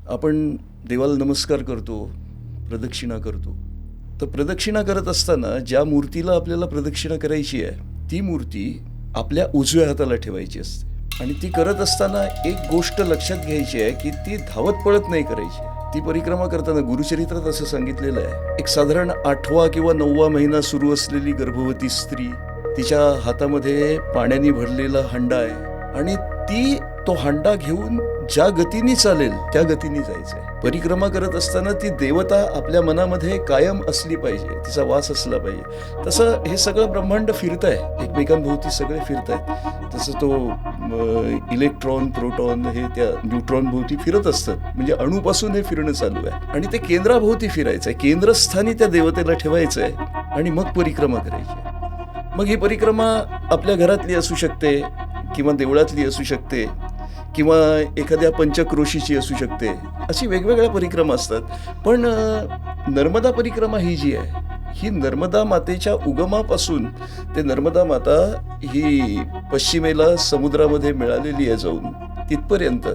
आपण देवाला नमस्कार करतो, प्रदक्षिणा करतो. तर प्रदक्षिणा करत असताना ज्या मूर्तीला आपल्याला प्रदक्षिणा करायची आहे ती मूर्ती आपल्या उजव्या हाताला ठेवायची असते. आणि ती करत असताना एक गोष्ट लक्षात घ्यायची आहे की ती धावत पळत नाही करायची. ती परिक्रमा करताना गुरुचरित्रात असं सांगितलेलं आहे, एक साधारण 8वा किंवा 9वा महिना सुरू असलेली गर्भवती स्त्री, तिच्या हातामध्ये पाण्याने भरलेला हंडा आहे आणि ती तो हंडा घेऊन ज्या गतीने चालेल त्या गतीने जायचंय. परिक्रमा करत असताना ती देवता आपल्या मनामध्ये कायम असली पाहिजे, तिचा वास असला पाहिजे. तसं हे सगळं ब्रह्मांड फिरतंय, एकमेकांभोवती सगळे फिरतायत. तसं तो इलेक्ट्रॉन, प्रोटॉन हे त्या न्यूट्रॉन भोवती फिरत असतात. म्हणजे अणूपासून हे फिरणं चालू आहे आणि ते केंद्राभोवती फिरायचंय, केंद्रस्थानी त्या देवतेला ठेवायचंय आणि मग परिक्रमा करायची. मग ही परिक्रमा आपल्या घरातली असू शकते किंवा देवळातली असू शकते किंवा एखाद्या पंचक्रोशीची असू शकते. अशी वेगवेगळ्या परिक्रमा असतात. पण नर्मदा परिक्रमा ही जी आहे ही नर्मदा मातेच्या उगमापासून ते नर्मदा माता ही पश्चिमेला समुद्रामध्ये मिळालेली आहे जाऊन तिथपर्यंत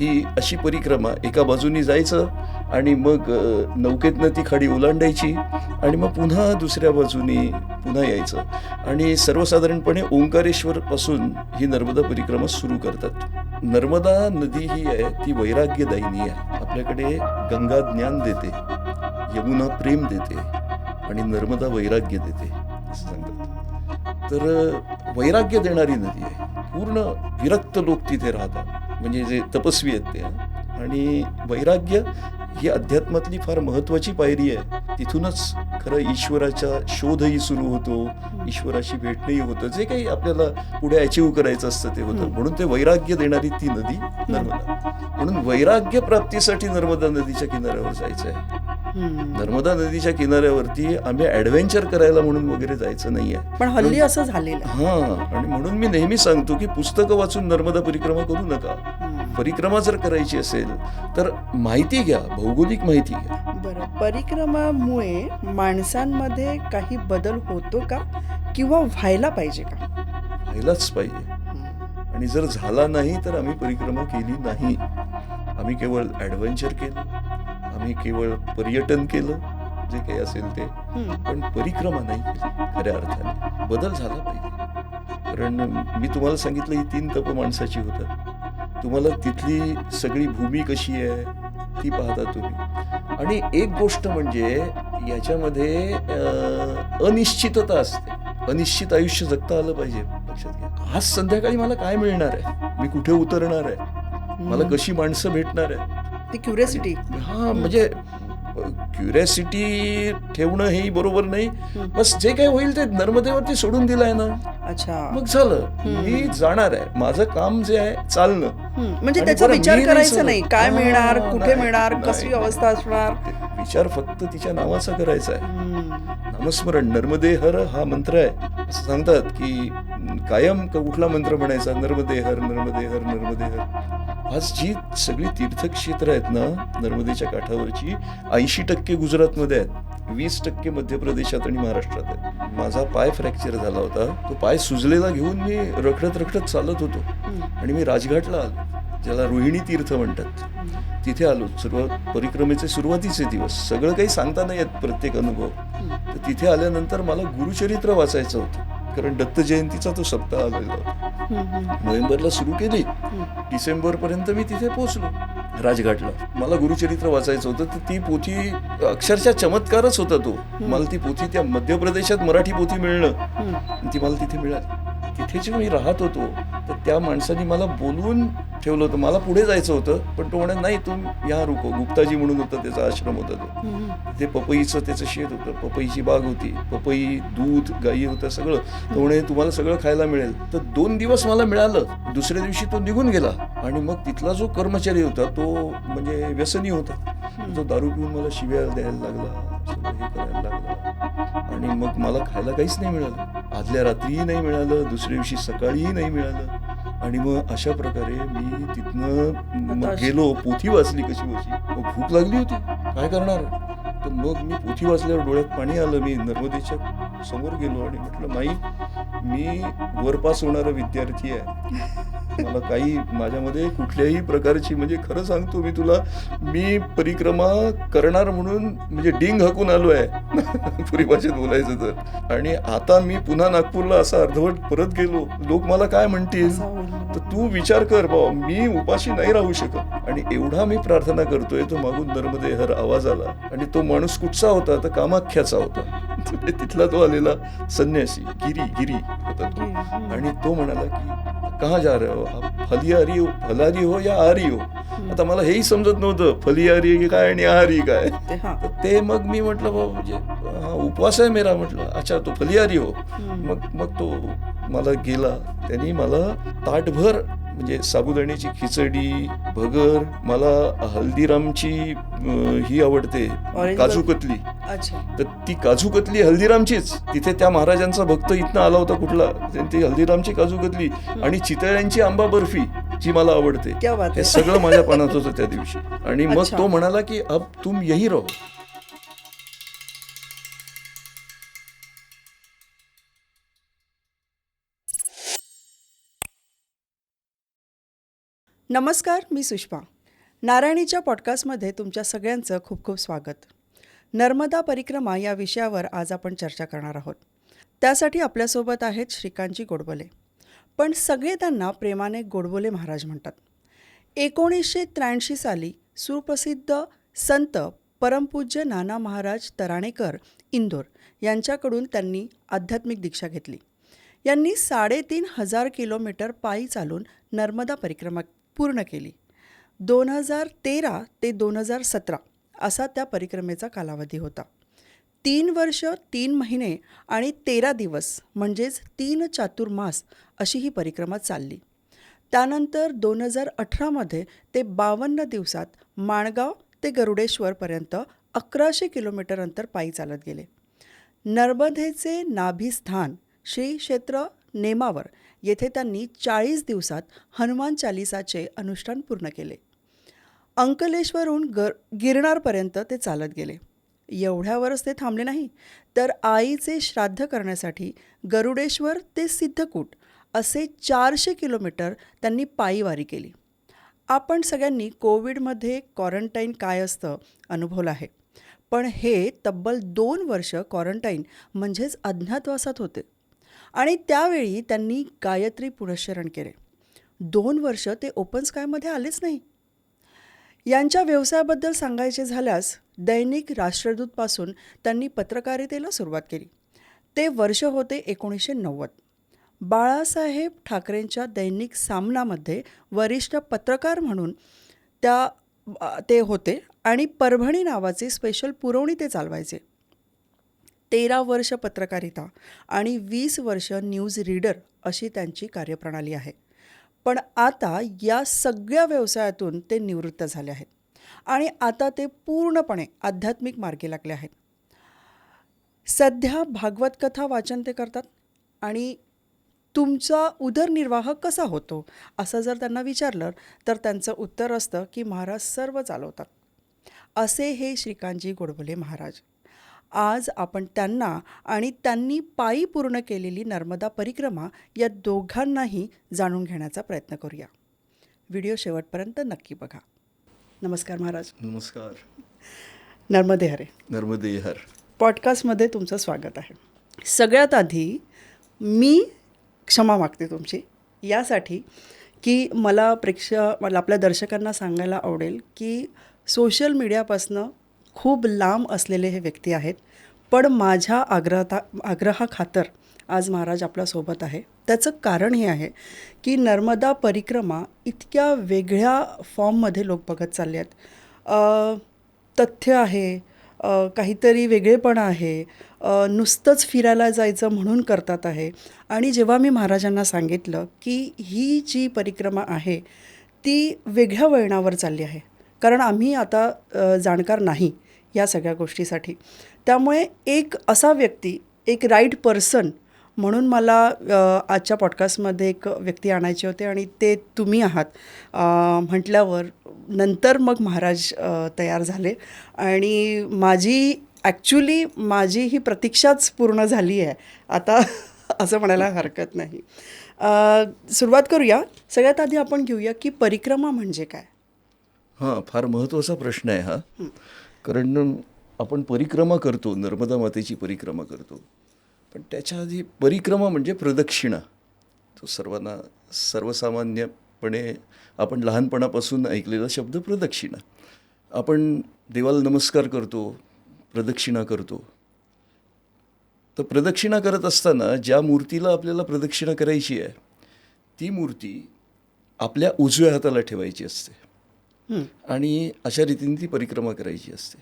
ही अशी परिक्रमा. एका बाजूनी जायचं आणि मग नौकेतनं ती खाडी ओलांडायची आणि मग पुन्हा दुसऱ्या बाजूनी पुन्हा यायचं. आणि सर्वसाधारणपणे ओंकारेश्वर पासून ही नर्मदा परिक्रमा सुरू करतात. नर्मदा नदी ही आहे ती वैराग्यदायिनी आहे. आपल्याकडे गंगा ज्ञान देते, यमुना प्रेम देते आणि नर्मदा वैराग्य देते असं सांगतात. तर वैराग्य देणारी नदी आहे. पूर्ण विरक्त लोक तिथे राहतात, म्हणजे जे तपस्वी आहेत ते. आणि वैराग्य ही अध्यात्मातली फार महत्वाची पायरी आहे. तिथूनच खरं ईश्वराचा शोधही सुरू होतो, ईश्वराशी भेटणंही होतं, जे काही आपल्याला पुढे अचीव्ह करायचं असतं ते होतं. म्हणून ते वैराग्य देणारी ती नदी नर्मदा. म्हणून वैराग्य प्राप्तीसाठी नर्मदा नदीच्या किनाऱ्यावर जायचं आहे. नर्मदा नदीच्या किनाऱ्यावरती आम्ही ऍडव्हेंचर करायला म्हणून वगैरे जायचं नाहीये. पण हल्ली असं झालेलं आहे. हा, आणि म्हणून मी नेहमी सांगतो की पुस्तकं वाचून नर्मदा परिक्रमा करू नका. परिक्रमा जर करायची असेल तर माहिती घ्या, भौगोलिक माहिती घ्या. बरं, परिक्रमामुळे माणसांमध्ये काही बदल होतो का किंवा व्हायला पाहिजे का? व्हायलाच पाहिजे. आणि जर झाला नाही तर आम्ही परिक्रमा केली नाही. आम्ही केवळ ऍडव्हेंचर केलं, आम्ही केवळ पर्यटन केलं, जे काही असेल ते, पण परिक्रमा नाही केली खऱ्या अर्थाने. बदल झाला पाहिजे. कारण मी तुम्हाला सांगितलं ही 3 तप माणसाची होतात. तुम्हाला तिथली सगळी भूमी कशी आहे ती पाहता तुम्ही. आणि एक गोष्ट म्हणजे याच्यामध्ये अनिश्चितता असते. अनिश्चित आयुष्य जगता आलं पाहिजे. लक्षात घ्या, आज संध्याकाळी मला काय मिळणार आहे, मी कुठे उतरणार आहे, मला कशी माणसं भेटणार आहे, ती क्युरियोसिटी. हा, म्हणजे क्युरियोसिटी ठेवणं हे बरोबर नाही. बस जे काही होईल ते नर्मदेवरती सोडून दिलंय ना. अच्छा, मग झालं, मी जाणार आहे. माझं काम जे आहे चालणं. म्हणजे त्याचा विचार करायचा नाही, काय मिळणार, कुठे मिळणार, कशी अवस्था असणार. विचार फक्त तिच्या नावाचा करायचा आहे. नामस्मरण, नर्मदे हर हा मंत्र आहे. असं सांगतात की कायम कुठला मंत्र म्हणायचा, नर्मदे हर, नर्मदे हर, नर्मदे हर. आज जी सगळी तीर्थक्षेत्र आहेत ना नर्मदेच्या काठावरची, 80% गुजरातमध्ये आहेत, 20% मध्य प्रदेशात आणि महाराष्ट्रात आहेत. माझा पाय फ्रॅक्चर झाला होता. तो पाय सुजलेला घेऊन मी रखडत चालत होतो आणि मी राजघाटला आलो, ज्याला रोहिणी तीर्थ म्हणतात. तिथे आलो. परिक्रमेचे सुरुवातीचे दिवस, सगळं काही सांगता नाही येत प्रत्येक अनुभव. तर तिथे आल्यानंतर मला गुरुचरित्र वाचायचं होतं, कारण दत्त जयंतीचा तो सप्ताह आलेला होता. नोव्हेंबरला सुरू केली, डिसेंबर पर्यंत मी तिथे पोहोचलो राजघाटला. मला गुरुचरित्र वाचायचं होतं. तर ती पोथी अक्षरशः चमत्कारच होता तो. मला ती पोथी त्या मध्य प्रदेशात मराठी पोथी मिळणं, ती मला तिथे मिळाली. तिथे जे मी राहत होतो तर त्या माणसाने मला बोलवून ठेवलं होतं. मला पुढे जायचं होतं, पण तो म्हणे नाही, तू या रुको. गुप्ताजी म्हणून होता, त्याचा आश्रम होता तो. ते पपईचं त्याचं शेत होतं, पपईची बाग होती, पपई, दूध, गाई होतं सगळं. तो म्हणे तुम्हाला सगळं खायला मिळेल. तर 2 दिवस मला मिळालं. दुसऱ्या दिवशी तो निघून गेला. आणि मग तिथला जो कर्मचारी होता तो म्हणजे व्यसनी होता. तो दारू पिऊन मला शिव्या द्यायला लागला, सगळं हे करायला लागला. आणि मग मला खायला काहीच नाही मिळालं. आदल्या रात्रीही नाही मिळालं, दुसऱ्या दिवशी सकाळीही नाही मिळालं. आणि मग अशा प्रकारे मी तिथनं मग गेलो. पोथी वाचली कशी बशी. मग भूक लागली होती, काय करणार. तर मग मी पोथी वाचल्यावर डोळ्यात पाणी आलं. मी नर्मदेच्या समोर गेलो आणि म्हटलं, माई, मी वरपास होणारा विद्यार्थी आहे. मला काही माझ्यामध्ये कुठल्याही प्रकारची, म्हणजे खरं सांगतो मी तुला, मी परिक्रमा करणार म्हणून म्हणजे डिंग हाकून आलो आहे पुरी भाषेत बोलायचं तर. आणि आता मी पुन्हा नागपूरला असा अर्धवट परत गेलो, लोक मला काय म्हणतील, असं होईल म्हणून. तर तू विचार कर बाबा, मी उपाशी नाही राहू शकत. आणि एवढा मी प्रार्थना करतोय, तो मागून नर्मदे हर आवाज आला. आणि तो माणूस कुठचा होता, तर कामाख्याचा होता. तिथला तो आलेला संन्यासी गिरी होता तो. आणि तो म्हणाला की कहाँ जा रहे हो आप, फलारी हो या आहारी हो. आता मला हेही समजत नव्हतं, फलियारी काय आणि आहारी काय. हा. तर ते मग मी म्हटलं बाबा, म्हणजे हा उपवास आहे मेरा. म्हटलं अच्छा तो फलियारी हो. मग तो मला गेला, त्यांनी मला ताटभर म्हणजे साबुदाण्याची खिचडी, भगर, मला हल्दीरामची ही आवडते, Orange काजू कतली. अच्छा. तर ती काजू कतली हल्दीरामचीच. तिथे त्या महाराजांचा भक्त इथनं आला होता कुठला, ती हल्दीरामची काजू कतली आणि चितळ्यांची आंबा बर्फी जी मला आवडते. क्या बात हे है. सगळं माझ्या पानात होतं त्या दिवशी. आणि मग अच्छा. तो म्हणाला की अब तुम यही रहो. नमस्कार, मी सुष्मा. नारायणीच्या पॉडकास्टमध्ये तुमच्या सगळ्यांचं खूप खूप स्वागत. नर्मदा परिक्रमा या विषयावर आज आपण चर्चा करणार आहोत. त्यासाठी आपल्यासोबत आहेत श्रीकांतजी गोडबोले, पण सगळे त्यांना प्रेमाने गोडबोले महाराज म्हणतात. 1983 साली सुप्रसिद्ध संत परमपूज्य नाना महाराज तराणेकर इंदोर यांच्याकडून त्यांनी आध्यात्मिक दीक्षा घेतली. यांनी 3,500 किलोमीटर पायी चालून नर्मदा परिक्रमा पूर्ण केली. 2013 ते 2017 असा त्या परिक्रमेचा कालावधी होता. 3 वर्ष 3 महिने आणि 13 दिवस म्हणजेच 3 चातुर्मास अशी ही परिक्रमा चालली. त्यानंतर 2018मध्ये ते 52 दिवसात माणगाव ते गरुडेश्वरपर्यंत 1100 किलोमीटर अंतर पायी चालत गेले. नर्मदेचे नाभिस्थान श्री क्षेत्र नेमावर येथे त्यांनी 40 दिवसात हनुमान चालिसाचे अनुष्ठान पूर्ण केले. अंकलेश्वरहून गिरनारपर्यंत ते चालत गेले. एवढ्यावरच ते थांबले नाही, तर आईचे श्राद्ध करण्यासाठी गरुडेश्वर ते सिद्धकूट असे 400 किलोमीटर त्यांनी पायी वारी केली. आपण सगळ्यांनी कोविडमध्ये क्वारंटाईन काय असतं अनुभवलं आहे, पण हे तब्बल 2 वर्ष क्वारंटाईन म्हणजेच अज्ञातवासात होते. आणि त्यावेळी त्यांनी गायत्री पुनश्चरण केले. 2 वर्ष ते ओपन स्कायमध्ये आलेच नाही. यांच्या व्यवसायाबद्दल सांगायचे झाल्यास दैनिक राष्ट्रदूतपासून त्यांनी पत्रकारितेला सुरुवात केली. ते वर्ष होते 1990. बाळासाहेब ठाकरेंच्या दैनिक सामनामध्ये वरिष्ठ पत्रकार म्हणून ते होते आणि परभणी नावाचे स्पेशल पुरवणी ते चालवायचे. 13 वर्ष पत्रकारिता आणि 20 वर्ष न्यूज रीडर अशी त्यांची कार्यप्रणाली आहे. पण आता या सगळ्या व्यवसायातून ते निवृत्त झाले आहेत आणि आता ते पूर्णपणे आध्यात्मिक मार्गी लागले आहेत. सध्या भागवत कथा वाचन ते करतात. आणि तुमचा उदरनिर्वाह कसा होतो असं जर त्यांना विचारलं तर त्यांचं उत्तर असतं की महाराज सर्व चालवतात. असे हे श्रीकांतजी गोडबोले महाराज. आज आपण त्यांना आणि त्यांनी पायी पूर्ण केलेली नर्मदा परिक्रमा या दोघांनाही जाणून घेण्याचा प्रयत्न करूया. व्हिडिओ शेवटपर्यंत नक्की बघा. नमस्कार महाराज. नमस्कार. नर्मदे हरे. नर्मदे हर. पॉडकास्टमध्ये तुमचं स्वागत आहे. सगळ्यात आधी मी क्षमा मागते तुमची यासाठी की मला आपल्या दर्शकांना सांगायला आवडेल की सोशल मीडियापासनं खूप लांब असलेले हे व्यक्ती आहेत, पण माझ्या आग्रहाखातर आज महाराज आपल्यासोबत आहे. त्याचं कारण हे आहे की नर्मदा परिक्रमा इतक्या वेगळ्या फॉर्ममध्ये लोक बघत चालले आहेत. तथ्य आहे, काहीतरी वेगळेपणा आहे, नुसतंच फिरायला जायचं म्हणून करतात आहे. आणि जेव्हा मी महाराजांना सांगितलं की ही जी परिक्रमा आहे ती वेगळ्या वळणावर चालली आहे, कारण आम्ही आता जाणकार नाही या सगळ्या गोष्टीसाठी, त्यामुळे एक असा व्यक्ती, एक राईट पर्सन म्हणून मला आजच्या पॉडकास्टमध्ये एक व्यक्ती आणायचे होते आणि ते तुम्ही आहात म्हटल्यावर नंतर मग महाराज तयार झाले. आणि माझी ही प्रतीक्षाच पूर्ण झाली आहे आता असं म्हणायला हरकत नाही. सुरुवात करूया. सगळ्यात आधी आपण घेऊया की परिक्रमा म्हणजे काय? हां, फार महत्त्वाचा प्रश्न आहे हा. कारण आपण परिक्रमा करतो, नर्मदा मातेची परिक्रमा करतो. पण त्याच्या आधी परिक्रमा म्हणजे प्रदक्षिणा. तो सर्वांना सर्वसामान्यपणे आपण लहानपणापासून ऐकलेला शब्द प्रदक्षिणा. आपण देवाला नमस्कार करतो, प्रदक्षिणा करतो. तर प्रदक्षिणा करत असताना ज्या मूर्तीला आपल्याला प्रदक्षिणा करायची आहे, ती मूर्ती आपल्या उजव्या हाताला ठेवायची असते. आणि अशा रीतीने ती परिक्रमा करायची असते.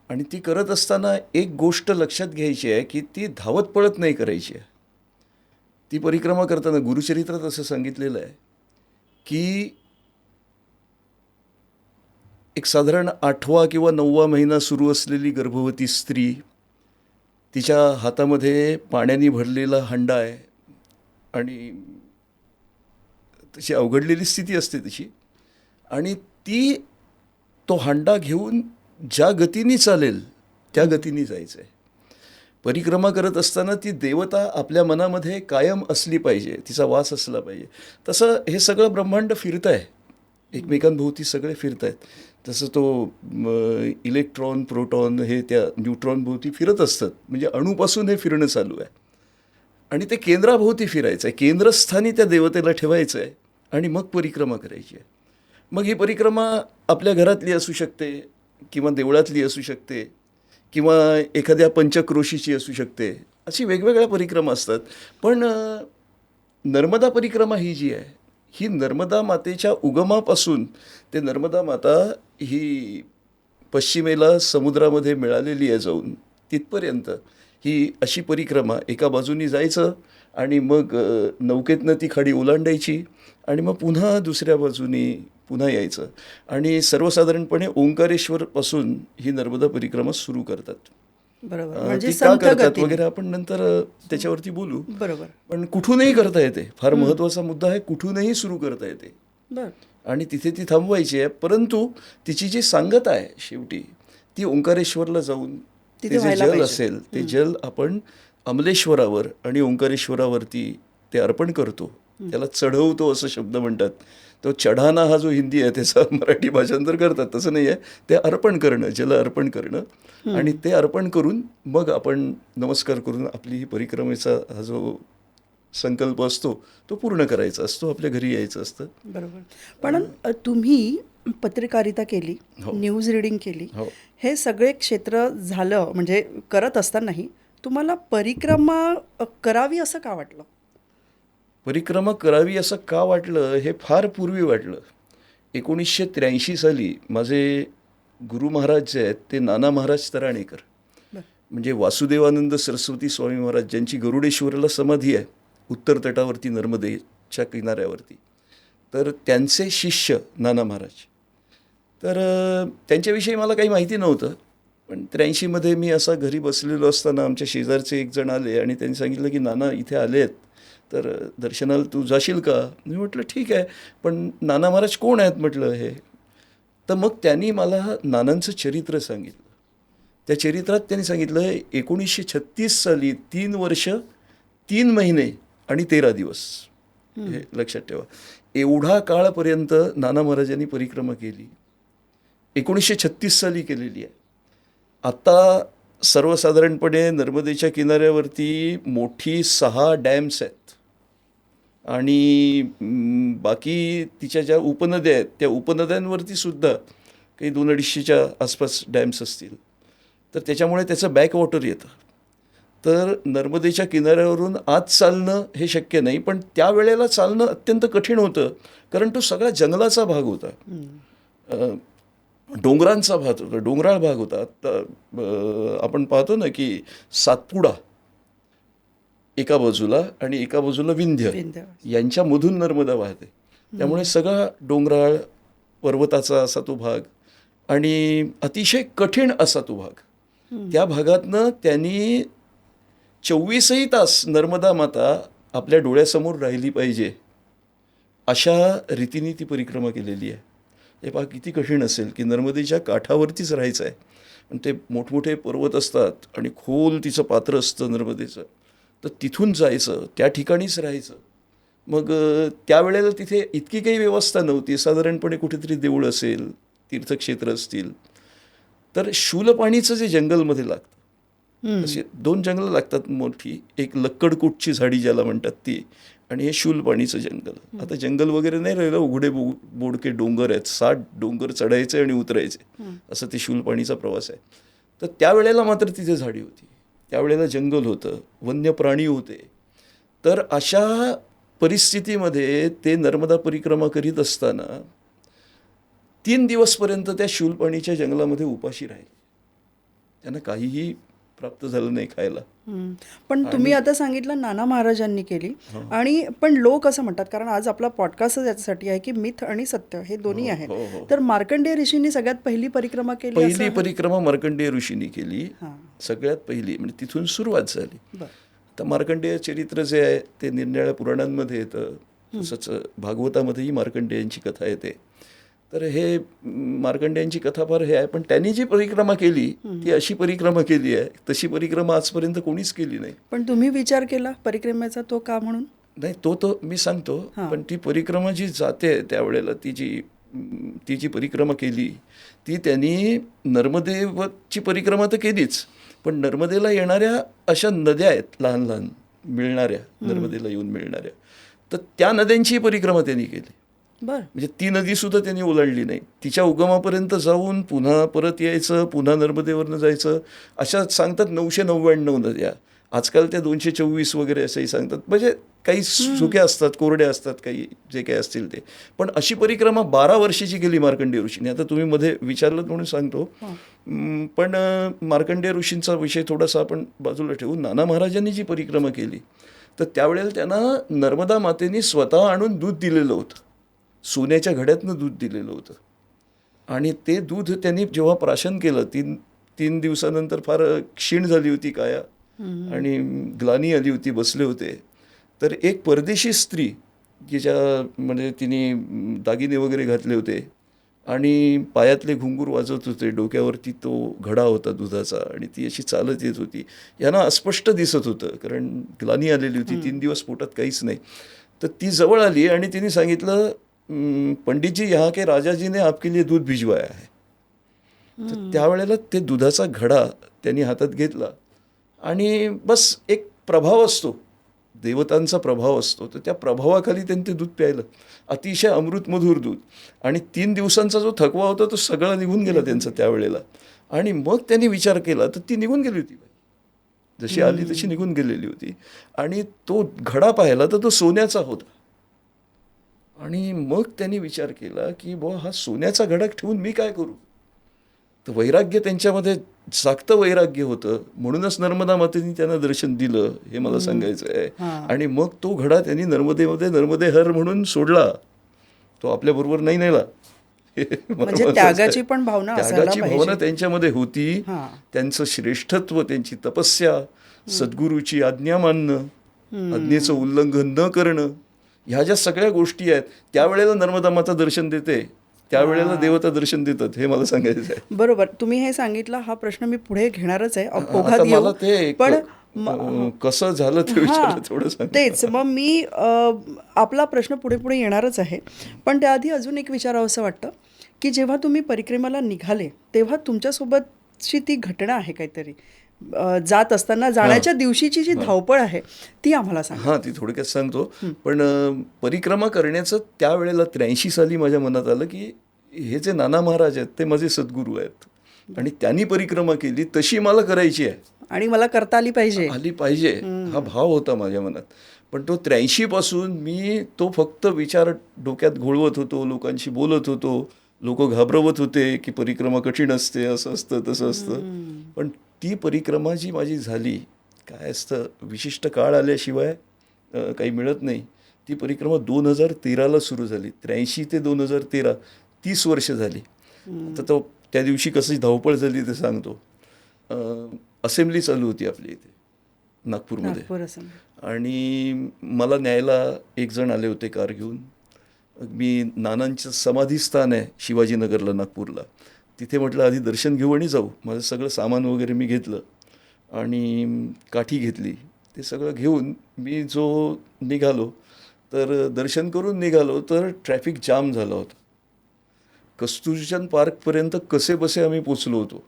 आणि ती करत असताना एक गोष्ट लक्षात घ्यायची आहे की ती धावत पळत नाही करायची आहे. ती परिक्रमा करताना गुरुचरित्रात असं सांगितलेलं आहे की एक साधारण 8वा किंवा 9वा महिना सुरू असलेली गर्भवती स्त्री, तिच्या हातामध्ये पाण्याने भरलेला हंडा आहे आणि तशी अवघडलेली स्थिती असते तिची. आणि ती तो हंडा घेऊन ज्या गतीने चालेल त्या गतीने जायचं आहे. परिक्रमा करत असताना ती देवता आपल्या मनामध्ये कायम असली पाहिजे, तिचा वास असला पाहिजे. तसं हे सगळं ब्रह्मांड फिरत आहे, एकमेकांभोवती सगळे फिरत आहेत. तसं तो इलेक्ट्रॉन, प्रोटॉन हे त्या न्यूट्रॉनभोवती फिरत असतात. म्हणजे अणूपासून हे फिरणं चालू आहे आणि ते केंद्राभोवती फिरायचं आहे. केंद्रस्थानी त्या देवतेला ठेवायचं आहे आणि मग परिक्रमा करायची आहे. मग ही परिक्रमा आपल्या घरातली असू शकते किंवा देवळातली असू शकते किंवा एखाद्या पंचक्रोशीची असू शकते. अशी वेगवेगळ्या परिक्रमा असतात. पण नर्मदा परिक्रमा ही जी आहे, ही नर्मदा मातेच्या उगमापासून ते नर्मदा माता ही पश्चिमेला समुद्रामध्ये मिळालेली आहे जाऊन तिथपर्यंत ही अशी परिक्रमा. एका बाजूनी जायचं आणि मग नौकेतनं ती खाडी ओलांडायची आणि मग पुन्हा दुसऱ्या बाजूनी पुन्हा यायचं. आणि सर्वसाधारणपणे ओंकारेश्वरपासून ही नर्मदा परिक्रमा सुरू करतात. बरोबर. ती म्हणजे का संत करतात गतीने. वगैरे आपण नंतर त्याच्यावरती बोलू. बरोबर. पण कुठूनही करता येते. फार महत्त्वाचा मुद्दा आहे, कुठूनही सुरू करता येते बर. आणि तिथे ती थांबवायची आहे. परंतु तिची जी सांगता आहे शेवटी, ती ओंकारेश्वरला जाऊन तिथे ते जे व्हायला जल पाहिजे. असेल ते जल आपण अमलेश्वरावर आणि ओंकारेश्वरावरती ते अर्पण करतो. त्याला चढवतो असं शब्द म्हणतात. तो चढाना हा जो हिंदी आहे त्याचा मराठी भाषांतर करतात, तसं नाही आहे. ते अर्पण करणं, जल अर्पण करणं आणि ते अर्पण करून मग आपण नमस्कार करून आपली ही परिक्रमेचा हा जो संकल्प असतो तो पूर्ण करायचा असतो, आपल्या घरी यायचं असतं. बरोबर. पण तुम्ही पत्रकारिता केली, हो. न्यूज रीडिंग केली, हो. हे सगळे क्षेत्र झालं. म्हणजे करत असतानाही तुम्हाला परिक्रमा करावी असं का वाटलं? परिक्रमा करावी असं का वाटलं हे फार पूर्वी वाटलं. 1983 साली माझे गुरु महाराज जे आहेत ते नाना महाराज तराणेकर, बरं. म्हणजे वासुदेवानंद सरस्वती स्वामी महाराज ज्यांची गरुडेश्वरला समाधी आहे उत्तर तटावरती नर्मदेच्या किनाऱ्यावरती, तर त्यांचे शिष्य नाना महाराज. तर त्यांच्याविषयी मला काही माहिती नव्हतं. पण 83मध्ये मी असा घरी बसलेलो असताना आमच्या शेजारचे एक जण आले आणि त्यांनी सांगितलं की नाना इथे आले आहेत, तर दर्शनाला तू जाशील का? मी म्हटलं ठीक आहे, पण नाना महाराज कोण आहेत म्हटलं हे. तर मग त्यांनी मला नानांचं चरित्र सांगितलं. त्या चरित्रात त्यांनी सांगितलं 1936 साली 3 वर्ष 3 महिने आणि 13 दिवस, हे लक्षात ठेवा. एवढा काळापर्यंत नाना महाराजांनी परिक्रमा केली. 1936 साली केलेली आहे. आत्ता सर्वसाधारणपणे नर्मदेच्या किनाऱ्यावरती मोठी 6 डॅम्स आहेत आणि बाकी तिच्या ज्या उपनद्या आहेत त्या उपनद्यांवरती सुद्धा काही 200-250च्या आसपास डॅम्स असतील. तर त्याच्यामुळे त्याचं बॅकवॉटर येतं. तर नर्मदेच्या किनाऱ्यावरून आत चालणं हे शक्य नाही, पण त्यावेळेला चालणं अत्यंत कठीण होतं कारण तो सगळा जंगलाचा भाग होता, डोंगरांचा भाग होता, डोंगराळ भाग होता. आपण पाहतो ना की सातपुडा एका बाजूला आणि एका बाजूला विंध्य, यांच्यामधून नर्मदा वाहते. त्यामुळे सगळा डोंगराळ पर्वताचा असा तो भाग आणि अतिशय कठीण असा तो भाग. त्या भागातनं त्यांनी 24ही तास नर्मदा माता आपल्या डोळ्यासमोर राहिली पाहिजे अशा रीतीने ती परिक्रमा केलेली आहे. हे पहा किती कठीण असेल की नर्मदेच्या काठावरतीच राहायचं आहे. आणि ते मोठमोठे पर्वत असतात आणि खोल तिचं पात्र असतं नर्मदेचं, तर तिथून जायचं, त्या ठिकाणीच राहायचं मग त्यावेळेला तिथे इतकी काही व्यवस्था नव्हती. साधारणपणे कुठेतरी देऊळ असेल, तीर्थक्षेत्र असतील. तर शूलपाणीचं जे जंगलमध्ये लागतं, असे 2 जंगलं लागतात मोठी. एक लक्कडकूटची झाडी ज्याला म्हणतात ती, आणि हे शूलपाणीचं जंगल. आता जंगल वगैरे नाही राहिलं, उघडे बोडके डोंगर आहेत. 60 डोंगर चढायचे आणि उतरायचे, असं ते शूलपाणीचा प्रवास आहे. तर त्यावेळेला मात्र तिथे झाडी होती, त्यावेळेला जंगल होतं, वन्य प्राणी होते. तर अशा परिस्थितीमध्ये ते नर्मदा परिक्रमा करीत असताना 3 दिवसपर्यंत त्या शूलपाणीच्या जंगलामध्ये उपाशी राहिले. त्यांना काहीही प्राप्त झालं नाही खायला. पण तुम्ही आता सांगितलं नाना महाराजांनी केली, आणि पण लोक असं म्हणतात, कारण आज आपला पॉडकास्ट याच्यासाठी आहे की मिथ आणि सत्य हे दोन्ही आहे. तर मार्कंडेय ऋषींनी सगळ्यात पहिली परिक्रमा केली असं पहिली आहे? परिक्रमा मार्कंडेय ऋषींनी केली, सगळ्यात पहिली. म्हणजे तिथून सुरुवात झाली. आता मार्कंडेय चरित्र जे आहे ते निरनिराळ्या पुराणांमध्ये येतं, तसंच भागवतामध्येही मार्कंडेयांची कथा येते. तर हे मार्कंडेयांची कथा फार हे आहे, पण त्यांनी जी परिक्रमा केली ती अशी परिक्रमा केली आहे, तशी परिक्रमा आजपर्यंत कोणीच केली नाही. पण तुम्ही विचार केला परिक्रमेचा तो का म्हणून? नाही, तो मी सांगतो. पण ती परिक्रमा जी जाते त्यावेळेला, ती जी परिक्रमा केली ती त्यांनी नर्मदेची परिक्रमा तर केलीच, पण नर्मदेला येणाऱ्या अशा नद्या आहेत लहान लहान मिळणाऱ्या, नर्मदेला येऊन मिळणाऱ्या, तर त्या नद्यांची परिक्रमा त्यांनी केली. म्हणजे ती नदीसुद्धा त्यांनी ओलांडली नाही. तिच्या उगमापर्यंत जाऊन पुन्हा परत यायचं, पुन्हा नर्मदेवरनं जायचं. अशा सांगतात 999 नद्या. आजकाल त्या 224 वगैरे असंही सांगतात. म्हणजे काही सुक्या असतात, कोरड्या असतात, काही जे काही असतील ते. पण अशी परिक्रमा 12 वर्षाची केली मार्कंडेय ऋषींनी. आता तुम्ही मध्ये विचारलं म्हणून सांगतो. पण मार्कंडेय ऋषींचा विषय थोडासा आपण बाजूला ठेवून नाना महाराजांनी जी परिक्रमा केली, तर त्यावेळेला त्यांना नर्मदा मातेने स्वतः आणून दूध दिलेलं होतं. सोन्याच्या घड्यातनं दूध दिलेलं होतं. आणि ते दूध त्यांनी जेव्हा प्राशन केलं, 3 दिवसानंतर फार क्षीण झाली होती काया आणि ग्लानी आली होती, बसले होते. तर एक परदेशी स्त्री की म्हणजे तिने दागिने वगैरे घातले होते आणि पायातले घुंगूर वाजवत होते, डोक्यावरती तो घडा होता दुधाचा, आणि ती अशी चालत येत होती. यांना अस्पष्ट दिसत होतं, कारण ग्लानी आलेली होती, 3 दिवस पोटात काहीच नाही. तर ती जवळ आली आणि तिने सांगितलं, पंडित जी, यहाँ के राजा जी ने आपके लिए दूध भिजवाया है. तर त्यावेळेला ते दुधाचा घडा त्यांनी हातात घेतला आणि बस एक प्रभाव असतो, देवतांचा प्रभाव असतो, तर त्या प्रभावाखाली त्यांनी ते दूध प्यायलं. अतिशय अमृतमधुर दूध. आणि 3 दिवसांचा जो थकवा होता तो सगळा निघून गेला त्यांचा त्यावेळेला. आणि मग त्यांनी विचार केला तर ती निघून गेली होती, जशी आली तशी निघून गेलेली होती. आणि तो घडा पाहिला तर तो सोन्याचा होता. आणि मग त्यांनी विचार केला की बुवा, हा सोन्याचा घडा ठेवून मी काय करू. तर वैराग्य त्यांच्यामध्ये जागतं वैराग्य होतं, म्हणूनच नर्मदा मातेने त्यांना दर्शन दिलं, हे मला सांगायचं आहे. आणि मग तो घडा त्यांनी नर्मदेमध्ये नर्मदे हर म्हणून सोडला, तो आपल्याबरोबर नाही नेला. म्हणजे त्यागाची पण भावना त्यागाची भावना त्यांच्यामध्ये होती. त्यांचं श्रेष्ठत्व, त्यांची तपस्या, सद्गुरूची आज्ञा मानणं, आज्ञेचं उल्लंघन न करणं, ह्या ज्या सगळ्या गोष्टी आहेत, त्यावेळेला नर्मदा माता दर्शन देते, त्यावेळेला देवता दर्शन देतात, हे मला सांगायचं आहे. बरोबर, तुम्ही हे सांगितलं. हा प्रश्न मी पुढे घेणारच आहे, ओघात घेऊ. पण कसं झालं ते विचारलं थोडं. तेच मग मी आपला प्रश्न पुढे पुढे येणारच आहे. पण त्याआधी अजून एक विचारावं असं वाटतं की जेव्हा तुम्ही परिक्रमेला निघाले तेव्हा तुमच्यासोबतची ती घटना आहे काहीतरी, जात असताना जाण्याच्या दिवशीची जी धावपळ आहे ती आम्हाला सांगा. हां, ती थोडक्यात सांगतो. पण परिक्रमा करण्याचं त्यावेळेला 83 साली माझ्या मनात आलं की हे जे नाना महाराज आहेत ते माझे सद्गुरू आहेत, आणि त्यांनी परिक्रमा केली तशी मला करायची आहे आणि मला करता आली पाहिजे, हा भाव होता माझ्या मनात. पण तो 83 पासून मी तो फक्त विचार डोक्यात घोळवत होतो, लोकांशी बोलत होतो, लोक घाबरवत होते की परिक्रमा कठीण असते, असं असतं तसं असतं. पण ती परिक्रमा जी माझी झाली, काय असतं, विशिष्ट काळ आल्याशिवाय काही मिळत नाही. ती परिक्रमा 2013ला सुरू झाली. 83 ते 2013 30 वर्ष झाली. आता तो त्या दिवशी कशी धावपळ झाली ते सांगतो. असेंब्ली चालू होती आपल्या इथे नागपूरमध्ये, आणि मला न्यायला एक जण आले होते कार घेऊन. मी नानांचं समाधीस्थान आहे शिवाजीनगरला नागपूरला, तिथे म्हटलं आधी दर्शन घेऊ आणि जाऊ. माझं सगळं सामान वगैरे मी घेतलं आणि काठी घेतली, ते सगळं घेऊन मी जो निघालो तर दर्शन करून निघालो तर ट्रॅफिक जाम झाला होता. कस्तुरीचंद पार्कपर्यंत कसे बसे आम्ही पोचलो होतो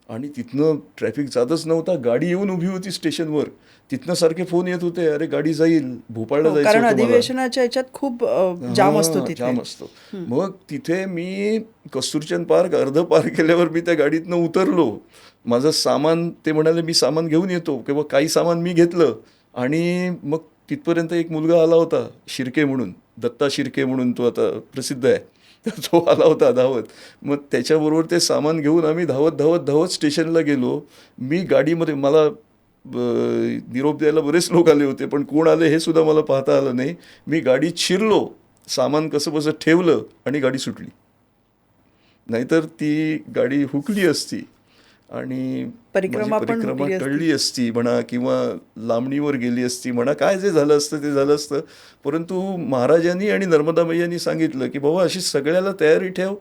आणि तिथनं ट्रॅफिक जातच नव्हता. गाडी येऊन उभी होती स्टेशनवर. तिथनं सारखे फोन येत होते, अरे गाडी जाईल, भोपाळला हो, जायचं कारण होतं मला. अधिवेशनाच्या याच्यात खूप जाम असतो हां, तिथे. जाम असतो. मग तिथे मी कस्तुरचंद पार्क अर्ध पार केल्यावर मी त्या गाडीतनं उतरलो. माझं सामान, ते म्हणाले मी सामान घेऊन येतो, किंवा काही सामान मी घेतलं. आणि मग तिथपर्यंत एक मुलगा आला होता, शिर्के म्हणून, दत्ता शिर्के म्हणून, तो आता प्रसिद्ध आहे. तर तो आला होता धावत. मग त्याच्याबरोबर ते सामान घेऊन आम्ही धावत धावत धावत स्टेशनला गेलो. मी गाडीमध्ये, मला निरोप द्यायला बरेच लोक आले होते, पण कोण आले हे सुद्धा मला पाहता आलं नाही. मी गाडीत शिरलो, सामान कसं बसं ठेवलं आणि गाडी सुटली. नाहीतर ती गाडी हुकली असती आणि परिक्रमा माझी पण परिक्रमा हुकली असती. टळली असती म्हणा, किंवा लांबणीवर गेली असती म्हणा. काय जे झालं असतं ते झालं असतं. परंतु महाराजांनी आणि नर्मदा मैयांनी सांगितलं की बाबा अशी सगळ्याला तयारी ठेव,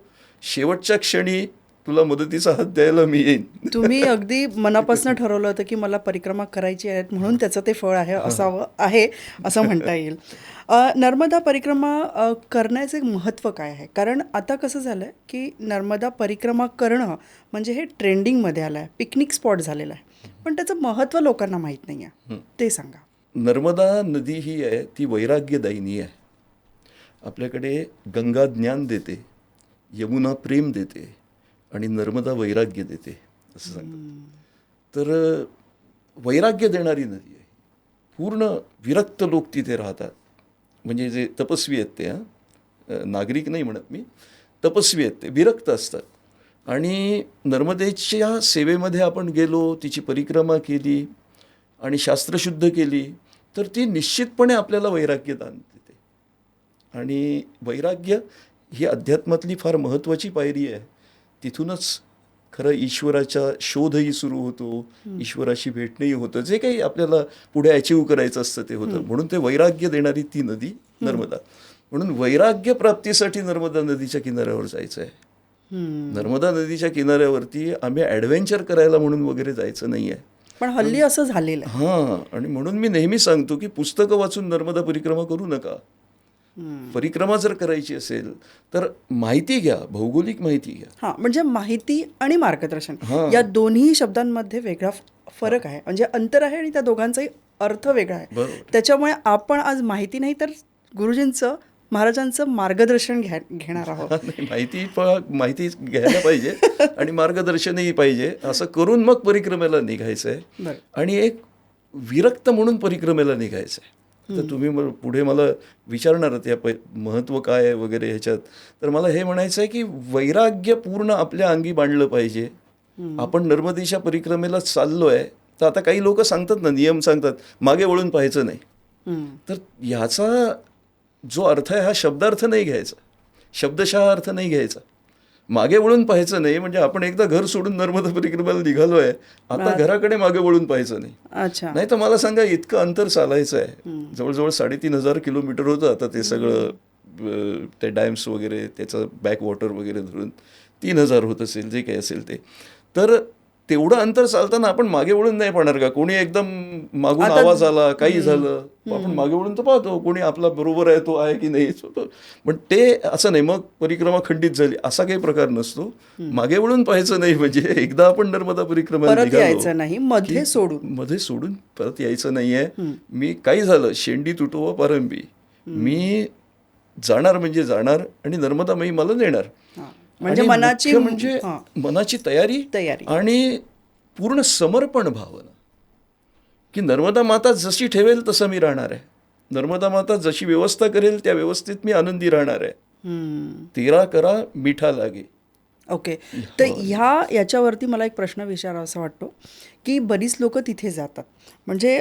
शेवटच्या क्षणी तुला मदतीचा हात द्यायला मी येईन. तुम्ही अगदी मनापासून ठरवलं होतं की मला परिक्रमा करायची आहे, म्हणून त्याचं ते फळ आहे असं म्हणता येईल. नर्मदा परिक्रमा करण्याचे महत्त्व काय आहे? कारण आता कसं झालं आहे की नर्मदा परिक्रमा करणं म्हणजे हे ट्रेंडिंगमध्ये आलं आहे, पिकनिक स्पॉट झालेलं आहे, पण त्याचं महत्त्व लोकांना माहीत नाही आहे. ते सांगा. नर्मदा नदी ही आहे ती वैराग्यदायिनी आहे. आपल्याकडे गंगा ज्ञान देते, यमुना प्रेम देते आणि नर्मदा वैराग्य देते असं सांगतात. तर वैराग्य देणारी नदी आहे. पूर्ण विरक्त लोक तिथे राहतात. म्हणजे जे तपस्वी आहेत ते, नागरिक नाही म्हणत मी, तपस्वी आहेत ते, विरक्त असतात. आणि नर्मदेच्या सेवेमध्ये आपण गेलो, तिची परिक्रमा केली आणि शास्त्रशुद्ध केली, तर ती निश्चितपणे आपल्याला वैराग्य दान देते. आणि वैराग्य ही अध्यात्मातली फार महत्त्वाची पायरी आहे. तिथूनच खरं ईश्वराचा शोधही सुरू होतो, ईश्वराशी भेटणंही होतं, जे काही आपल्याला पुढे अचीव करायचं असतं ते होतं. म्हणून ते वैराग्य देणारी ती नदी नर्मदा. म्हणून वैराग्य प्राप्तीसाठी नर्मदा नदीच्या किनाऱ्यावर जायचं आहे. नर्मदा नदीच्या किनाऱ्यावरती आम्ही ॲडव्हेंचर करायला म्हणून वगैरे जायचं नाही आहे. पण हल्ली असं झालेलं आहे. हां, आणि म्हणून मी नेहमी सांगतो की पुस्तकं वाचून नर्मदा परिक्रमा करू नका. परिक्रमा जर करायची असेल तर माहिती घ्या, भौगोलिक माहिती घ्या. हां, म्हणजे माहिती आणि मार्गदर्शन हां. या दोन्ही शब्दांमध्ये वेगळा फरक आहे, म्हणजे अंतर आहे आणि त्या दोघांचाही अर्थ वेगळा आहे. बरोबर. त्याच्यामुळे आपण आज माहिती नाही तर गुरुजींचं, महाराजांचं मार्गदर्शन घेणार आहोत. नाही, माहिती घ्यायला पाहिजे आणि मार्गदर्शनही पाहिजे. असं करून मग परिक्रमेला निघायचं आहे. बरं. आणि एक विरक्त म्हणून परिक्रमेला निघायचं आहे. तर तुम्ही पुढे मला विचारणार या महत्त्व काय आहे वगैरे ह्याच्यात, तर मला हे म्हणायचं आहे की वैराग्य पूर्ण आपल्या अंगी बांधलं पाहिजे. आपण नर्मदेच्या परिक्रमेला चाललो आहे, तर आता काही लोक सांगतात ना, नियम सांगतात, मागे वळून पाहायचं नाही. तर ह्याचा जो अर्थ आहे हा शब्दार्थ नाही घ्यायचा, शब्दशः अर्थ नाही घ्यायचा. मागे वळून पाहायचं नाही म्हणजे आपण एकदा घर सोडून नर्मदा परिक्रमेला निघालो आहे, आता घराकडे मागे वळून पाहायचं नाही. अच्छा. नाही तर मला सांगा, इतकं अंतर चालायचं आहे, जवळजवळ 3,500 किलोमीटर होतं. आता ते सगळं ते डॅम्स वगैरे, त्याचं बॅक वॉटर वगैरे धरून 3,000 होत असेल, जे काही असेल ते. तर तेवढं अंतर चालताना आपण मागे वळून नाही पाहणार का? कोणी एकदम मागून आवाज आला, काही झालं, आपण मागे वळून तर पाहतो कोणी आपला बरोबर आहे तो आहे की नाही. पण ते असं नाही, मग परिक्रमा खंडित झाली असा काही प्रकार नसतो. मागे वळून पाहायचं नाही, म्हणजे एकदा आपण नर्मदा परिक्रमेला परत निघालो यायचं नाही, मध्ये सोडून परत यायचं नाहीये. मी काही झालं, शेंडी तुटो व पारंबी, मी जाणार म्हणजे जाणार आणि नर्मदा माई मला नेणार. म्हणजे मनाची तयारी आणि पूर्ण समर्पण भावना की नर्मदा माता जशी ठेवेल तसं मी राहणार आहे. नर्मदा माता जशी व्यवस्था करेल त्या व्यवस्थेत मी आनंदी राहणार आहे. तेरा करा मिठा लागे. ओके. तर याच्यावरती मला एक प्रश्न विचारावा वाटतो की बरीच लोक तिथे जातात, म्हणजे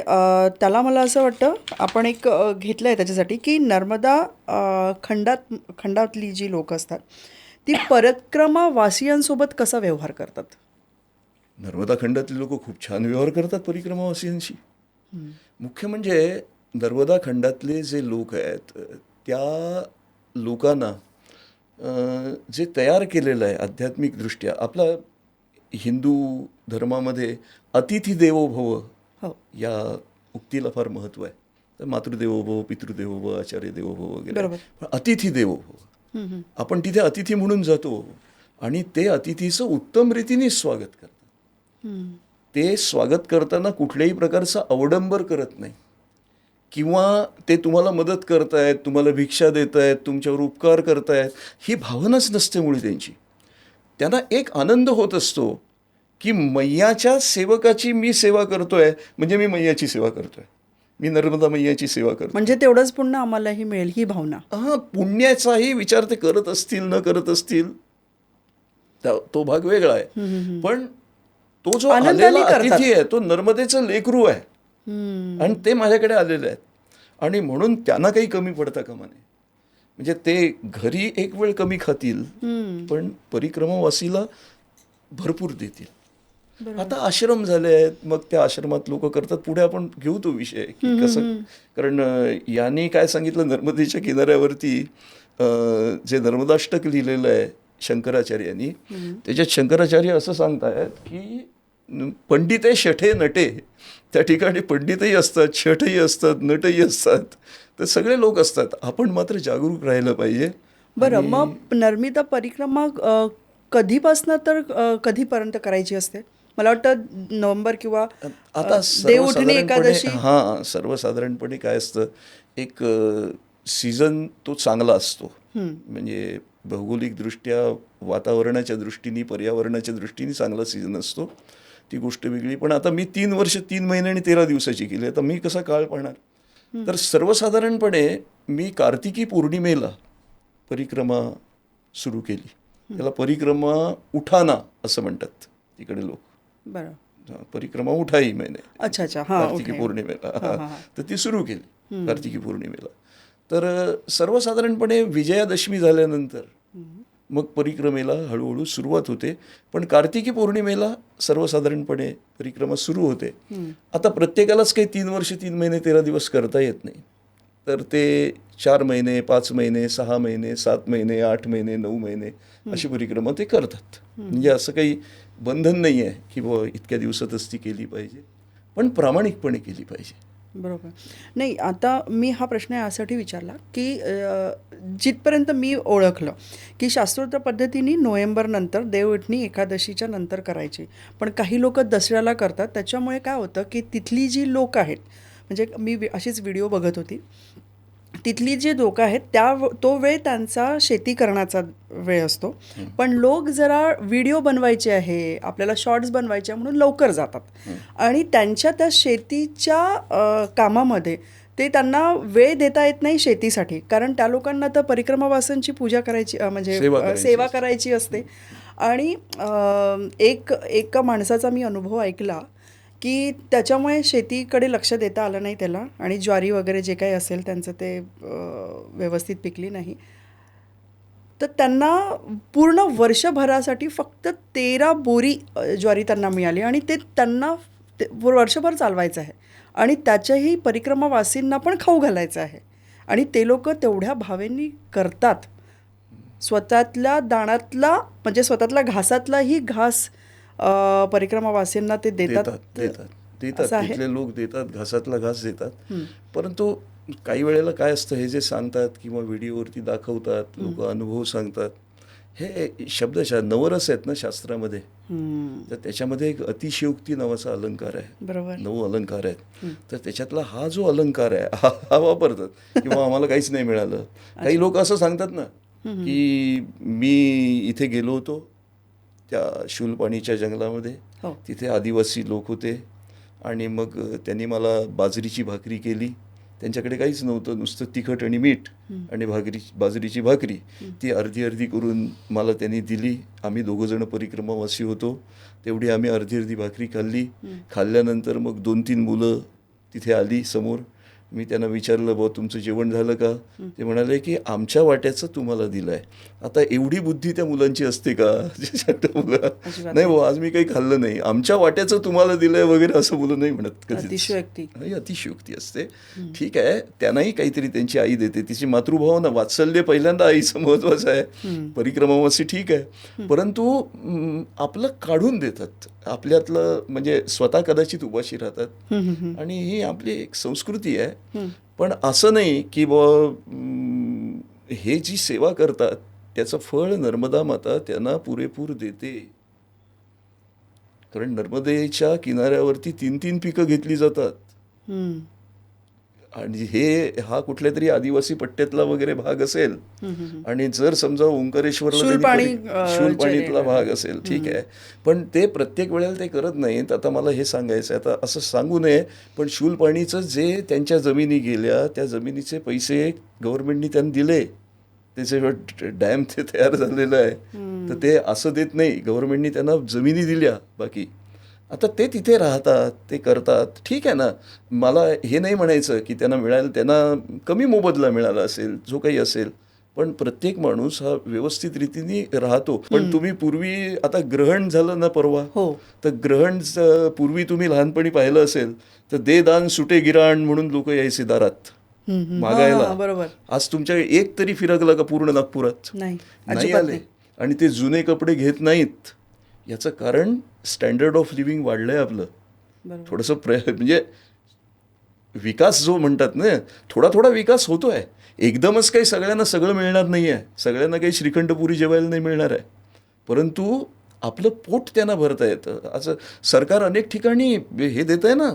त्याला मला असं वाटतं आपण एक घेतलं आहे त्याच्यासाठी की नर्मदा खंडातली जी लोक असतात ती परिक्रमा वासियांसोबत कसा व्यवहार करतात? नर्मदा खंडातली लोक खूप छान व्यवहार करतात परिक्रमावासियांशी. मुख्य म्हणजे नर्मदा खंडातले जे लोक आहेत त्या लोकांना जे तयार केलेलं आहे आध्यात्मिकदृष्ट्या, आपला हिंदू धर्मामध्ये अतिथी देवो भव या उक्तीला फार महत्त्व आहे. तर मातृदेवो भव, पितृदेवो भव, आचार्य देवो भव वगैरे. बरोबर. पण अतिथी देवो भव, आपण तिथे अतिथी म्हणून जातो आणि ते अतिथीचं उत्तम रीतीने स्वागत करतात. ते स्वागत करताना कुठल्याही प्रकारचा अवडंबर करत नाही किंवा ते तुम्हाला मदत करतायत, तुम्हाला भिक्षा देत आहेत, तुमच्यावर उपकार करतायत, ही भावनाच नसते मुळे त्यांची. त्यांना एक आनंद होत असतो की मैयाच्या सेवकाची मी सेवा करतोय म्हणजे मी मैयाची सेवा करतोय, मी नर्मदा मैयाची सेवा करतो. म्हणजे तेवढंच पुण्य आम्हालाही मिळेल ही भावना. हा, पुण्याचाही विचार ते करत असतील न करत असतील तो भाग वेगळा आहे. पण तो जो आलेला अतिथी आहे तो नर्मदेचं लेकरू आहे आणि ते माझ्याकडे आलेले आहेत आणि म्हणून त्यांना काही कमी पडता कामा नये. म्हणजे ते घरी एक वेळ कमी खातील पण परिक्रमावासीला भरपूर देतील. आता आश्रम झाले आहेत, मग त्या आश्रमात लोक करतात. पुढे आपण घेऊ तो विषय की कसं, कारण यांनी काय सांगितलं, नर्मदेच्या किनाऱ्यावरती जे नर्मदाष्टक लिहिलेलं आहे शंकराचार्यांनी, त्याच्यात शंकराचार्य असं सांगतायत की पंडिते शठे नटे, त्या ठिकाणी पंडितही असतात, शठही असतात, नटही असतात, तर सगळे लोक असतात. आपण मात्र जागरूक राहिलं पाहिजे. बरं, मग नर्मदा परिक्रमा कधीपासनं तर कधीपर्यंत करायची असते? मला वाटतं नोव्हेंबर किंवा आता देवउठणी एकादशी. हां, सर्वसाधारणपणे काय असतं, एक सीझन तो चांगला असतो. म्हणजे भौगोलिकदृष्ट्या, वातावरणाच्या दृष्टीने, पर्यावरणाच्या दृष्टीने चांगला सीझन असतो, ती गोष्ट वेगळी. पण आता मी 3 वर्ष 3 महिने आणि 13 दिवसाची केली, आता मी कसा काळ पाहणार. तर सर्वसाधारणपणे मी कार्तिकी पौर्णिमेला परिक्रमा सुरू केली. त्याला परिक्रमा उठाना असं म्हणतात तिकडे लोक. बरं, परिक्रमा उठाई महिने. अच्छा, कार्तिकी पौर्णिमेला तर ती सुरू केली कार्तिकी पौर्णिमेला. तर सर्वसाधारणपणे विजयादशमी झाल्यानंतर मग परिक्रमेला हळूहळू सुरुवात होते. पण कार्तिकी पौर्णिमेला सर्वसाधारणपणे परिक्रमा सुरू होते. आता प्रत्येकालाच काही 3 वर्ष 3 महिने 13 दिवस करता येत नाही, तर ते 4 महिने, 5 महिने, 6 महिने, 7 महिने, 8 महिने, 9 महिने अशी परिक्रमा ते करतात. म्हणजे असं काही बंधन नाही आहे की बुवा इतक्या दिवसातच ती केली पाहिजे, पण प्रामाणिकपणे केली पाहिजे. बरोबर. नाही, आता मी हा प्रश्न यासाठी विचारला की जिथपर्यंत मी ओळखलं की शास्त्रोक्त पद्धतीने नोव्हेंबरनंतर देवउठणी एकादशीच्या नंतर करायची, पण काही लोक दसऱ्याला करतात. त्याच्यामुळे काय होतं की तिथली जी लोक आहेत, म्हणजे मी अशीच व्हिडिओ बघत होती, तिथली जी लोक आहेत तो वेळ त्यांचा शेती करण्याचा वेळ असतो, पण लोक जरा व्हिडिओ बनवायचे आहे, आपल्याला शॉर्ट्स बनवायचे म्हणून लवकर जातात आणि त्यांच्या त्या शेतीच्या कामामध्ये ते त्यांना वेळ देता येत नाही शेतीसाठी, कारण त्या लोकांना तर परिक्रमावासांची पूजा करायची, म्हणजे सेवा करायची असते. आणि एका माणसाचा मी अनुभव ऐकला की त्याच्यामुळे शेतीकडे लक्ष देता आलं नाही त्याला, आणि ज्वारी वगैरे जे काही असेल त्यांचं ते व्यवस्थित पिकली नाही. तर त्यांना पूर्ण वर्षभरासाठी फक्त 13 बोरी ज्वारी त्यांना मिळाली आणि ते त्यांना वर्षभर चालवायचं आहे आणि त्याच्याही परिक्रमावासींना पण खाऊ घालायचं आहे. आणि ते लोक तेवढ्या भावेनी करतात. स्वतःतल्या दाणातला, म्हणजे स्वतःतल्या घासातलाही घास परिक्रमावासींना ते देतात. तिथले लोक देतात, घासातला घास देतात. परंतु काही वेळेला काय असतं, हे जे सांगतात किंवा व्हिडिओवरती दाखवतात, लोक अनुभव सांगतात, हे शब्दशः नवरस आहेत ना शास्त्रामध्ये, तर त्याच्यामध्ये एक अतिशयोक्ती नावाचा अलंकार आहे. बरोबर, 9 अलंकार आहेत. तर त्याच्यातला हा जो अलंकार आहे हा वापरतात किंवा आम्हाला काहीच नाही मिळालं. काही लोक असं सांगतात ना की मी इथे गेलो होतो त्या शूलपाणीच्या जंगलामध्ये, तिथे आदिवासी लोक होते आणि मग त्यांनी मला बाजरीची भाकरी केली. त्यांच्याकडे काहीच नव्हतं, नुसतं तिखट आणि मीठ आणि बाजरीची भाकरी, ती अर्धी अर्धी करून मला त्यांनी दिली. आम्ही 2 जण परिक्रमावासी होतो, तेवढी आम्ही अर्धी भाकरी खाल्ली. खाल्ल्यानंतर मग 2-3 मुलं तिथे आली समोर. मी त्यांना विचारलं, बुवा तुमचं जेवण झालं का? ते म्हणाले की आमच्या वाट्याचं तुम्हाला दिलं आहे. आता एवढी बुद्धी त्या मुलांची असते का? नाही बुवा, आज मी काही खाल्लं नाही, आमच्या वाट्याचं तुम्हाला दिलं आहे वगैरे असं मुलं नाही म्हणत कधी. अतिशयोक्ती असते. ठीक आहे, त्यांनाही काहीतरी त्यांची आई देते, तिची मातृभावना, वात्सल्य पहिल्यांदा आईचं महत्त्वाचं आहे. परिक्रमावासी ठीक आहे, परंतु आपलं काढून देतात आपल्यातलं, म्हणजे स्वतः कदाचित उपाशी राहतात. आणि ही आपली एक संस्कृती आहे आहे. पण असं नाही की हे जी सेवा करतात त्याचं फळ नर्मदा माता त्यांना पुरेपूर देते. कारण नर्मदेच्या किनाऱ्यावरती 3-3 पिकं घेतली जातात. आणि हा कुठल्या तरी आदिवासी पट्ट्यातला वगैरे भाग असेल आणि जर समजा ओंकारेश्वरला शूलपाणीतला भाग असेल, ठीक आहे, पण ते प्रत्येक वेळेला ते करत नाहीत. आता मला हे सांगायचं आहे, आता असं सांगू नये, पण शूलपाणीचं जे त्यांच्या जमिनी गेल्या त्या जमिनीचे पैसे गव्हर्नमेंटनी त्यांना दिले, त्याचे डॅम ते तयार झालेलं आहे, तर ते असं देत नाही. गव्हर्नमेंटनी त्यांना जमिनी दिल्या, बाकी आता ते तिथे राहतात, ते करतात, ठीक आहे ना. मला हे नाही म्हणायचं की त्यांना कमी मोबदला मिळाला असेल, जो काही असेल, पण प्रत्येक माणूस हा व्यवस्थित रीतीने राहतो. पण तुम्ही पूर्वी आता ग्रहण झालं ना परवा, तर ग्रहण पूर्वी तुम्ही लहानपणी पाहिलं असेल तर दे दान सुटे गिराण म्हणून लोक यायचे दारात मागायला. बरोबर. आज तुमच्या एक तरी फिरकला का पूर्ण नागपुरात? नाही आले. आणि ते जुने कपडे घेत नाहीत. याचं कारण स्टँडर्ड ऑफ लिव्हिंग वाढलंय आपलं. थोडंसं म्हणजे विकास जो म्हणतात ना, थोडा थोडा विकास होतोय. एकदमच काही सगळ्यांना सगळं मिळणार नाही आहे, सगळ्यांना काही श्रीखंडपुरी जेवायला नाही मिळणार आहे, परंतु आपलं पोट त्यांना भरता येतं. असं सरकार अनेक ठिकाणी हे देत आहे ना,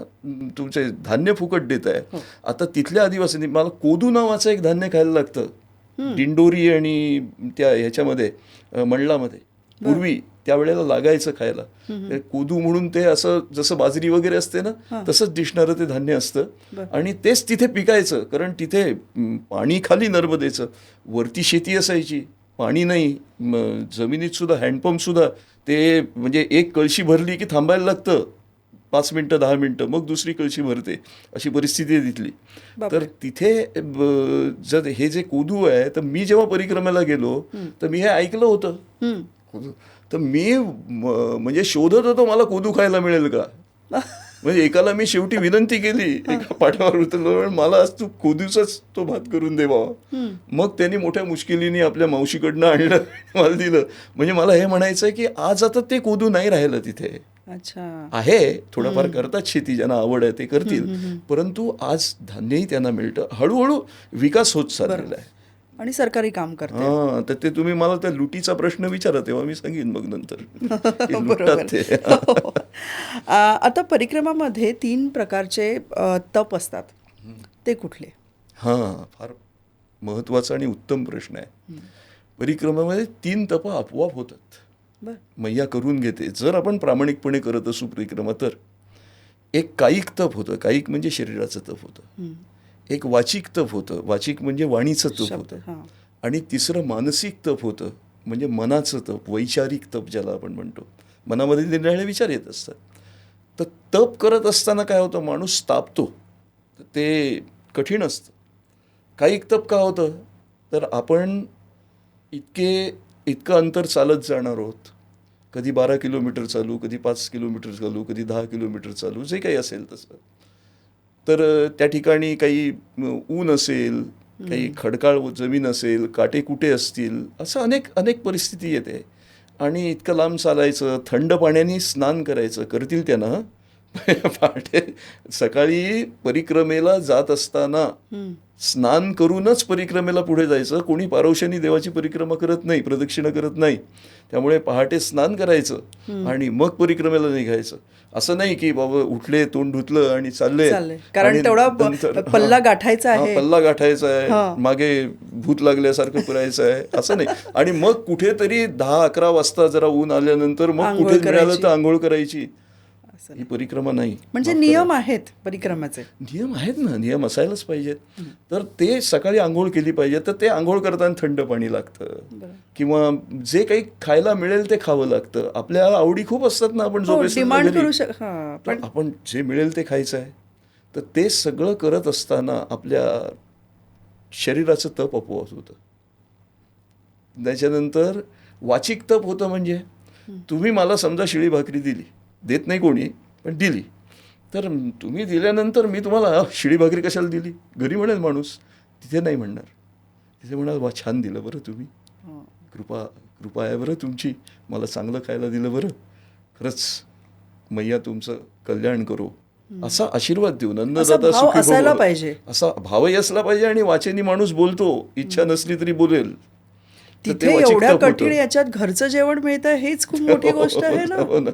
तुमचे धान्य फुकट देत आहे. आता तिथल्या आदिवासींनी, मला कोदू नावाचं एक धान्य खायला लागतं, दिंडोरी आणि त्या ह्याच्यामध्ये मंडलामध्ये पूर्वी त्यावेळेला लागायचं खायला. कोदू म्हणून ते असं जसं बाजरी वगैरे असते ना, तसंच दिसणारं ते धान्य असतं आणि तेच तिथे पिकायचं. कारण तिथे पाणी खाली नर्मदेचं, वरती शेती असायची, पाणी नाही, जमिनीत सुद्धा हँडपंप सुद्धा ते म्हणजे एक कळशी भरली की थांबायला लागतं 5 मिनटं 10 मिनटं, मग दुसरी कळशी भरते, अशी परिस्थिती आहे तिथली. तर तिथे जर हे जे कोदू आहे, तर मी जेव्हा परिक्रमेला गेलो तर मी हे ऐकलं होतं, तर मी म्हणजे शोधत होतो मला कोदू खायला मिळेल का. म्हणजे एकाला मी शेवटी विनंती केली, एका पाठावर उतरलो, मला आज तू कोदूचाच तो भात करून दे बाबा. मग त्यांनी मोठ्या मुश्किलीने आपल्या मावशीकडनं आणलं, मला दिलं. म्हणजे मला हे म्हणायचं आहे की आज आता ते कोदू नाही राहिलं तिथे. आहे, थोडंफार करतात शेती, ज्यांना आवड आहे ते करतील, परंतु आज धान्यही त्यांना मिळतं. हळूहळू विकास होत चाललेला आहे आणि सरकारी काम करते. तर ते तुम्ही मला त्या लुटीचा प्रश्न विचारा तेव्हा मी सांगेन मग नंतर. बरोबर. आता परिक्रमामध्ये 3 प्रकारचे तप असतात, ते कुठले? फार महत्वाचा आणि उत्तम प्रश्न आहे. परिक्रमामध्ये 3 तप आपोआप होतात, मैया करून घेते जर आपण प्रामाणिकपणे करत असू परिक्रमा. तर एक कायिक तप होतं, कायिक म्हणजे शरीराचं तप होतं. एक वाचिक तप होतं, वाचिक म्हणजे वाणीचं तप होतं. आणि तिसरं मानसिक तप होतं, म्हणजे मनाचं तप, वैचारिक तप ज्याला आपण म्हणतो. मनामध्ये निराळे विचार येत असतात. तर तप करत असताना काय होतं, माणूस तापतो, ते कठीण असतं. कायिक तप का होतं, तर आपण इतकं अंतर चालत जाणार आहोत, कधी 12 किलोमीटर चालू, कधी 5 किलोमीटर चालू, कधी 10 किलोमीटर चालू, जे काही असेल तसं. तर त्या ठिकाणी काही ऊन असेल, काही खडकाळ जमीन असेल, काटे कुटे असतील, असं अनेक परिस्थिती येते. आणि इतकं लांब चालायचं, थंड पाण्याने स्नान करायचं, करतील त्यांना. पहाटे सकाळी परिक्रमेला जात असताना स्नान करूनच परिक्रमेला पुढे जायचं. कोणी पारवश्यानी देवाची परिक्रमा करत नाही, प्रदक्षिणा करत नाही. त्यामुळे पहाटे स्नान करायचं आणि मग परिक्रमेला निघायचं. असं नाही की बाबा उठले, तोंड धुतलं आणि चालले, कारण तेवढा पल्ला गाठायचा आहे, पल्ला गाठायचा आहे, मागे भूत लागल्यासारखं करायचं आहे, असं नाही. आणि मग कुठेतरी 10-11 वाजता जरा ऊन आल्यानंतर मग कुठे मिळालं तर आंघोळ करायची. ही परिक्रमा नाही. म्हणजे नियम आहेत परिक्रमाचे. नियम आहेत ना, नियम असायलाच पाहिजेत. तर ते सकाळी आंघोळ केली पाहिजे. तर ते आंघोळ करताना थंड पाणी लागतं, किंवा जे काही खायला मिळेल ते खावं लागतं. आपल्या आवडी खूप असतात ना, आपण आपण जे मिळेल ते खायचं आहे. तर ते सगळं करत असताना आपल्या शरीराचं तप आपोआप होतं. त्याच्यानंतर वाचिक तप होतं, म्हणजे तुम्ही मला समजा शिळी भाकरी दिली, देत नाही कोणी, पण दिली, तर तुम्ही दिल्यानंतर मी तुम्हाला शिळी भाकरी कशाला दिली घरी म्हणेल माणूस, तिथे नाही म्हणणार. तिथे म्हणाल वा छान दिलं बरं तुम्ही, कृपा आहे बरं तुमची, मला चांगलं खायला दिलं बरं, खरंच मैया तुमचं कल्याण करो, असा आशीर्वाद देऊन असा अन्नदाता भाव सुखी असायला भव. पाहिजे. असा भावही असला पाहिजे आणि वाचेनी माणूस बोलतो, इच्छा नसली तरी बोलेल. तर ते तिथे वाचिक एवढ्या तप होतं. कठीण याच्यात घरचं जेवण मिळतं हेच खूप मोठी गोष्ट आहे ना. हो ना.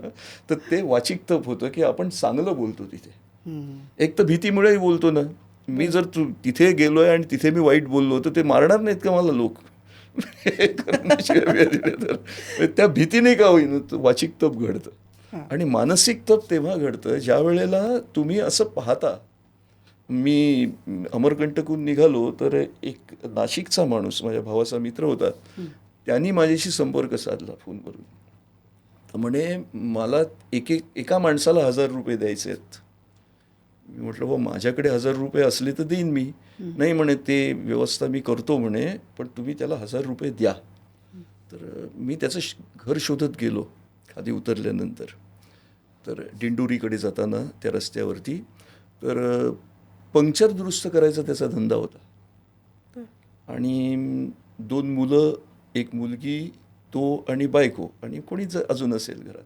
तर ते वाचिक तप होतं की आपण चांगलं बोलतो तिथे. हम्म. एक तर भीतीमुळेही बोलतो ना. मी जर तिथे गेलोय आणि तिथे मी वाईट बोललो तर ते मारणार नाहीत का मला लोक? हे करण्याशिवाय वेळ दिले तर त्या भीतीने का होईना वाचिक तप घडतं. हां. आणि मानसिक तप तेव्हा घडतं ज्या वेळेला तुम्ही असं पाहता. मी अमरकंटकहून निघालो तर एक नाशिकचा माणूस माझ्या भावाचा मित्र होता. त्यांनी माझ्याशी संपर्क साधला फोनवरून. तर म्हणे मला एका माणसाला 1,000 रुपये द्यायचे आहेत. मी म्हटलं हो माझ्याकडे 1,000 रुपये असले तर देईन मी. नाही म्हणे ते व्यवस्था मी करतो म्हणे पण तुम्ही त्याला 1,000 रुपये द्या. तर मी त्याचं घर शोधत गेलो खाली उतरल्यानंतर. तर दिंडोरीकडे जाताना त्या रस्त्यावरती तर पंक्चर दुरुस्त करायचा त्याचा धंदा होता. आणि 2 मुलं, 1 मुलगी, तो आणि बायको आणि कोणीच अजून असेल घरात.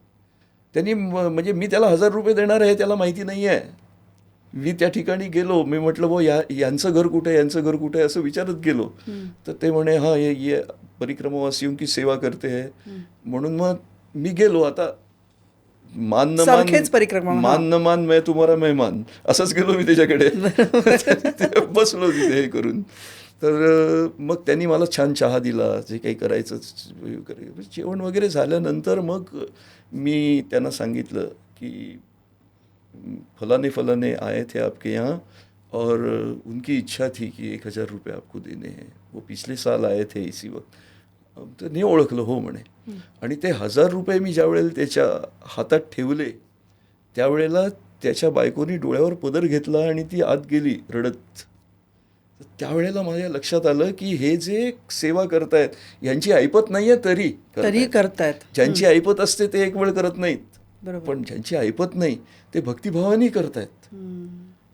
त्यांनी म्हणजे मी त्याला 1,000 रुपये देणार आहे त्याला माहिती नाही आहे. मी त्या ठिकाणी गेलो. मी म्हटलं भाऊ यांचं घर कुठे आहे, यांचं घर कुठे आहे असं विचारत गेलो. तर ते म्हणे हां ये परिक्रमावासियों की सेवा करते है. म्हणून मग मी गेलो. आता मान न सारखेच परिक्रमा, हां. मान न मान मैं तुम्हारा मेहमान असंच गेलो मी त्याच्याकडे. बसलो तिथे हे करून. तर मग त्यांनी मला छान चहा दिला जे काही करायचं जेवण वगैरे झाल्यानंतर मग मी त्यांना सांगितलं की फलाने फलाने आए थे आपके यहाँ और उनकी इच्छा थी कि 1,000 रुपये आपको देने हैं. वो पिछले साल आए थे इसी वक्त. तर नाही ओळखलं हो म्हणे. आणि ते 1,000 रुपये मी ज्या वेळेला त्याच्या हातात ठेवले त्यावेळेला त्याच्या बायकोनी डोळ्यावर पदर घेतला आणि ती आत गेली रडत. त्यावेळेला माझ्या लक्षात आलं की हे जे सेवा करतायत यांची ऐपत नाही आहे तरी करतायत. ज्यांची ऐपत असते ते एक वेळ करत नाहीत. बरोबर. पण ज्यांची ऐपत नाही ते भक्तिभावाने करतायत.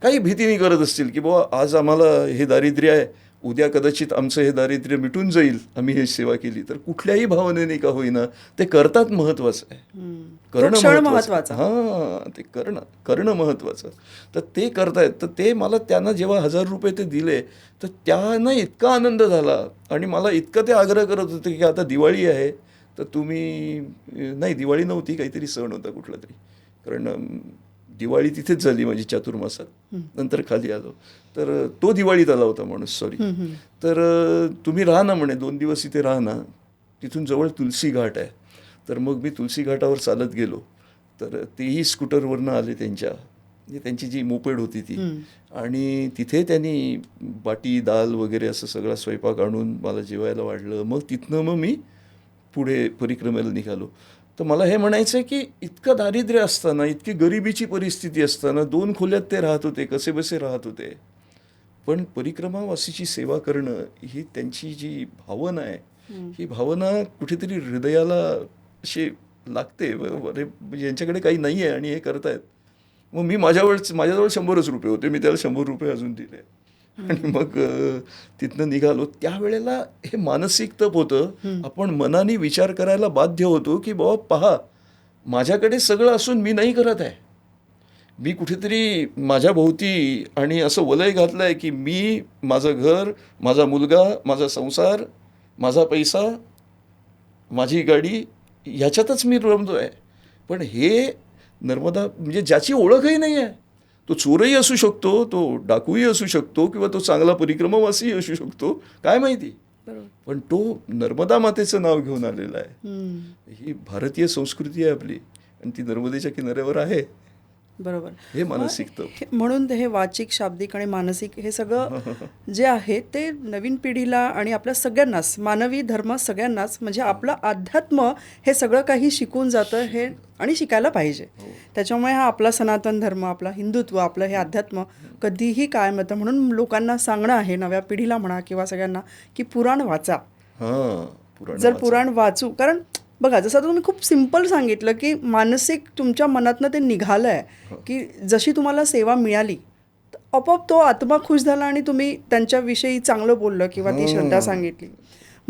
काही भीतीने करत असतील की बाबा आज आम्हाला हे दारिद्र्य आहे, उद्या कदाचित आमचं हे दारिद्र्य मिटून जाईल आम्ही हे सेवा केली. तर कुठल्याही भावनेने का होईना ते करतात महत्वाचं आहे. करणं महत्वाचं. हां ते करणं महत्वाचं. तर ते करतायत. तर ते मला त्यांना जेव्हा 1,000 रुपये ते दिले तर त्यांना इतका आनंद झाला आणि मला इतकं ते आग्रह करत होते की आता दिवाळी आहे तर तुम्ही नाही दिवाळी नव्हती काहीतरी सण होता कुठला तरी. कारण दिवाळी तिथेच झाली माझी चातुर्मासात. नंतर खाली आलो तर तो दिवाळीत आला होता माणूस सॉरी. तर तुम्ही राहा ना म्हणे 2 दिवस इथे राहा ना. तिथून जवळ तुलसी घाट आहे. तर मग मी तुलसी घाटावर चालत गेलो. तर तेही स्कूटरवरनं आले त्यांची जी मोपेड होती ती. आणि तिथे त्यांनी बाटी दाल वगैरे असं सगळा स्वयंपाक आणून मला जेवायला वाढलं. मग तिथनं मग मी पुढे परिक्रमेला निघालो. तर मला हे म्हणायचं आहे की इतकं दारिद्र्य असताना इतकी गरिबीची परिस्थिती असताना 2 खोल्यात ते राहत होते कसेबसे राहत होते. पण परिक्रमावासीची सेवा करणं ही त्यांची जी भावना आहे ही भावना कुठेतरी हृदयाला अशी लागते. अरे म्हणजे यांच्याकडे काही नाही आहे आणि हे करतायत. मग मी माझ्याजवळ 100 रुपये होते. मी त्याला 100 रुपये अजून दिले. आणि मग तिथनं निघालो. त्यावेळेला हे मानसिक तप होतं. आपण मनाने विचार करायला बाध्य होतो की बाबा पहा माझ्याकडे सगळं असून मी नाही करत आहे. मी कुठेतरी माझ्या भोवती आणि असं वलय घातलं आहे की मी माझं घर, माझा मुलगा, माझा संसार, माझा पैसा, माझी गाडी ह्याच्यातच मी रमतो आहे. पण हे नर्मदा म्हणजे ज्याची ओळखही नाही आहे. तो चोरही असू शकतो, तो डाकूही असू शकतो किंवा तो चांगला परिक्रमावासीही असू शकतो काय माहिती. पण तो नर्मदा मातेचं नाव घेऊन आलेला आहे. ही भारतीय संस्कृती आहे आपली आणि ती नर्मदेच्या किनाऱ्यावर आहे. बरोबर. हे मानसिक तप. म्हणून हे वाचिक शाब्दिक आणि मानसिक हे सगळं जे आहे ते नवीन पिढीला आणि आपल्या सगळ्यांनाच मानवी धर्म सगळ्यांनाच म्हणजे आपलं अध्यात्म हे सगळं काही शिकून जातं हे आणि शिकायला पाहिजे. त्याच्यामुळे हा आपला सनातन धर्म आपला हिंदुत्व आपलं हे अध्यात्म कधीही कायम येतं. म्हणून लोकांना सांगणं आहे नव्या पिढीला म्हणा किंवा सगळ्यांना की पुराण वाचा. जर पुराण वाचू कारण बघा जसं तुम्ही खूप सिम्पल सांगितलं की मानसिक तुमच्या मनातनं ते निघालं आहे की जशी तुम्हाला सेवा मिळाली आपोआप तो आत्मा खुश झाला आणि तुम्ही त्यांच्याविषयी चांगलं बोललं किंवा ती श्रद्धा सांगितली.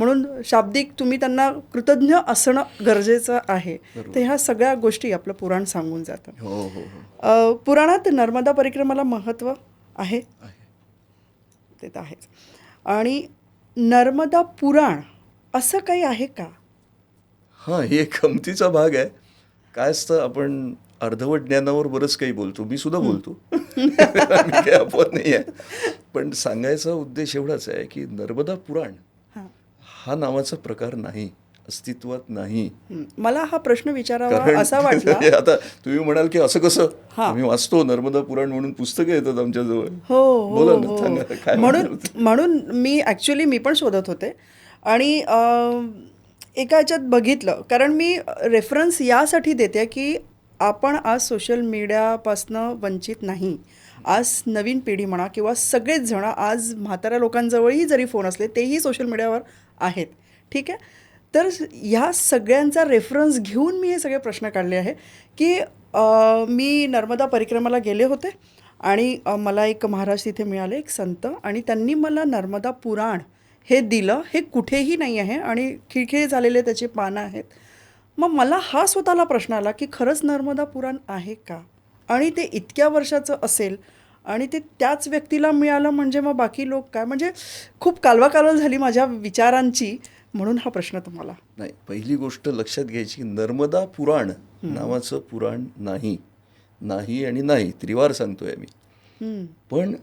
म्हणून शाब्दिक तुम्ही त्यांना कृतज्ञ असणं गरजेचं आहे. बरोबर. तर ह्या सगळ्या गोष्टी आपलं पुराण सांगून जातं. हो हो हो पुराणात नर्मदा परिक्रमाला महत्त्व आहे, आहे. ते तर आहेच. आणि नर्मदा पुराण असं काही आहे का? हां, हे एक गमतीचा भाग आहे. काय असतं, आपण अर्धवट ज्ञानावर बरंच काही बोलतो. मी सुद्धा बोलतो. मी काही अपवाद नाही आहे. पण सांगायचा उद्देश एवढाच आहे की नर्मदा पुराण हां. हा नावाचा प्रकार नाही, अस्तित्वात नाही. मला हा प्रश्न विचारावा कारण असा वाटला. हे आता तुम्ही म्हणाल की असं कसं, हां. आम्ही वाचतो नर्मदा पुराण म्हणून पुस्तकं येतात आमच्याजवळ. हो बोला हो ना, हो सांगा काय म्हणून म्हणणार? म्हणून मी पण शोधत होते आणि एका ह्याच्यात बघितलं, कारण मी रेफरन्स यासाठी देते की आपण आज सोशल मीडियापासनं वंचित नाही. आज नवीन पिढी म्हणा किंवा सगळेच जण, आज म्हाताऱ्या लोकांजवळही जरी फोन असले तेही सोशल मीडियावर आहेत, ठीक आहे. तर ह्या सगळ्यांचा रेफरन्स घेऊन मी हे सगळे प्रश्न काढले आहे की मी नर्मदा परिक्रमाला गेले होते आणि मला एक महाराज तिथे मिळाले, एक संत, आणि त्यांनी मला नर्मदा पुराण हे दिलं. हे कुठेही नाही आहे आणि खिळखिळे झालेले त्याची पानं आहेत. मग मला हा स्वतःला प्रश्न आला की खरंच नर्मदा पुराण आहे का, आणि ते इतक्या वर्षाचं असेल आणि ते त्याच व्यक्तीला मिळालं म्हणजे मग बाकी लोक काय, म्हणजे खूप कालवाकालव झाली माझ्या विचारांची. म्हणून हा प्रश्न तुम्हाला. नाही, पहिली गोष्ट लक्षात घ्यायची, नर्मदा पुराण नावाचं पुराण नाही. नाही आणि नाही, त्रिवार सांगतोय मी. पण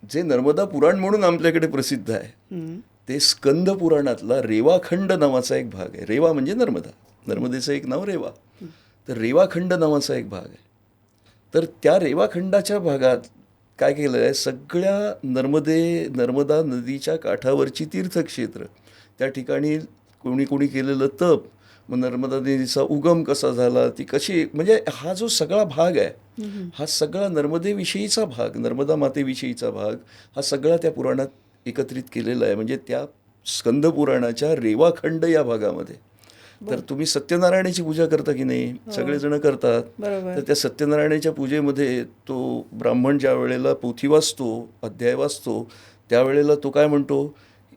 जे नर्मदा पुराण म्हणून आपल्याकडे प्रसिद्ध आहे ते स्कंद पुराणातला रेवाखंड नावाचा एक भाग आहे. रेवा म्हणजे नर्मदा, नर्मदेचं एक नाव रेवा. तर रेवाखंड नावाचा एक भाग आहे. तर त्या रेवाखंडाच्या भागात काय केलं आहे, सगळ्या नर्मदा नदीच्या काठावरची तीर्थक्षेत्र, त्या ठिकाणी कोणी कोणी केलेलं तप, मग नर्मदा नदीचा उगम कसा झाला, ती कशी, म्हणजे हा जो सगळा भाग आहे हा सगळा नर्मदेविषयीचा भाग, नर्मदा मातेविषयीचा भाग हा सगळा त्या पुराणात एकत्रित केलेला आहे. म्हणजे त्या स्कंद पुराणाच्या रेवाखंड या भागामध्ये. तर तुम्ही सत्यनारायणाची पूजा करता की नाही, सगळेजण करतात. बरोबर. तर त्या सत्यनारायणाच्या पूजेमध्ये तो ब्राह्मण ज्या वेळेला पोथी वाचतो, अध्याय वाचतो, त्यावेळेला तो काय म्हणतो,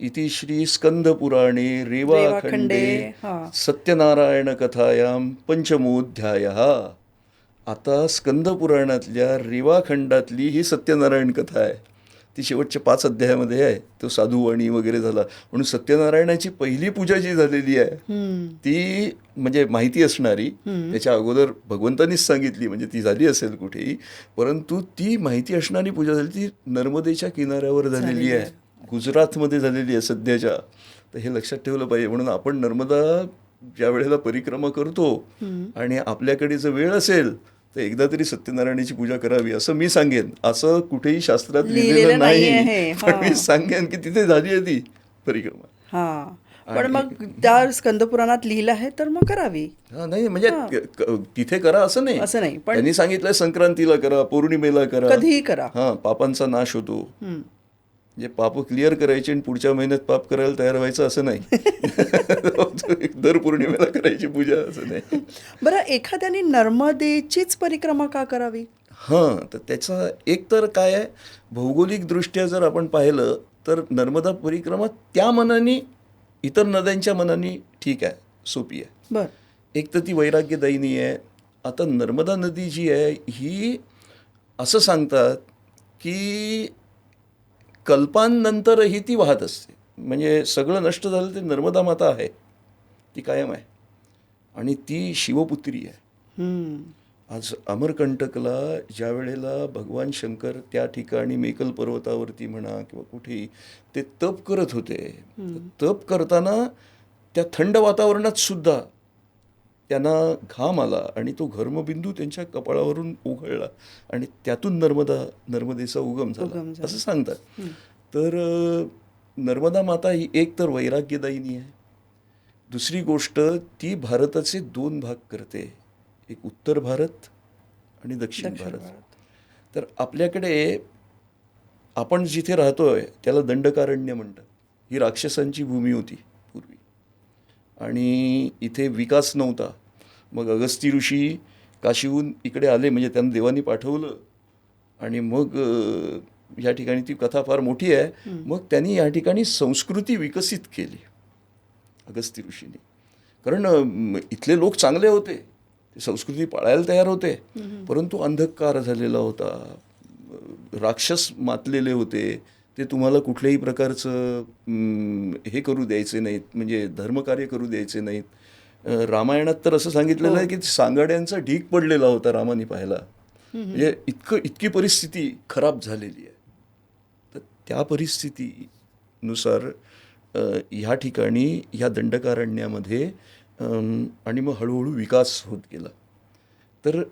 इति श्री स्कंद पुराणे रेवाखंडे हां. सत्यनारायण कथायाम पंचमोध्यायः. आता स्कंद पुराणातल्या रेवाखंडातली ही सत्यनारायण कथा आहे. ती शेवटच्या 5 अध्यायामध्ये आहे. तो साधुवाणी वगैरे झाला. म्हणून सत्यनारायणाची पहिली पूजा जी झालेली आहे ती म्हणजे माहिती असणारी, त्याच्या अगोदर भगवंतानीच सांगितली, म्हणजे ती झाली असेल कुठेही, परंतु ती माहिती असणारी पूजा झाली ती नर्मदेच्या किनाऱ्यावर झालेली आहे, गुजरातमध्ये झालेली आहे सध्याच्या. तर हे लक्षात ठेवलं पाहिजे. म्हणून आपण नर्मदा ज्या वेळेला परिक्रमा करतो आणि आपल्याकडे जर वेळ असेल तर एकदा तरी सत्यनारायणाची पूजा करावी असं मी सांगेन. असं कुठेही शास्त्रात लिहिलेलं नाही, पण मी सांगेन की तिथे झाली आहे ती परिक्रमा. हां, पण मग त्या स्कंदपुराणात लिहिलं आहे तर मग करावी. हा, नाही म्हणजे तिथे करा असं नाही, असं नाही, पण त्यांनी सांगितलंय संक्रांतीला करा, पौर्णिमेला करा, कधीही करा. हा, पापांचा नाश होतो. म्हणजे पाप क्लिअर करायचे आणि पुढच्या महिन्यात पाप करायला तयार व्हायचं असं नाही. दर पौर्णिमेला करायची पूजा असं नाही. बरं, एखाद्याने नर्मदेचीच परिक्रमा का करावी? हां, तर त्याचा एक तर काय आहे, भौगोलिकदृष्ट्या जर आपण पाहिलं तर नर्मदा परिक्रमा त्या मनाने इतर नद्यांच्या मनाने ठीक आहे, सोपी आहे. बरं. एक तर ती वैराग्यदायिनी आहे. आता नर्मदा नदी जी आहे ही असं सांगतात की कल्पांनंतरही ती वाहत असते. म्हणजे सगळं नष्ट झालं ते नर्मदा माता आहे, ती कायम आहे आणि ती शिवपुत्री आहे. आज अमरकंटकला ज्या वेळेला भगवान शंकर त्या ठिकाणी मेकल पर्वतावरती म्हणा किंवा कुठेही ते तप करत होते, तप करताना त्या थंड वातावरणात सुद्धा त्यांना घाम आला आणि तो घर्मबिंदू त्यांच्या कपाळावरून उघळला आणि त्यातून नर्मदेचा उगम झाला असं सांगतात. तर नर्मदा माता ही एक तर वैराग्यदायिनी आहे. दुसरी गोष्ट, ती भारताचे 2 भाग करते, एक उत्तर भारत आणि दक्षिण भारत. तर आपल्याकडे आपण जिथे राहतोय त्याला दंडकारण्य म्हणतात. ही राक्षसांची भूमी होती पूर्वी आणि इथे विकास नव्हता. मग अगस्ती ऋषी काशीहून इकडे आले, म्हणजे त्यांना देवानी पाठवलं आणि मग या ठिकाणी ती कथा फार मोठी आहे. मग त्यांनी या ठिकाणी संस्कृती विकसित केली अगस्ती ऋषींनी. कारण इथले लोक चांगले होते, ते संस्कृती पाळायला तयार होते, परंतु अंधकार झालेला होता, राक्षस मातलेले होते, ते तुम्हाला कुठल्याही प्रकारचं हे करू द्यायचे नाहीत, म्हणजे धर्मकार्य करू द्यायचे नाहीत. रामायणात तर असं सांगितलेलं आहे की सांगाड्यांचा ढीग पडलेला होता रामाने पाहायला. म्हणजे इतकी परिस्थिती खराब झालेली आहे. तर त्या परिस्थितीनुसार ह्या ठिकाणी ह्या दंडकारण्यामध्ये आणि मग हळूहळू विकास होत गेला. तर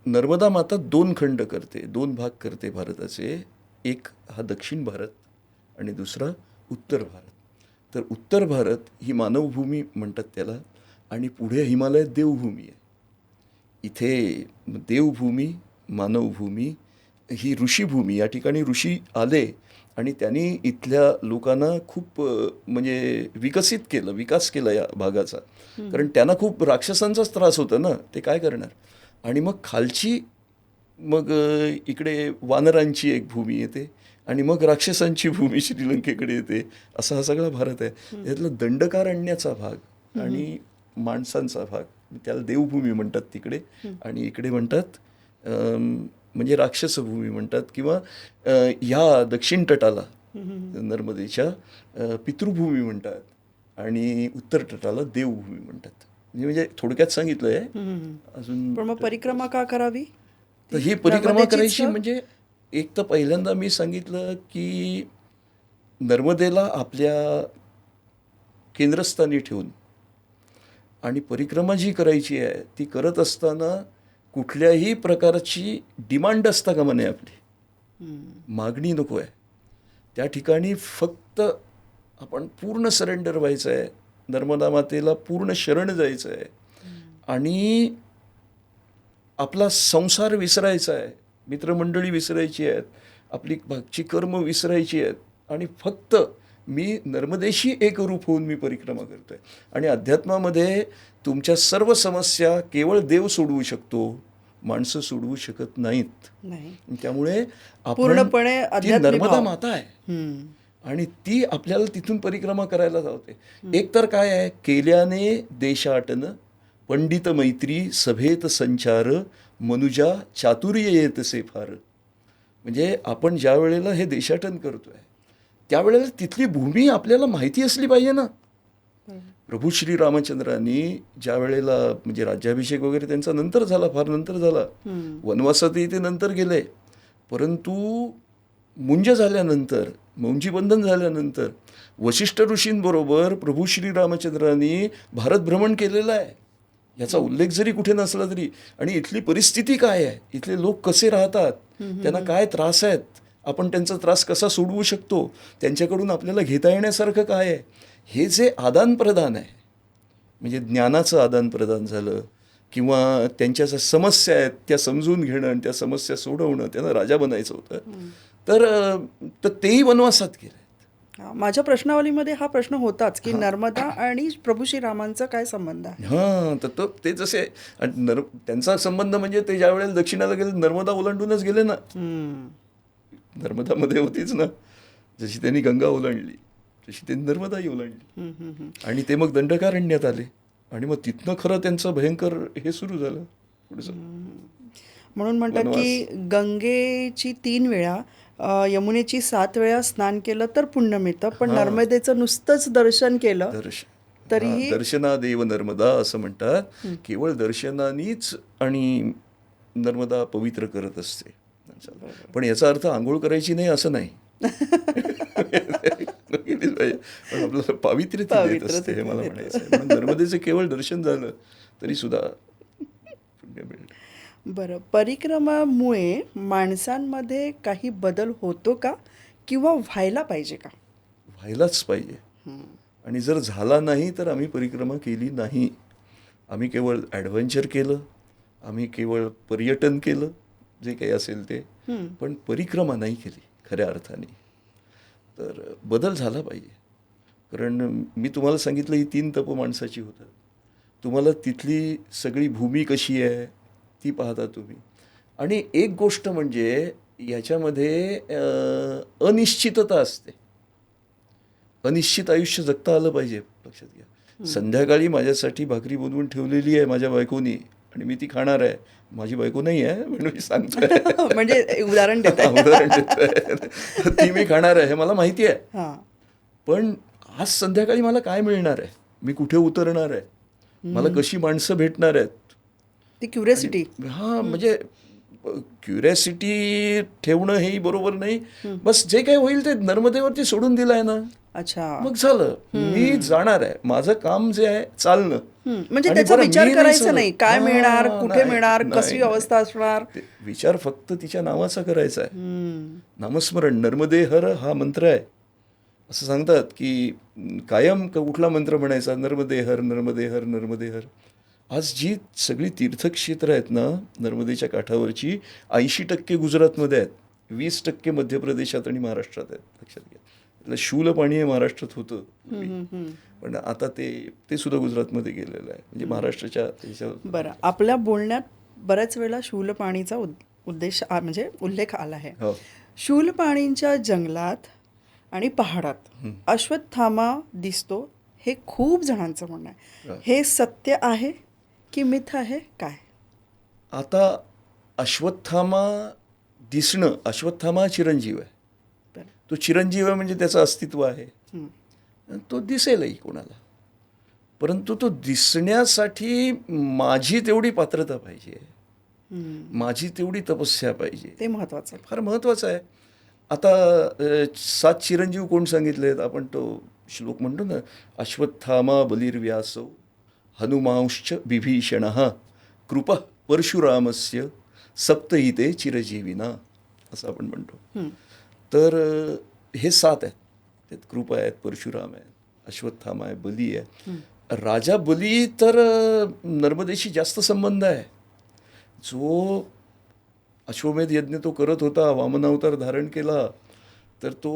नर्मदा माता 2 खंड करते, 2 भाग करते भारताचे. एक हा दक्षिण भारत आणि दुसरा उत्तर भारत. तर उत्तर भारत ही मानवभूमी म्हणतात त्याला, आणि पुढे हिमालयात देवभूमी आहे. इथे देवभूमी, मानवभूमी, ही ऋषीभूमी. या ठिकाणी ऋषी आले आणि त्यांनी इथल्या लोकांना खूप म्हणजे विकसित केलं, विकास केला या भागाचा. कारण त्यांना खूप राक्षसांचाच त्रास होता ना, ते काय करणार. आणि मग खालची मग इकडे वानरांची एक भूमी येते आणि मग राक्षसांची भूमी श्रीलंकेकडे येते. असा हा सगळा भारत आहे. त्यातला दंडकारण्याचा भाग आणि माणसांचा भाग, त्याला देवभूमी म्हणतात तिकडे, आणि इकडे म्हणतात म्हणजे राक्षसभूमी म्हणतात, किंवा ह्या दक्षिण तटाला नर्मदेच्या पितृभूमी म्हणतात, आणि उत्तर तटाला देवभूमी म्हणतात. म्हणजे थोडक्यात सांगितलं आहे. अजून पण मग परिक्रमा का करावी? तर ही परिक्रमा नर्मदेचीच करायची का? म्हणजे एक तर पहिल्यांदा मी सांगितलं की नर्मदेला आपल्या केंद्रस्थानी ठेवून आणि परिक्रमा जी करायची आहे ती करत असताना कुठल्याही प्रकारची डिमांड असता कामा नये, आपली मागणी नको आहे. त्या ठिकाणी फक्त आपण पूर्ण सरेंडर व्हायचं आहे, नर्मदा मातेला पूर्ण शरण जायचं आहे आणि आपला संसार विसरायचा आहे, मित्रमंडळी विसरायची आहेत, आपली भागची कर्म विसरायची आहेत, आणि फक्त मी नर्मदेशी एक रूप होऊन मी परिक्रमा करतोय. आणि अध्यात्मामध्ये तुमच्या सर्व समस्या केवळ देव सोडवू शकतो, माणसं सोडवू शकत नाहीत. नाही, त्यामुळे आपण पूर्णपणे ती अध्यात्मी नर्मदा भाव. माता आहे आणि ती आपल्याला तिथून परिक्रमा करायला जाते. एक तर काय आहे, केल्याने देशाटन पंडित मैत्री सभेत संचार मनुजा चातुर्य येतसे फार. म्हणजे आपण ज्या वेळेला हे देशाटन करतोय त्यावेळेला तिथली भूमी आपल्याला माहिती असली पाहिजे ना. प्रभू श्री रामचंद्रांनी ज्या वेळेला म्हणजे राज्याभिषेक वगैरे त्यांचा नंतर झाला, फार नंतर झाला, वनवासातही ते नंतर गेले, परंतु मुंज झाल्यानंतर, मौंजी बंधन झाल्यानंतर वशिष्ठ ऋषींबरोबर प्रभू श्री रामचंद्रांनी भारत भ्रमण केलेलं आहे. याचा उल्लेख जरी कुठे नसला तरी, आणि इथली परिस्थिती काय आहे, इथले लोक कसे राहतात, त्यांना काय त्रास आहेत, आपण त्यांचा त्रास कसा सोडवू शकतो, त्यांच्याकडून आपल्याला घेता येण्यासारखं काय आहे, हे जे आदानप्रदान आहे, म्हणजे ज्ञानाचं आदानप्रदान झालं किंवा त्यांच्या ज्या समस्या आहेत त्या समजून घेणं आणि त्या समस्या सोडवणं, त्यांना राजा बनायचं होतं, तर तेही वनवासात गेले. माझ्या प्रश्नावलीमध्ये हा प्रश्न होताच की नर्मदा आणि प्रभू श्रीरामांचा काय संबंध आहे. हां, तर ते जसे त्यांचा संबंध म्हणजे ते ज्या वेळेला दक्षिणाला गेले नर्मदा ओलांडूनच गेले ना. नर्मदामध्ये होतीच ना, जशी त्यांनी गंगा ओलांडली तशी त्यांनी नर्मदाही ओलांडली, आणि ते मग दंडकारण्यात आले, आणि मग तिथनं खरं त्यांचं भयंकर हे सुरू झालं पुढचं. म्हणून म्हणतात की गंगेची 3 वेळा, यमुनेची 7 वेळा स्नान केलं तर पुण्य मिळतं, पण नर्मदेचं नुसतंच दर्शन केलं तरीही दर्शना देव नर्मदा असं म्हणतात. केवळ दर्शनानीच आणि नर्मदा पवित्र करत असते. पण याचा अर्थ आंघोळ करायची नाही असं नाही. पण आपल्याला पावित्र्य देत असते हे मला म्हणायचं आहे. म्हणून नर्मदेचं केवळ दर्शन झालं तरी सुद्धा पुण्य मिळतं. बरं, परिक्रमामुळे माणसांमध्ये काही बदल होतो का, किंवा व्हायला पाहिजे का? व्हायलाच पाहिजे, आणि जर झाला नाही तर आम्ही परिक्रमा केली नाही. आम्ही केवळ ॲडव्हेंचर केलं, आम्ही केवळ पर्यटन केलं, जे काही असेल ते, पण परिक्रमा नाही केली खऱ्या अर्थाने. तर बदल झाला पाहिजे. कारण मी तुम्हाला सांगितलं ही 3 तप माणसाची होतात. तुम्हाला तिथली सगळी भूमी कशी आहे ती पाहता तुम्ही. आणि एक गोष्ट म्हणजे याच्यामध्ये अनिश्चितता असते. अनिश्चित आयुष्य जगता आलं पाहिजे. लक्षात घ्या, संध्याकाळी माझ्यासाठी भाकरी बनवून ठेवलेली आहे माझ्या बायकोनी आणि मी ती खाणार आहे. माझी बायको नाही आहे म्हणून मी सांगतोय. म्हणजे उदाहरण देत उदाहरण देतोय. ती मी खाणार आहे हे मला माहिती आहे. हां. पण आज संध्याकाळी मला काय मिळणार आहे, मी कुठे उतरणार आहे, मला कशी माणसं भेटणार आहेत. ती क्युरियोसिटी. हा म्हणजे क्युरियोसिटी ठेवणं हेही बरोबर नाही. बस जे काही होईल ते नर्मदेवरती सोडून दिलं आहे ना, अच्छा. मग झालं. मी जाणार आहे, माझं काम जे आहे चालणं. म्हणजे आणि त्याचा बरं, विचार मी नाही करायचा चालत. नाही, काय मिळणार, हा, कुठे नाही, मिळणार, नाही, कशी नाही. अवस्था असणार. ते विचार फक्त तिच्या नावाचा करायचा आहे. नामस्मरण, नर्मदे हर हा मंत्र आहे. असं सांगतात की कायम कुठला मंत्र म्हणायचा, नर्मदे हर, नर्मदे हर, नर्मदे हर. आज जी सगळी तीर्थक्षेत्र आहेत ना नर्मदेच्या काठावरची, 80% गुजरातमध्ये आहेत, 20% मध्य प्रदेशात आणि महाराष्ट्रात आहेत. लक्षात घ्या, त्यातलं शूल पाणी हे महाराष्ट्रात होतं पूर्वी. पण आता ते सुद्धा गुजरातमध्ये गेलेलं आहे. म्हणजे महाराष्ट्राच्या ह्याच्यावर. बरं, आपल्या बोलण्यात बऱ्याच वेळा शूलपाणीचा उद्देश म्हणजे उल्लेख आला आहे. हो. शूलपाणींच्या जंगलात आणि पहाडात अश्वत्थामा दिसतो हे खूप जणांचं म्हणणं आहे. हे सत्य आहे की मिथ आहे काय? आता अश्वत्थामा दिसणं, अश्वत्थामा चिरंजीव आहे. बरं. तो चिरंजीव आहे म्हणजे त्याचं अस्तित्व आहे. तो दिसेलही कोणाला. परंतु तो दिसण्यासाठी माझी तेवढी पात्रता पाहिजे, माझी तेवढी तपस्या पाहिजे. ते महत्वाचं. फार महत्त्वाचं आहे. आता 7 चिरंजीव कोण सांगितलेत? आपण तो श्लोक म्हणतो ना, अश्वत्थामा बलिर्व्यासो हनुमांश्च बिभीषणः कृपः परशुरामस्य सप्तहिते चिरजीविना, असं आपण म्हणतो. तर हे 7 आहेत. त्यात कृपा आहेत, परशुराम आहेत, अश्वत्थामा आहे, बली आहे. राजा बली तर नर्मदेशी जास्त संबंध आहे. जो अश्वमेध यज्ञ तो करत होता, वामनावतार धारण केला, तर तो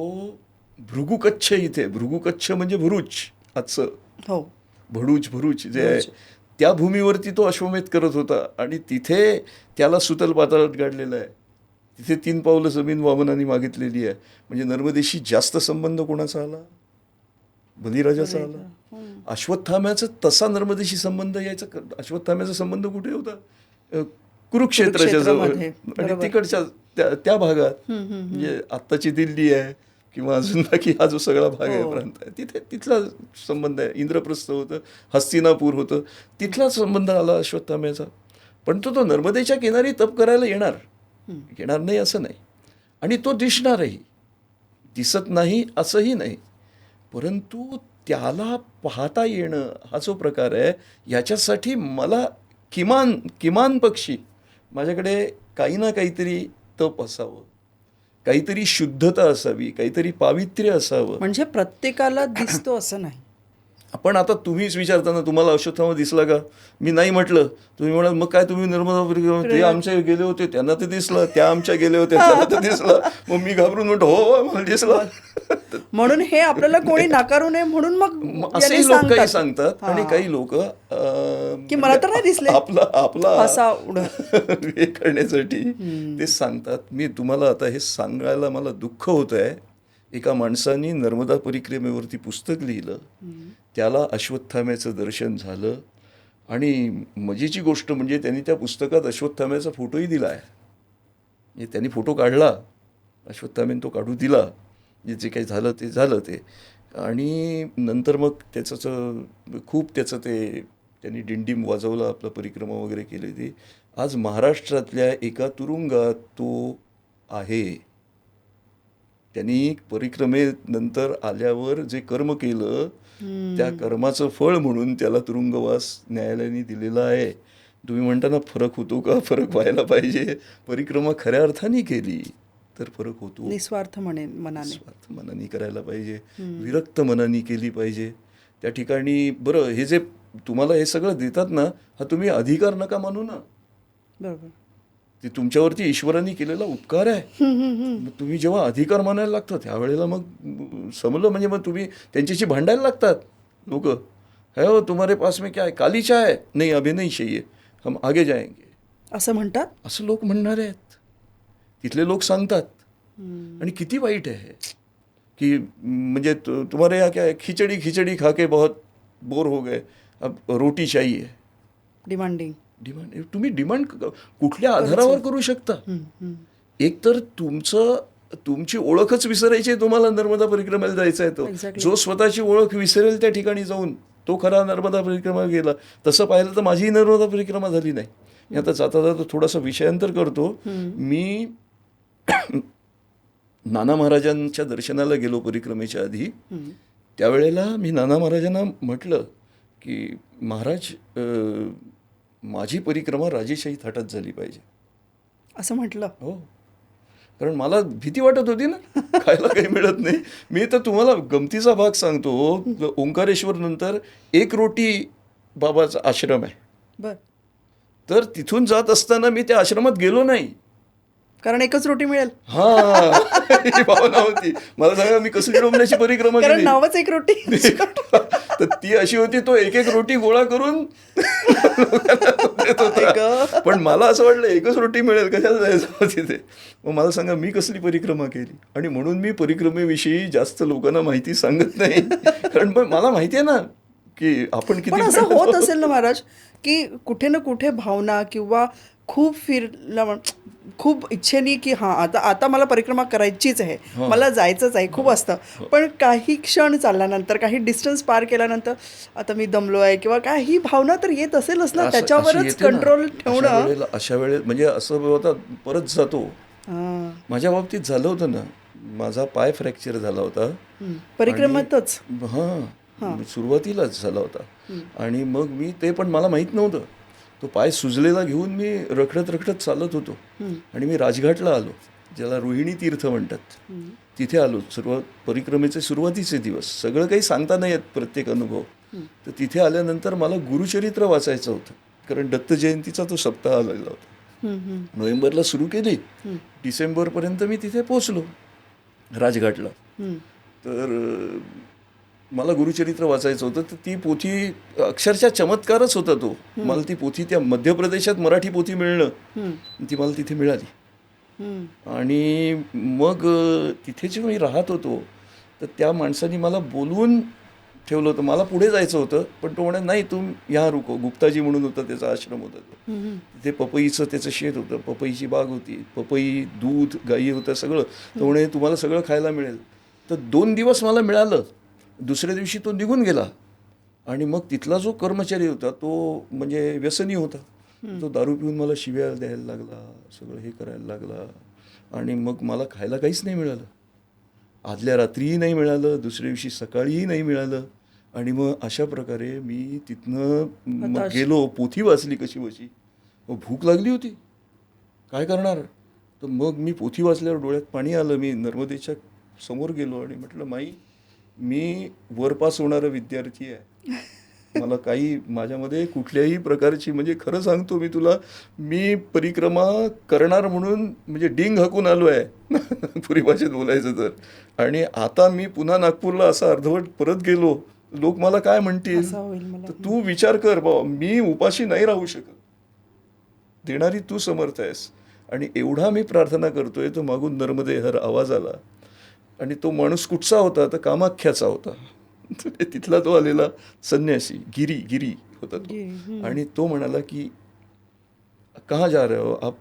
भृगुकच्छ इथे, भृगुकच्छ म्हणजे भरूच आजचं, हो, भरूच जे आहे त्या भूमीवरती तो अश्वमेध करत होता. आणि तिथे त्याला सुतल पाताळात गाडलेलं आहे. तिथे 3 पावलं जमीन वामनाने मागितलेली आहे. म्हणजे नर्मदेशी जास्त संबंध कोणाचा आला? बलिराजाचा आला. अश्वत्थाम्याचा तसा नर्मदेशी संबंध यायचा. अश्वत्थाम्याचा संबंध कुठे होता? कुरुक्षेत्राच्या जवळ आणि तिकडच्या त्या भागात, म्हणजे आत्ताची दिल्ली आहे किंवा अजून बाकी हा जो सगळा भाग आहे, प्रांत आहे, तिथे तिथला संबंध आहे. इंद्रप्रस्थ होतं, हस्तिनापूर होतं, तिथला संबंध आला अश्वत्थाम्याचा. पण तो नर्मदेच्या किनारी तप करायला येणार नाही असं नाही. आणि तो दिसणारही, दिसत नाही असंही नाही. परंतु त्याला पाहता येणं हा जो प्रकार आहे, याच्यासाठी मला किमान पक्षी माझ्याकडे काही ना काहीतरी तप असावं, काहीतरी शुद्धता असावी, काहीतरी पावित्र्य असावं. म्हणजे प्रत्येकाला दिसतो असं नाही. पण आता तुम्हीच विचारताना तुम्हाला अश्वत्थामा दिसला का? मी नाही म्हटलं, तुम्ही म्हणाल मग काय तुम्ही नर्मदा, ते आमचे गेले होते त्यांना ते दिसलं, त्या आमच्या गेले होते त्यांना ते दिसलं. मग मी घाबरून म्हणतो हो मला दिसलं. म्हणून हे आपल्याला कोणी नाकारू नये म्हणून मग असेही लोक काही सांगतात. आणि काही लोक की मला तर नाही दिसले, आपला हे करण्यासाठी ते सांगतात. मी तुम्हाला आता हे सांगायला मला दुःख होत आहे. एका माणसाने नर्मदा परिक्रमेवरती पुस्तक लिहिलं, त्याला अश्वत्थाम्याचं दर्शन झालं. आणि मजेची गोष्ट म्हणजे त्यांनी त्या पुस्तकात अश्वत्थाम्याचा फोटोही दिला आहे. म्हणजे त्यांनी फोटो काढला, अश्वत्थाम्याने तो काढू दिला, जे काही झालं ते झालं ते. आणि नंतर मग त्याचं ते त्यांनी डिंडीम वाजवला, आपला परिक्रमा वगैरे केली. ती आज महाराष्ट्रातल्या एका तुरुंगात तो आहे. त्यांनी परिक्रमेनंतर आल्यावर जे कर्म केलं त्या कर्माचं फळ म्हणून त्याला तुरुंगवास न्यायालयाने दिलेला आहे. तुम्ही म्हणता ना फरक होतो का? फरक व्हायला पाहिजे. परिक्रमा खऱ्या अर्थाने केली तर फरक होतो. निस्वार्थ मनाने करायला पाहिजे, विरक्त मनाने केली पाहिजे. त्या ठिकाणी बरं, हे जे तुम्हाला हे सगळं देतात ना, हा तुम्ही अधिकार नका मानू ना. बरोबर, ते तुमच्यावरती ईश्वराने केलेला उपकार आहे. मग तुम्ही जेव्हा अधिकार मानायला लागतो त्यावेळेला मग समजलं म्हणजे मग तुम्ही त्यांच्याशी भांडायला लागतात लोक. हो तुम्हारे पास में क्या है, काली चाय है, नहीं अभी नहीं चाहिए, हम आगे जाएंगे, असं म्हणतात. असं लोक म्हणणारे आहेत, तिथले लोक सांगतात. आणि किती वाईट आहे. कि म्हणजे तुम्हारे यहाँ क्या है, खिचड़ी खिचड़ी खा के बहुत बोर हो गए, अब रोटी चाहिए. डिमांडिंग. डिमांड तुम्ही डिमांड कुठल्या आधारावर करू शकता? एकतर तुमची ओळखच विसरायची आहे तुम्हाला, नर्मदा परिक्रमेला जायचं आहे तो. Exactly. जो स्वतःची ओळख विसरेल त्या ठिकाणी जाऊन तो खरा नर्मदा परिक्रमा गेला. तसं पाहिलं तर माझीही नर्मदा परिक्रमा झाली नाही. मी आता जाता जाता थोडासा विषयांतर करतो. मी नाना महाराजांच्या दर्शनाला गेलो परिक्रमेच्या आधी. त्यावेळेला मी नाना महाराजांना म्हटलं की महाराज, माझी परिक्रमा राजेशाही थाटात झाली पाहिजे. असं म्हटलं. हो, कारण मला भीती वाटत होती ना, खायला काही मिळत नाही. मी तर तुम्हाला गमतीचा भाग सांगतो. ओंकारेश्वर नंतर एक रोटी बाबाचा आश्रम आहे. बर. तर तिथून जात असताना मी त्या आश्रमात गेलो नाही. कारण एकच रोटी मिळेल. हा, ही भावना होती. मला सांगा, मी कसली डोंबण्याची परिक्रमा कारण केली. नावच एक रोटी. तर ती अशी होती, तो एक एक रोटी गोळा करून लोकांना देत होता. पण मला असं वाटलं एकच रोटी मिळेल, कशाला जायचं तिथे. मग मला सांगा, मी कसली परिक्रमा केली. आणि म्हणून मी परिक्रमेविषयी जास्त लोकांना माहिती सांगत नाही. कारण मला माहिती आहे ना की आपण किती. पण असं होत असेल ना महाराज, की कुठे ना कुठे भावना किंवा खूप खूप इच्छेनी की हां आता मला परिक्रमा करायचीच आहे, मला जायचंच आहे, खूप असतं. पण काही क्षण चालल्यानंतर, काही डिस्टन्स पार केल्यानंतर आता मी दमलो आहे किंवा काही भावना तर येत असेलच ना, त्याच्यावरच कंट्रोल ठेवणं. अशा वेळेस म्हणजे असं होता, परत जातो. माझ्या बाबतीत झालं होतं ना, माझा पाय फ्रॅक्चर झाला होता परिक्रमातच. हां, सुरुवातीलाच झाला होता. आणि मग मी ते, पण मला माहीत नव्हतं. तो पाय सुजलेला घेऊन मी रखडत रखडत चालत होतो. आणि मी राजघाटला आलो, ज्याला रोहिणी तीर्थ म्हणतात. तिथे आलो. परिक्रमेचे सुरुवातीचे दिवस, सगळं काही सांगता नाही येत प्रत्येक अनुभव. तर तिथे आल्यानंतर मला गुरुचरित्र वाचायचं होतं, कारण दत्त जयंतीचा तो सप्ताह आलेला होता. नोव्हेंबरला सुरू केली, डिसेंबरपर्यंत मी तिथे पोचलो राजघाटला. तर मला गुरुचरित्र वाचायचं होतं. तर ती पोथी अक्षरशः चमत्कारच होता तो. मला ती पोथी, त्या मध्य प्रदेशात मराठी पोथी मिळणं, ती मला तिथे मिळाली. आणि मग तिथे जे मी राहत होतो, तर त्या माणसाने मला बोलवून ठेवलं होतं. मला पुढे जायचं होतं, पण तो म्हणे नाही, तुम यहाँ रुको. गुप्ताजी म्हणून होता, त्याचा आश्रम होता तो. तिथे पपईचं त्याचं शेत होतं, पपईची बाग होती, पपई, दूध, गाई होतं सगळं. तो म्हणे तुम्हाला सगळं खायला मिळेल. तर 2 दिवस मला मिळालं. दुसऱ्या दिवशी तो निघून गेला. आणि मग तिथला जो कर्मचारी होता, तो म्हणजे व्यसनी होता. तो दारू पिऊन मला शिव्या द्यायला लागला, सगळं हे करायला लागला. आणि मग मला खायला काहीच नाही मिळालं. आदल्या रात्रीही नाही मिळालं, दुसऱ्या दिवशी सकाळीही नाही मिळालं. आणि मग अशा प्रकारे मी तिथनं मग गेलो. पोथी वाचली कशी बशी. मग भूक लागली होती, काय करणार. तर मग मी पोथी वाचल्यावर डोळ्यात पाणी आलं. मी नर्मदेच्या समोर गेलो आणि म्हटलं, माई, मी वरपास होणारा विद्यार्थी आहे. मला काही माझ्यामध्ये कुठल्याही प्रकारची, म्हणजे खरं सांगतो मी तुला, मी परिक्रमा करणार म्हणून म्हणजे डिंग हाकून आलो आहे पुरी भाषेत बोलायचं तर. आणि आता मी पुन्हा नागपूरला असा अर्धवट परत गेलो, लोक मला काय म्हणतील. तर तू विचार कर बाबा, मी उपाशी नाही राहू शकत. देणारी तू समर्थ आहेस. आणि एवढा मी प्रार्थना करतोय, तो मागून नर्मदे हर आवाज आला. आणि तो माणूस कुठचा होता, तर कामाख्याचा होता. तिथला तो आलेला संन्यासी, गिरी होता तो. आणि तो म्हणाला की कहाँ जा रहे हो आप,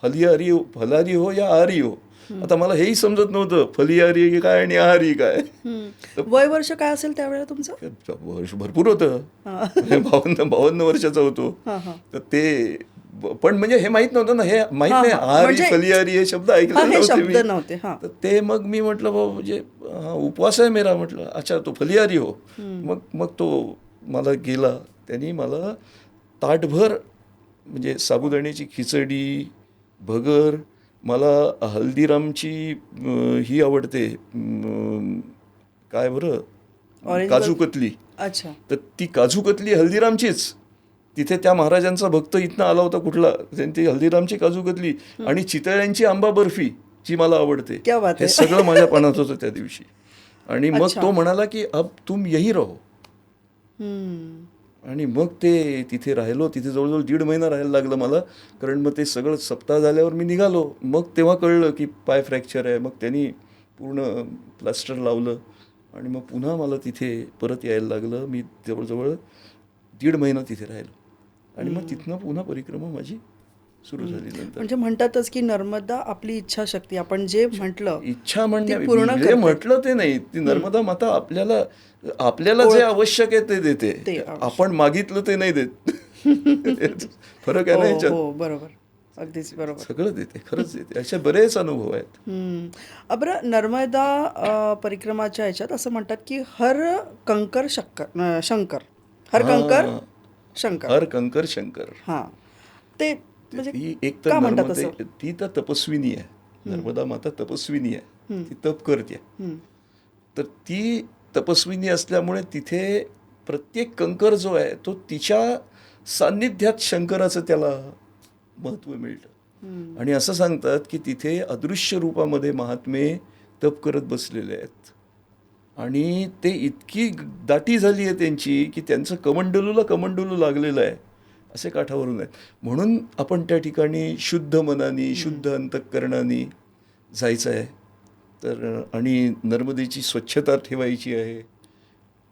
फलारी हो या आहारी हो. आता मला हेही समजत नव्हतं, फलियारी काय आणि आहारी काय. वय वर्ष काय असेल त्यावेळेला तुमचं? वर्ष भरपूर होतं, 52 वर्षाचा होतो. तर ते, पण म्हणजे हे माहित नव्हतं ना, हे माहित नाही, आहारी फलियारी हे शब्द ऐकले नव्हते. तर ते मग मी म्हटलं बाबा, म्हणजे उपवास आहे मेरा. म्हटलं अच्छा, तो फलियारी हो. मग तो मला गेला. त्यांनी मला ताटभर म्हणजे साबुदाण्याची खिचडी, भगर, मला हल्दीरामची ही आवडते, काय बरं, काजू कतली. अच्छा. तर ती काजू कतली हल्दीरामचीच. तिथे त्या महाराजांचा भक्त इथनं आला होता कुठला, त्यांची हल्दीरामची काजू कतली आणि चितळ्यांची आंबा बर्फी जी मला आवडते, हे सगळं माझ्या पानात होतं त्या दिवशी. आणि मग तो म्हणाला की अब तुम यही रहो. आणि मग ते तिथे राहिलो. तिथे जवळजवळ 1.5 महिना राहायला लागलं मला, कारण मग ते सगळं सप्ताह झाल्यावर मी निघालो. मग तेव्हा कळलं की पाय फ्रॅक्चर आहे. मग त्यांनी पूर्ण प्लास्टर लावलं आणि मग पुन्हा मला तिथे परत यायला लागलं. मी जवळजवळ 1.5 महिना तिथे राहिलो आणि मग तिथनं पुन्हा परिक्रमा माझी सुरू झाली. नंतर म्हणजे म्हणतातच की नर्मदा आपली इच्छाशक्ती, आपण जे म्हटलं इच्छा म्हणजे ती पूर्ण जे करते. म्हटलं ते नाही, ती नर्मदा माता आपल्याला जे आवश्यक आहे ते देते. ते आवश्यक. आपण मागितलं ते नाही देत. फरक आहे ना हो याच्यात. हो बरोबर, अगदीच बरोबर. सगळं देते, खरंच देते. असे बरेच अनुभव आहेत. बरं, नर्मदा परिक्रमाच्या ह्याच्यात असं म्हणतात की हर कंकर शंकर, हर कंकर हां. शंकर. हर कंकर शंकर. हां, ते म्हणजे ती एक तर का म्हणतात नर्मदे, असं? ती तर तपस्विनी आहे. नर्मदा माता तपस्विनी आहे. ती तप करते. तर ती तपस्विनी असल्यामुळे तिथे प्रत्येक कंकर जो आहे तो तिच्या सान्निध्यात शंकराचं त्याला महत्त्व मिळतं. आणि असं सांगतात की तिथे अदृश्य रूपामध्ये महात्मे तप करत बसलेले आहेत आणि ते इतकी दाटी झाली आहे त्यांची की त्यांचं कमंडलू लागलेलं आहे, असे काठावरून आहेत. म्हणून आपण त्या ठिकाणी शुद्ध मनाने, शुद्ध अंतःकरणाने जायचं आहे. तर आणि नर्मदेची स्वच्छता ठेवायची आहे,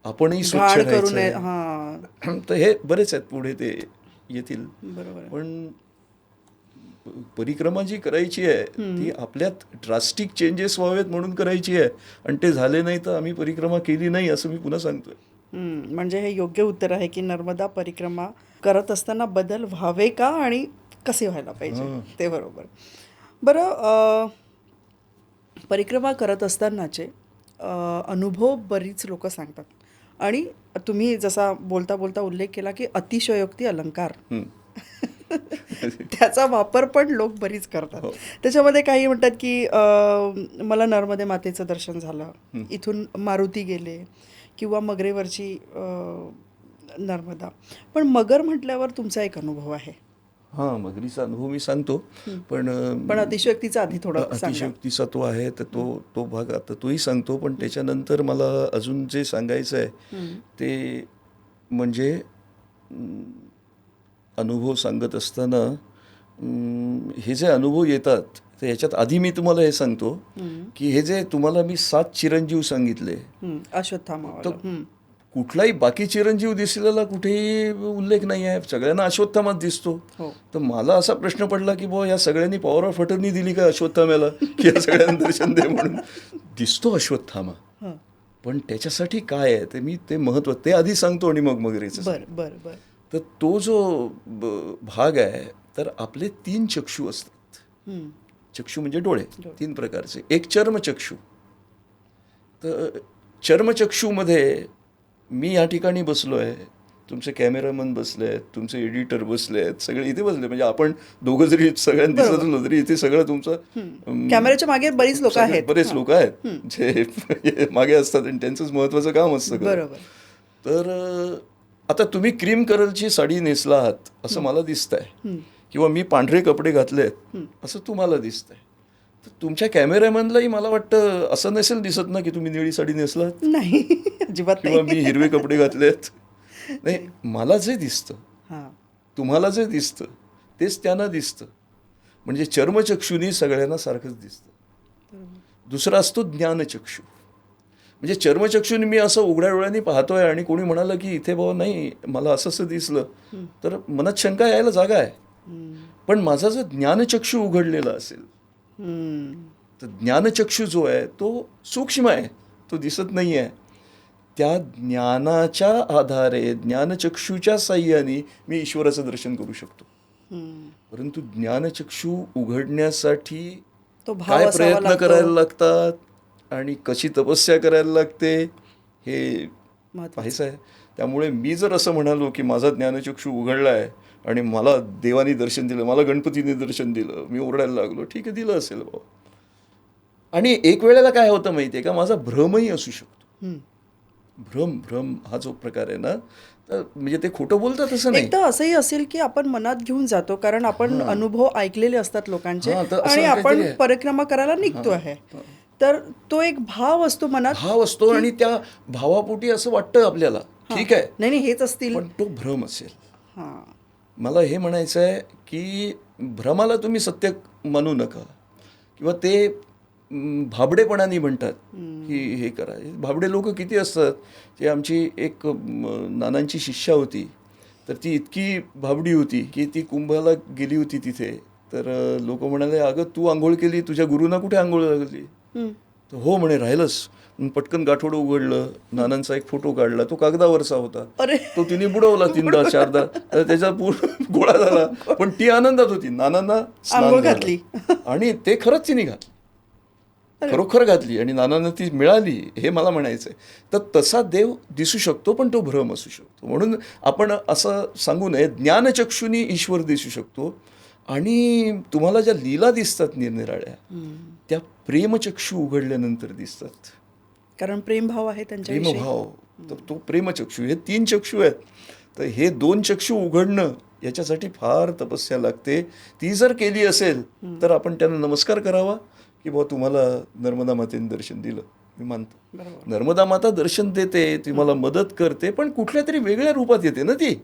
आपणही स्वच्छ घाण करू राहायचं नये. आहे. हां, तर हे बरेच आहेत, पुढे ते येतील. बरोबर आहे. पण परिक्रमा जी करायची आहे ती आपल्यात ड्रास्टिक चेंजेस व्हावेत म्हणून करायची आहे आणि ते झाले नाही तर आम्ही परिक्रमा केली नाही, असं मी पुन्हा सांगतोय. म्हणजे हे योग्य उत्तर आहे की नर्मदा परिक्रमा करत असताना बदल व्हावे का आणि कसे व्हायला पाहिजे, ते बरोबर. बरं, परिक्रमा करत असतानाचे अनुभव बरीच लोक सांगतात आणि तुम्ही जसा बोलता बोलता उल्लेख केला की अतिशयोक्ती अलंकार त्याचा वापर पण लोक बरीच करतात. त्याच्यामध्ये काही म्हणतात की मला नर्मदे मातेचं दर्शन झालं, इथून मारुती गेले किंवा मगरेवरची नर्मदा. पण मगर म्हटल्यावर तुमचा एक अनुभव आहे. हां, मगरीचा अनुभव मी सांगतो. पण अतिशयोक्तीचा आधी थोडं सांगा. अतिशयोक्तीचा तो आहे, तर तो भाग आता तोही सांगतो. पण त्याच्यानंतर मला अजून जे सांगायचं आहे ते म्हणजे अनुभव सांगत असताना हे जे अनुभव येतात तर याच्यात आधी मी तुम्हाला हे सांगतो की हे जे तुम्हाला मी 7 चिरंजीव सांगितले, अश्वत्थामावाला. कुठलाही बाकी चिरंजीव दिसलेला कुठेही उल्लेख नाही आहे. सगळ्यांना अश्वत्थामाच दिसतो. हो. तर मला असा प्रश्न पडला की बुवा या सगळ्यांनी पॉवर ऑफ अटर्नी दिली का अश्वत्थाम्याला की या सगळ्यांना दर्शन दे म्हणून. दिसतो अश्वत्थामा, पण त्याच्यासाठी काय आहे ते महत्व ते आधी सांगतो आणि मग मगरीचं. बरं बरं बरं. तर तो जो भाग आहे, तर आपले 3 चक्षू असतात. चक्षू म्हणजे डोळे 3 प्रकारचे. एक चर्मचक्षू. तर चर्मचक्षूमध्ये मी या ठिकाणी बसलो आहे, तुमचे कॅमेरामन बसले आहेत, तुमचे एडिटर बसले आहेत, सगळे इथे बसले. म्हणजे आपण दोघं जरी सगळ्यांना दिसत असलो तरी इथे सगळं तुमचं कॅमेऱ्याच्या मागे बरीच लोक आहेत. बरेच लोक आहेत जे मागे असतात आणि त्यांचंच महत्वाचं काम असतं. बरोबर. तर आता तुम्ही क्रीम कलरची साडी नेसला आहात असं मला दिसतंय किंवा मी पांढरे कपडे घातले आहेत असं तुम्हाला दिसतंय. तर तुमच्या कॅमेरामॅनलाही मला वाटतं असं नसेल दिसत ना की तुम्ही निळी साडी नेसलात नाही, अजिबात किंवा नाही. मी हिरवे कपडे घातलेत. नाही, मला जे दिसतं, तुम्हाला जे दिसतं तेच त्यांना दिसतं. म्हणजे चर्मचक्षुनी सगळ्यांना सारखंच दिसतं. दुसरा असतो ज्ञानचक्षू. म्हणजे चर्मचक्षुनी मी असं उघड्या डोळ्यांनी पाहतोय आणि कोणी म्हणालं की इथे बाबा नाही मला असं दिसलं तर मनात शंका यायला जागा आहे. पण माझा जर ज्ञानचक्षू उघडलेला असेल तर ज्ञानचक्षू जो आहे तो सूक्ष्म आहे, तो दिसत नाही आहे. त्या ज्ञानाच्या आधारे ज्ञानचक्षूच्या साह्याने मी ईश्वराचं दर्शन करू शकतो. परंतु ज्ञानचक्षू उघडण्यासाठी काय प्रयत्न करायला लागतात आणि कशी तपस्या करायला लागते हे पाहायचं आहे. त्यामुळे मी जर असं म्हणालो की माझा ज्ञानचक्षू उघडला आहे आणि मला देवानी दर्शन दिलं, मला गणपतीने दर्शन दिलं, मी ओरडायला लागलो, ठीक आहे दिलं असेल बाबा. आणि एक वेळेला काय होतं माहिती आहे का, माझा भ्रमही असू शकतो. भ्रम हा जो प्रकार आहे ना, तर म्हणजे ते खोटं बोलतात असं नाही. एक तर असंही असेल की आपण मनात घेऊन जातो कारण आपण अनुभव ऐकलेले असतात लोकांचे तर असं आणि आपण काहीतरी आहे. परिक्रमा करायला निघतो आहे. तर तो एक भाव असतो मनात. भाव असतो आणि त्या भावापोटी असं वाटतं आपल्याला ठीक आहे, नाही हेच असतील, पण तो भ्रम असेल. मला हे म्हणायचं आहे की भ्रमाला तुम्ही सत्य मानू नका किंवा ते भाबडेपणाने म्हणतात की हे करा. भाबडे लोक किती असतात. ते आमची एक नानांची शिष्या होती, तर ती इतकी भाबडी होती की ती कुंभाला गेली होती तिथे. तर लोक म्हणाले, अगं तू आंघोळ केली, तुझ्या गुरुना कुठे आंघोळ लागली? तर हो म्हणे, राहिलंच. पटकन गाठोडं उघडलं, नानांचा एक फोटो काढला, तो कागदावरचा होता. अरे तो तिने बुडवला 3दा 4दा, तर त्याचा पूर्ण गोळा झाला. पण ती आनंदात होती, नानांना स्नान आंघोळ झालं. घातली. आणि ते खरंच तिने घातली, खरोखर घातली, आणि नानांना ती मिळाली, हे मला म्हणायचंय. तर तसा देव दिसू शकतो, पण तो भ्रम असू शकतो. म्हणून आपण असं सांगू नये, ज्ञानचक्षुनी ईश्वर दिसू शकतो. आणि तुम्हाला ज्या लीला दिसतात निरनिराळ्या, त्या प्रेमचक्षु उघडल्यानंतर दिसतात. कारण प्रेमभाव आहे त्यांच्याविषयी. प्रेमभाव, तर तो प्रेमचक्षु, हे 3 चक्षु आहेत. तर हे 2 चक्षु उघडणं, याच्यासाठी फार तपस्या लागते. ती जर केली असेल तर आपण त्यांना नमस्कार करावा की बुवा तुम्हाला नर्मदा मातेने दर्शन दिलं. मी मानतो, बरोबर. नर्मदा माता दर्शन देते, ती मला मदत करते, पण कुठल्या तरी वेगळ्या रूपात येते ना ती.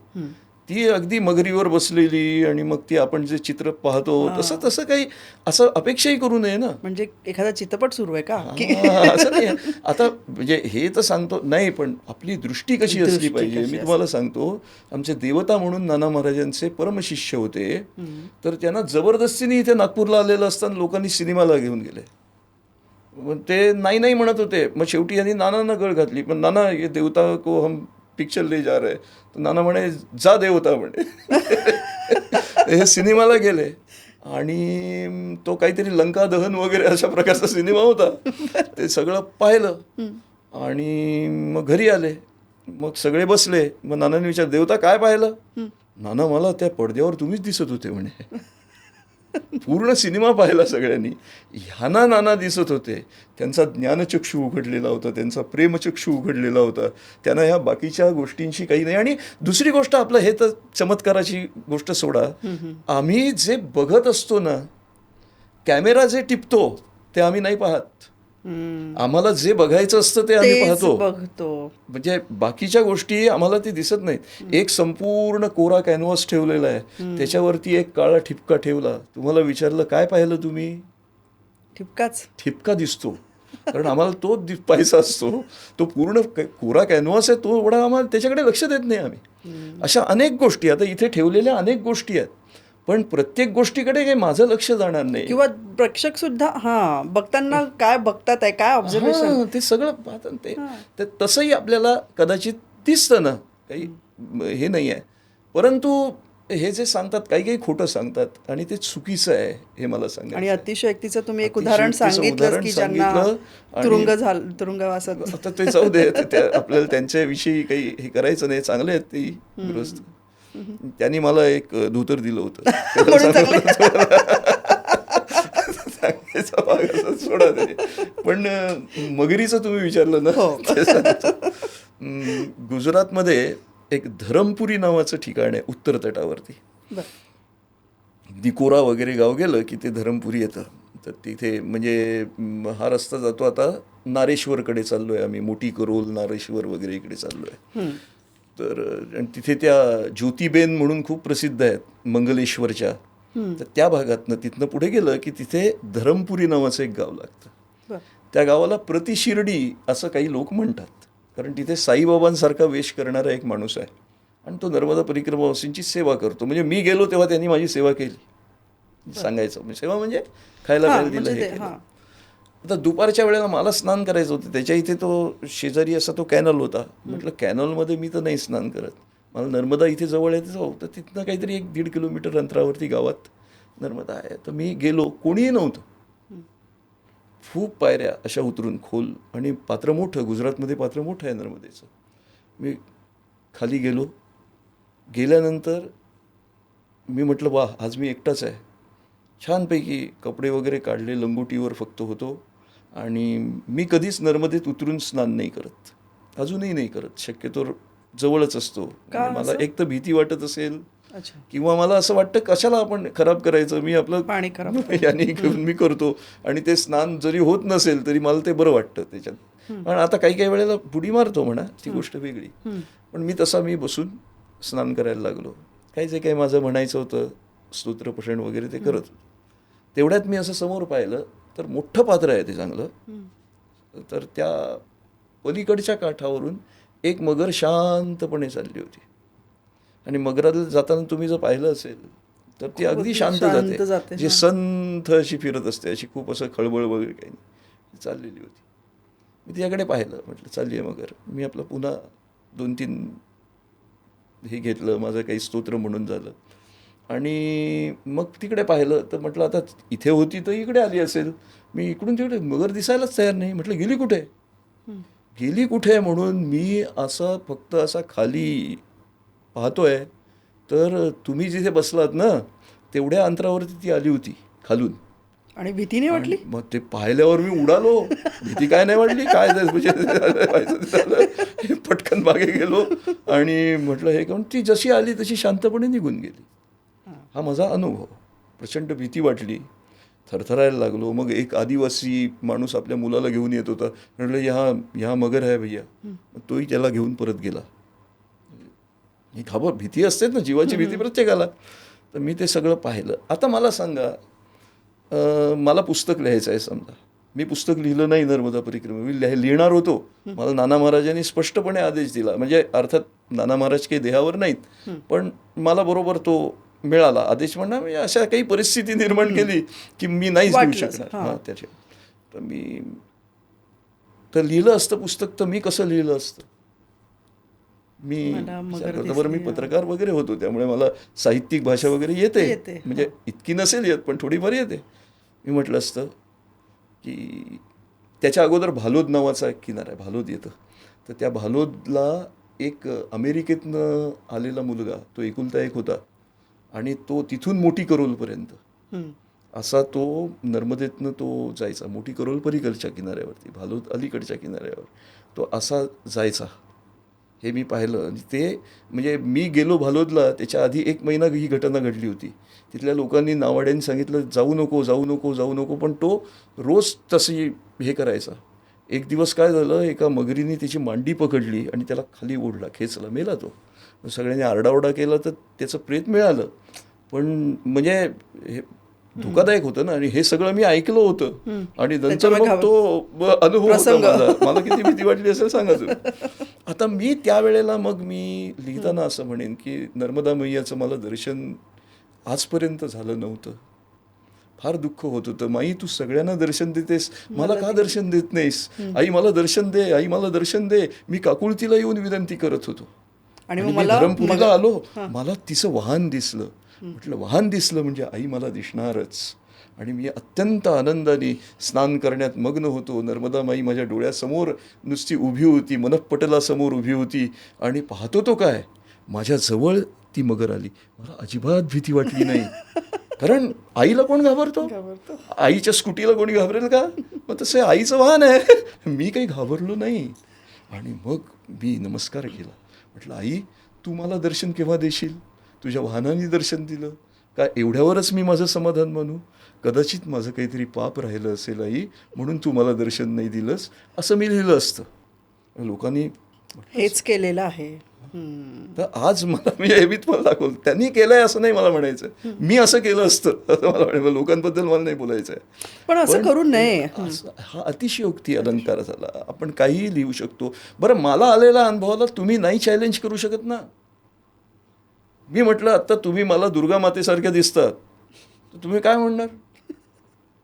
ती अगदी मगरीवर बसलेली, आणि मग ती आपण जे चित्र पाहतो तसं काही असं अपेक्षाही करू नये ना. म्हणजे एखादा चित्रपट सुरू आहे का? असं नाही. आता म्हणजे हे तर सांगतो नाही, पण आपली दृष्टी कशी असली दृष्टी पाहिजे. कशी मी तुम्हाला सांगतो, आमचे देवता म्हणून नाना महाराजांचे परमशिष्य होते. तर त्यांना जबरदस्तीने इथे नागपूरला आलेलं असताना लोकांनी सिनेमाला घेऊन गेले. मग ते नाही नाही म्हणत होते. मग शेवटी यांनी नानांना गळ घातली. पण नाना, ये देवता को हम पिक्चर ले जा रहे. तर नाना म्हणे, जा देवता म्हणे. हे सिनेमाला गेले, आणि तो काहीतरी लंका दहन वगैरे अशा प्रकारचा सिनेमा होता. ते सगळं पाहिलं, आणि मग घरी आले. मग सगळे बसले. मग नानांनी विचारलं, देवता काय पाहिलं? नाना, मला त्या पडद्यावर तुम्हीच दिसत होते म्हणे. पूर्ण सिनेमा पाहिला सगळ्यांनी. ह्यांना नाना दिसत होते. त्यांचा ज्ञानचक्षु उघडलेला होता, त्यांचा प्रेमचक्षु उघडलेला होता. त्यांना ह्या बाकीच्या गोष्टींशी काही नाही. आणि दुसरी गोष्ट, आपलं हे तर चमत्काराची गोष्ट सोडा, आम्ही जे बघत असतो ना, कॅमेरा जे टिपतो ते आम्ही नाही पाहत. आम्हाला जे बघायचं असतं ते आम्ही पाहतो. म्हणजे बाकीच्या गोष्टी आम्हाला ती दिसत नाहीत. एक संपूर्ण कोरा कॅनव्हास ठेवलेला आहे, त्याच्यावरती एक काळा ठिपका ठेवला. तुम्हाला विचारलं काय पाहिलं तुम्ही? ठिपका दिसतो. कारण आम्हाला तो पाहायचा असतो. तो पूर्ण कोरा कॅनव्हास आहे, तो एवढा आम्हाला त्याच्याकडे लक्ष देत नाही आम्ही. अशा अनेक गोष्टी, आता इथे ठेवलेल्या अनेक गोष्टी आहेत, पण प्रत्येक गोष्टीकडे काही माझं लक्ष जाणार नाही. किंवा प्रेक्षक सुद्धा बघताना काय बघतात आहे, काय ऑब्झर्वेशन, ते सगळं पाहतात. ते तसंही आपल्याला कदाचित दिसतं ना, काही हे नाही आहे. परंतु हे जे सांगतात, काही काही खोटं सांगतात, आणि ते चुकीचं आहे, हे मला सांगायचं. आणि अतिशयोक्तीचं तुम्ही एक उदाहरण सांगितलं की ज्यांना तुरुंगवासात. आता ते जाऊ दे, आपल्याला त्यांच्याविषयी काही हे करायचं नाही. चांगले आहेत ते गृहस्थ. त्यांनी मला एक धोतर दिलं होतं. सांगायचा भाग असा सोडा ते. पण मगरीचं तुम्ही विचारलं ना, गुजरातमध्ये एक धरमपुरी नावाचं ठिकाण आहे उत्तर तटावरती. दिकोरा वगैरे गाव गेलं की ते धरमपुरी येतं. तर तिथे म्हणजे हा रस्ता जातो, आता नारेश्वरकडे चाललोय आम्ही, मोठी करोल, नारेश्वर वगैरे इकडे चाललोय. तर तिथे त्या ज्योतिबेन म्हणून खूप प्रसिद्ध आहेत मंगलेश्वरच्या. तर त्या भागातनं तिथनं पुढे गेलं की तिथे धरमपुरी नावाचं एक गाव लागतं. त्या गावाला प्रतिशिर्डी असं काही लोक म्हणतात, कारण तिथे साईबाबांसारखा वेश करणारा एक माणूस आहे, आणि तो नर्मदा परिक्रमावासींची सेवा करतो. म्हणजे मी गेलो तेव्हा त्यांनी माझी सेवा केली. सांगायचं म्हणजे सेवा म्हणजे खायला प्यायला दिलं, हे केलं. आता दुपारच्या वेळेला मला स्नान करायचं होतं. त्याच्या इथे तो शेजारी असा तो कॅनल होता. म्हटलं कॅनलमध्ये मी तर नाही स्नान करत, मला नर्मदा इथे जवळ आहे जाऊ. तर तिथनं काहीतरी 1-1.5 किलोमीटर अंतरावरती गावात नर्मदा आहे. तर मी गेलो, कोणीही नव्हतं. खूप पायऱ्या अशा उतरून खोल, आणि पात्र मोठं, गुजरातमध्ये पात्र मोठं आहे नर्मदेचं. मी खाली गेलो. गेल्यानंतर मी म्हटलं वा, आज मी एकटाच आहे. छानपैकी कपडे वगैरे काढले, लंगोटीवर फक्त होतो. आणि मी कधीच नर्मदेत उतरून स्नान नाही करत, अजूनही नाही करत. शक्यतो जवळच असतो. मला एक तर भीती वाटत असेल, किंवा मला असं वाटतं कशाला आपण खराब करायचं, मी आपलं पाणी खराब याने घेऊन मी करतो. आणि ते स्नान जरी होत नसेल तरी मला ते बरं वाटतं त्याच्यात. पण आता काही काही वेळेला बुडी मारतो म्हणा, ती गोष्ट वेगळी. पण मी बसून स्नान करायला लागलो. काही जे काही माझं म्हणायचं होतं, स्तोत्रपठण वगैरे ते करत होतो. तेवढ्यात मी असं समोर पाहिलं, तर मोठं पात्र आहे ते चांगलं. तर त्या पलीकडच्या काठावरून एक मगर शांतपणे चालली होती आणि मगराला जाताना तुम्ही जर पाहिलं असेल तर ती अगदी शांत जाते, जी संथ अशी फिरत असते, अशी खूप असं खळबळ वगैरे काही नाही, चाललेली होती. मी तिच्याकडे पाहिलं, म्हटलं चालली आहे मगर. मी आपलं पुन्हा 2-3 हे घेतलं, माझं काही स्तोत्र म्हणून झालं आणि मग तिकडे पाहिलं तर म्हटलं आता इथे होती तर इकडे आली असेल. मी इकडून तिकडे मगर दिसायलाच तयार नाही. म्हटलं गेली कुठे, गेली कुठे म्हणून मी असा फक्त असा खाली पाहतोय तर तुम्ही जिथे बसलात ना तेवढ्या अंतरावरती ती आली होती खालून. आणि भीती नाही वाटली? मग ते पाहिल्यावर मी उडालो. भीती काय नाही वाटली, काय म्हणजे झालं, पटकन मागे गेलो आणि म्हटलं हे करून ती जशी आली तशी शांतपणे निघून गेली. हा माझा अनुभव. प्रचंड भीती वाटली, थरथरायला लागलो. मग एक आदिवासी माणूस आपल्या मुलाला घेऊन येत होता. म्हटलं ह्या मगर आहे भैया. तोही त्याला घेऊन परत गेला. ही खबर भीती असतेच ना, जीवाची भीती प्रत्येकाला. तर मी ते सगळं पाहिलं. आता मला सांगा, मला पुस्तक लिहायचं आहे समजा, मी पुस्तक लिहिलं नाही नर्मदा परिक्रमा, मी लिहिणार होतो. मला नाना महाराजांनी स्पष्टपणे आदेश दिला, म्हणजे अर्थात नाना महाराज काही देहावर नाहीत पण मला बरोबर तो मिळाला आदेश. म्हणणार म्हणजे अशा काही परिस्थिती निर्माण केली की मी नाहीच लिहू शकणार. हां, त्याच्या तर मी तर लिहिलं असतं पुस्तक तर मी कसं लिहिलं असतं. मी बरं, मी पत्रकार वगैरे होतो त्यामुळे मला साहित्यिक भाषा वगैरे येते, म्हणजे इतकी नसेल येत पण थोडीफार येते. मी म्हटलं असतं की त्याच्या अगोदर भालोद नावाचा एक किनारा आहे, भालोद येतं. तर त्या भालोदला एक अमेरिकेतनं आलेला मुलगा, तो एकुलता एक होता आणि तो तिथून मोठी करोलपर्यंत असा तो नर्मदेतनं तो जायचा. मोठी करोल पलीकडच्या किनाऱ्यावरती, भालोद अलीकडच्या किनाऱ्यावर तो असा जायचा. हे मी पाहिलं. आणि ते म्हणजे मी गेलो भालोदला त्याच्या आधी 1 महिना ही घटना घडली होती. तिथल्या लोकांनी नावाड्यांनी सांगितलं जाऊ नको जाऊ नको जाऊ नको, पण तो रोज तशी हे करायचा. एक दिवस काय झालं, एका मगरीने त्याची मांडी पकडली आणि त्याला खाली ओढला, खेचला, मेला तो. सगळ्यांनी आरडाओरडा केला तर त्याचं प्रेत मिळालं. पण म्हणजे हे धोकादायक होतं ना, आणि हे सगळं मी ऐकलं होतं आणि नंतर मग तो अनुभव होता मला किती भीती वाटली असेल सांगा तुम्ही. आता मी त्यावेळेला मग मी लिहिताना असं म्हणेन की नर्मदा मैयाचं मला दर्शन आजपर्यंत झालं नव्हतं. फार दुःख होत होतं. माई तू सगळ्यांना दर्शन देतेस, मला का दर्शन देत नाहीस, आई मला दर्शन दे, आई मला दर्शन दे. मी काकुळतीला येऊन विनंती करत होतो. आणि मी धरमपुरीला आलो, मला तिचं वाहन दिसलं. म्हटलं वाहन दिसलं म्हणजे आई मला दिसणारच. आणि मी अत्यंत आनंदाने स्नान करण्यात मग्न होतो. नर्मदा माई माझ्या डोळ्यासमोर नुसती उभी होती, मनःपटलासमोर उभी होती आणि पाहतो तो काय, माझ्या जवळ ती मगर आली. मला अजिबात भीती वाटली नाही, कारण आईला कोण घाबरतो, आईच्या स्कूटीला कोणी घाबरेल का. मग तसं आईचं वाहन आहे, मी काही घाबरलो नाही. आणि मग मी नमस्कार केला. म्हटलं आई तू मला दर्शन केव्हा देशील, तुझ्या वाहनाने दर्शन दिलं का, एवढ्यावरच मी माझं समाधान मानू. कदाचित माझं काहीतरी पाप राहिलं असेल आई, म्हणून तू मला दर्शन नाही दिलंस, असं मी लिहिलं असतं. लोकांनी हेच केलेलं आहे. तर आज मला मी हे तुम्हाला दाखवलं, त्यांनी केलंय असं नाही मला म्हणायचं, मी असं केलं असतं असं मला म्हणायचं. लोकांबद्दल मला नाही बोलायचं आहे, पण असं करू नये. हा अतिशयोक्ती अलंकार झाला. आपण काहीही लिहू शकतो. बरं, मला आलेल्या अनुभवाला तुम्ही नाही चॅलेंज करू शकत ना. मी म्हटलं आता तुम्ही मला दुर्गा मातेसारख्या दिसतात, तर तुम्ही काय म्हणणार,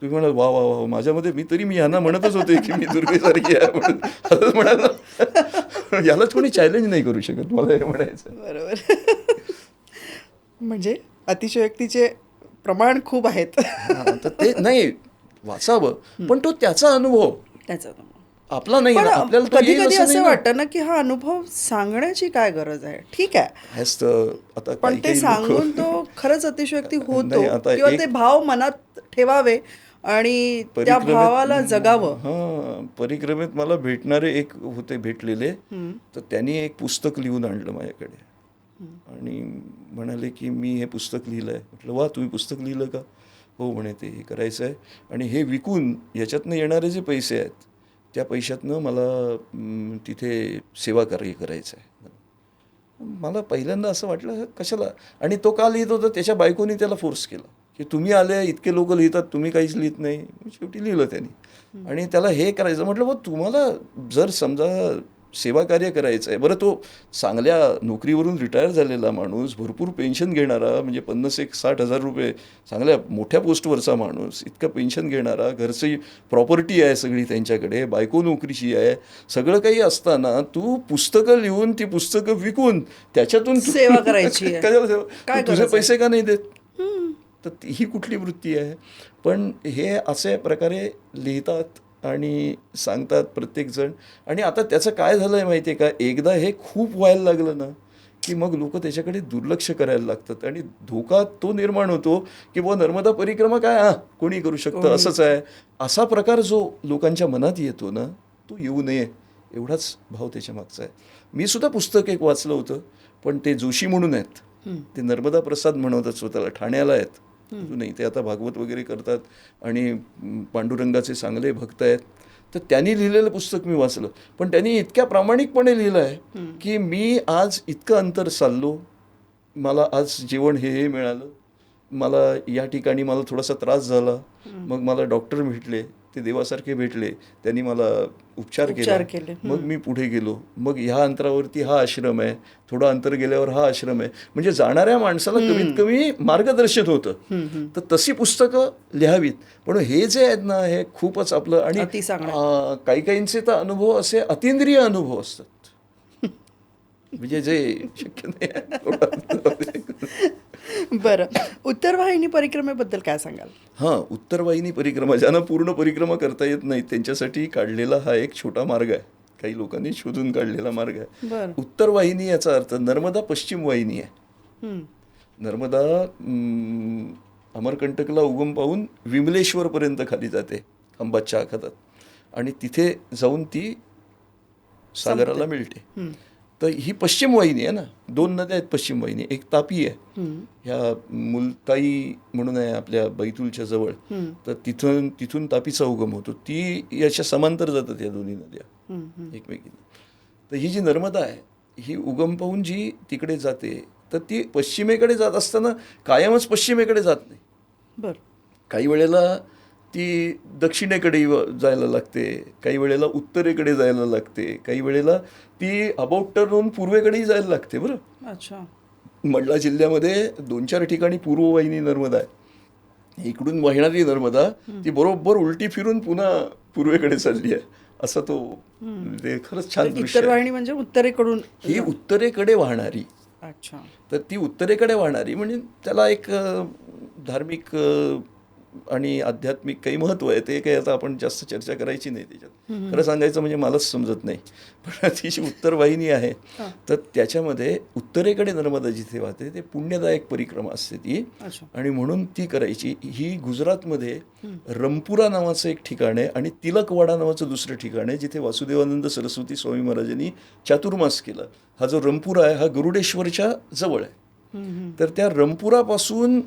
तुम्ही म्हणाल वा वा वा माझ्यामध्ये, मी यांना म्हणतच होते की मी दुर्गेसारखी आहे म्हणून. असंच म्हणाल, यालाच कोणी चॅलेंज नाही करू शकत, मला हे म्हणायचं. बरोबर. म्हणजे अतिशयोक्तीचे प्रमाण खूप आहेत. तर ते नाही वाचावं, पण तो त्याचा अनुभव आपला नाही. आपल्याला कधी कधी असं वाटतं ना की हा अनुभव सांगण्याची काय गरज आहे. ठीक आहे, आता पण ते सांगून तो खरंच अतिशयोक्ती होतो, किंवा ते भाव मनात ठेवावे आणि त्या भावाला जगावं. हां, परिक्रमेत मला भेटणारे एक होते भेटलेले, तर त्यांनी एक पुस्तक लिहून आणलं माझ्याकडे आणि म्हणाले की मी हे पुस्तक लिहिलं आहे. म्हटलं वा, तुम्ही पुस्तक लिहिलं का. हो म्हणे, ते हे करायचं आहे आणि हे विकून याच्यातनं येणारे जे पैसे आहेत त्या पैशातनं मला तिथे सेवा कार्य करायचं आहे. मला पहिल्यांदा असं वाटलं कशाला, आणि तो का लिहित होता, त्याच्या बायकोनी त्याला फोर्स केला की तुम्ही आले, इतके लोक लिहितात, तुम्ही काहीच लिहित नाही. शेवटी लिहिलं त्यांनी. आणि त्याला हे करायचं म्हटलं, मग तुम्हाला जर समजा सेवा कार्य करायचं आहे, बरं तो चांगल्या नोकरीवरून रिटायर झालेला माणूस, भरपूर पेन्शन घेणारा, म्हणजे 50,000-60,000 रुपये चांगल्या मोठ्या पोस्टवरचा माणूस, इतकं पेन्शन घेणारा, घरची प्रॉपर्टी आहे सगळी त्यांच्याकडे, बायको नोकरीची आहे, सगळं काही असताना तू पुस्तकं लिहून, ती पुस्तकं विकून त्याच्यातून सेवा करायची आहे. कशाला सेवा? काय तू तुझे गरज आहे? पैसे का नाही देत? तर ही कुठली वृत्ती आहे? पण हे असे प्रकारे लिहितात आणि सांगतात प्रत्येकजण. आणि आता त्याचं काय झालं आहे माहिती आहे का, एकदा हे खूप व्हायला लागलं ना की मग लोक त्याच्याकडे दुर्लक्ष करायला लागतात आणि धोका तो निर्माण होतो की बुवा नर्मदा परिक्रमा काय कोणी करू शकतं, असंच आहे, असा प्रकार जो लोकांच्या मनात येतो ना, तो येऊ नये एवढाच भाव त्याच्या मागचा आहे. मी सुद्धा पुस्तक एक वाचलं होतं, पण ते जोशी म्हणून आहेत, ते नर्मदा प्रसाद म्हणवतात स्वतःला, ठाण्याला आहेत नाही, ते आता भागवत वगैरे करतात आणि पांडुरंगाचे चांगले भक्त आहेत. तर त्यांनी लिहिलेलं पुस्तक मी वाचलं, पण त्यांनी इतक्या प्रामाणिकपणे लिहिलं आहे की मी आज इतकं अंतर चाललो, मला आज जेवण हे मिळालं, मला या ठिकाणी मला थोडासा त्रास झाला, मग मला डॉक्टर भेटले, ते देवासारखे भेटले, त्यांनी मला उपचार केले, मग मी पुढे गेलो, मग ह्या अंतरावरती हा आश्रम आहे, थोडं अंतर गेल्यावर हा आश्रम आहे, म्हणजे जाणाऱ्या माणसाला कमीत कमी मार्गदर्शन होतं. तर तशी पुस्तकं लिहावीत. पण हे जे आहेत ना, हे खूपच आपलं, आणि काही काहींचे तर अनुभव असे अतिंद्रिय अनुभव असतात, म्हणजे जे शक्य नाही. बरं, उत्तरवाहिनी परिक्रमेबद्दल काय सांगाल? हां, उत्तरवाहिनी परिक्रमा, ज्यांना पूर्ण परिक्रमा करता येत नाही त्यांच्यासाठी काढलेला हा एक छोटा मार्ग आहे, काही लोकांनी शोधून काढलेला मार्ग आहे. उत्तरवाहिनी याचा अर्थ नर्मदा पश्चिम वाहिनी आहे. नर्मदा अमरकंटकला उगम पाहून विमलेश्वरपर्यंत खाली जाते खंबातच्या आखातात, आणि तिथे जाऊन ती सागराला मिळते. तर ही पश्चिम वाहिनी आहे ना, दोन नद्या आहेत पश्चिम वाहिनी, एक तापी आहे, ह्या मुलताई म्हणून आहे आपल्या बैतूलच्या जवळ, तर तिथून तापीचा उगम होतो, ती याच्या समांतर जातात या दोन्ही नद्या एकमेकींना. तर ही जी नर्मदा आहे ही उगम पाहून जी तिकडे जाते, तर ती पश्चिमेकडे जात असताना कायमच पश्चिमेकडे जात नाही. काही वेळेला ती दक्षिणेकडे जायला लागते, काही वेळेला उत्तरेकडे जायला लागते, काही वेळेला ती अबाउट टर्न होऊन पूर्वेकडेही जायला लागते. बरं, अच्छा, मंडला जिल्ह्यामध्ये 2-4 ठिकाणी पूर्ववाहिनी नर्मदा आहे. इकडून वाहणारी नर्मदा ती बरोबर उलटी फिरून पुन्हा पूर्वेकडे चालली आहे, असं तो ते खरंच छान दृश्य आहे. म्हणजे उत्तरेकडून ही उत्तरेकडे वाहणारी. अच्छा, तर ती उत्तरेकडे वाहणारी म्हणजे त्याला एक धार्मिक आणि आध्यात्मिक काही महत्त्व आहे, ते काही आता आपण जास्त चर्चा करायची नाही त्याच्यात. खरं सांगायचं म्हणजे मलाच समजत नाही, पण ती जी उत्तरवाहिनी आहे तर त्याच्यामध्ये उत्तरेकडे नर्मदा जिथे वाहते ते पुण्यदायक परिक्रमा असते ती, आणि म्हणून ती करायची. ही गुजरातमध्ये रंपुरा नावाचं एक ठिकाण आहे आणि तिलकवाडा नावाचं दुसरं ठिकाण आहे, जिथे वासुदेवानंद सरस्वती स्वामी महाराजांनी चातुर्मास केला. हा जो रंपुरा आहे हा गरुडेश्वरच्या जवळ आहे. तर त्या रंपुरापासून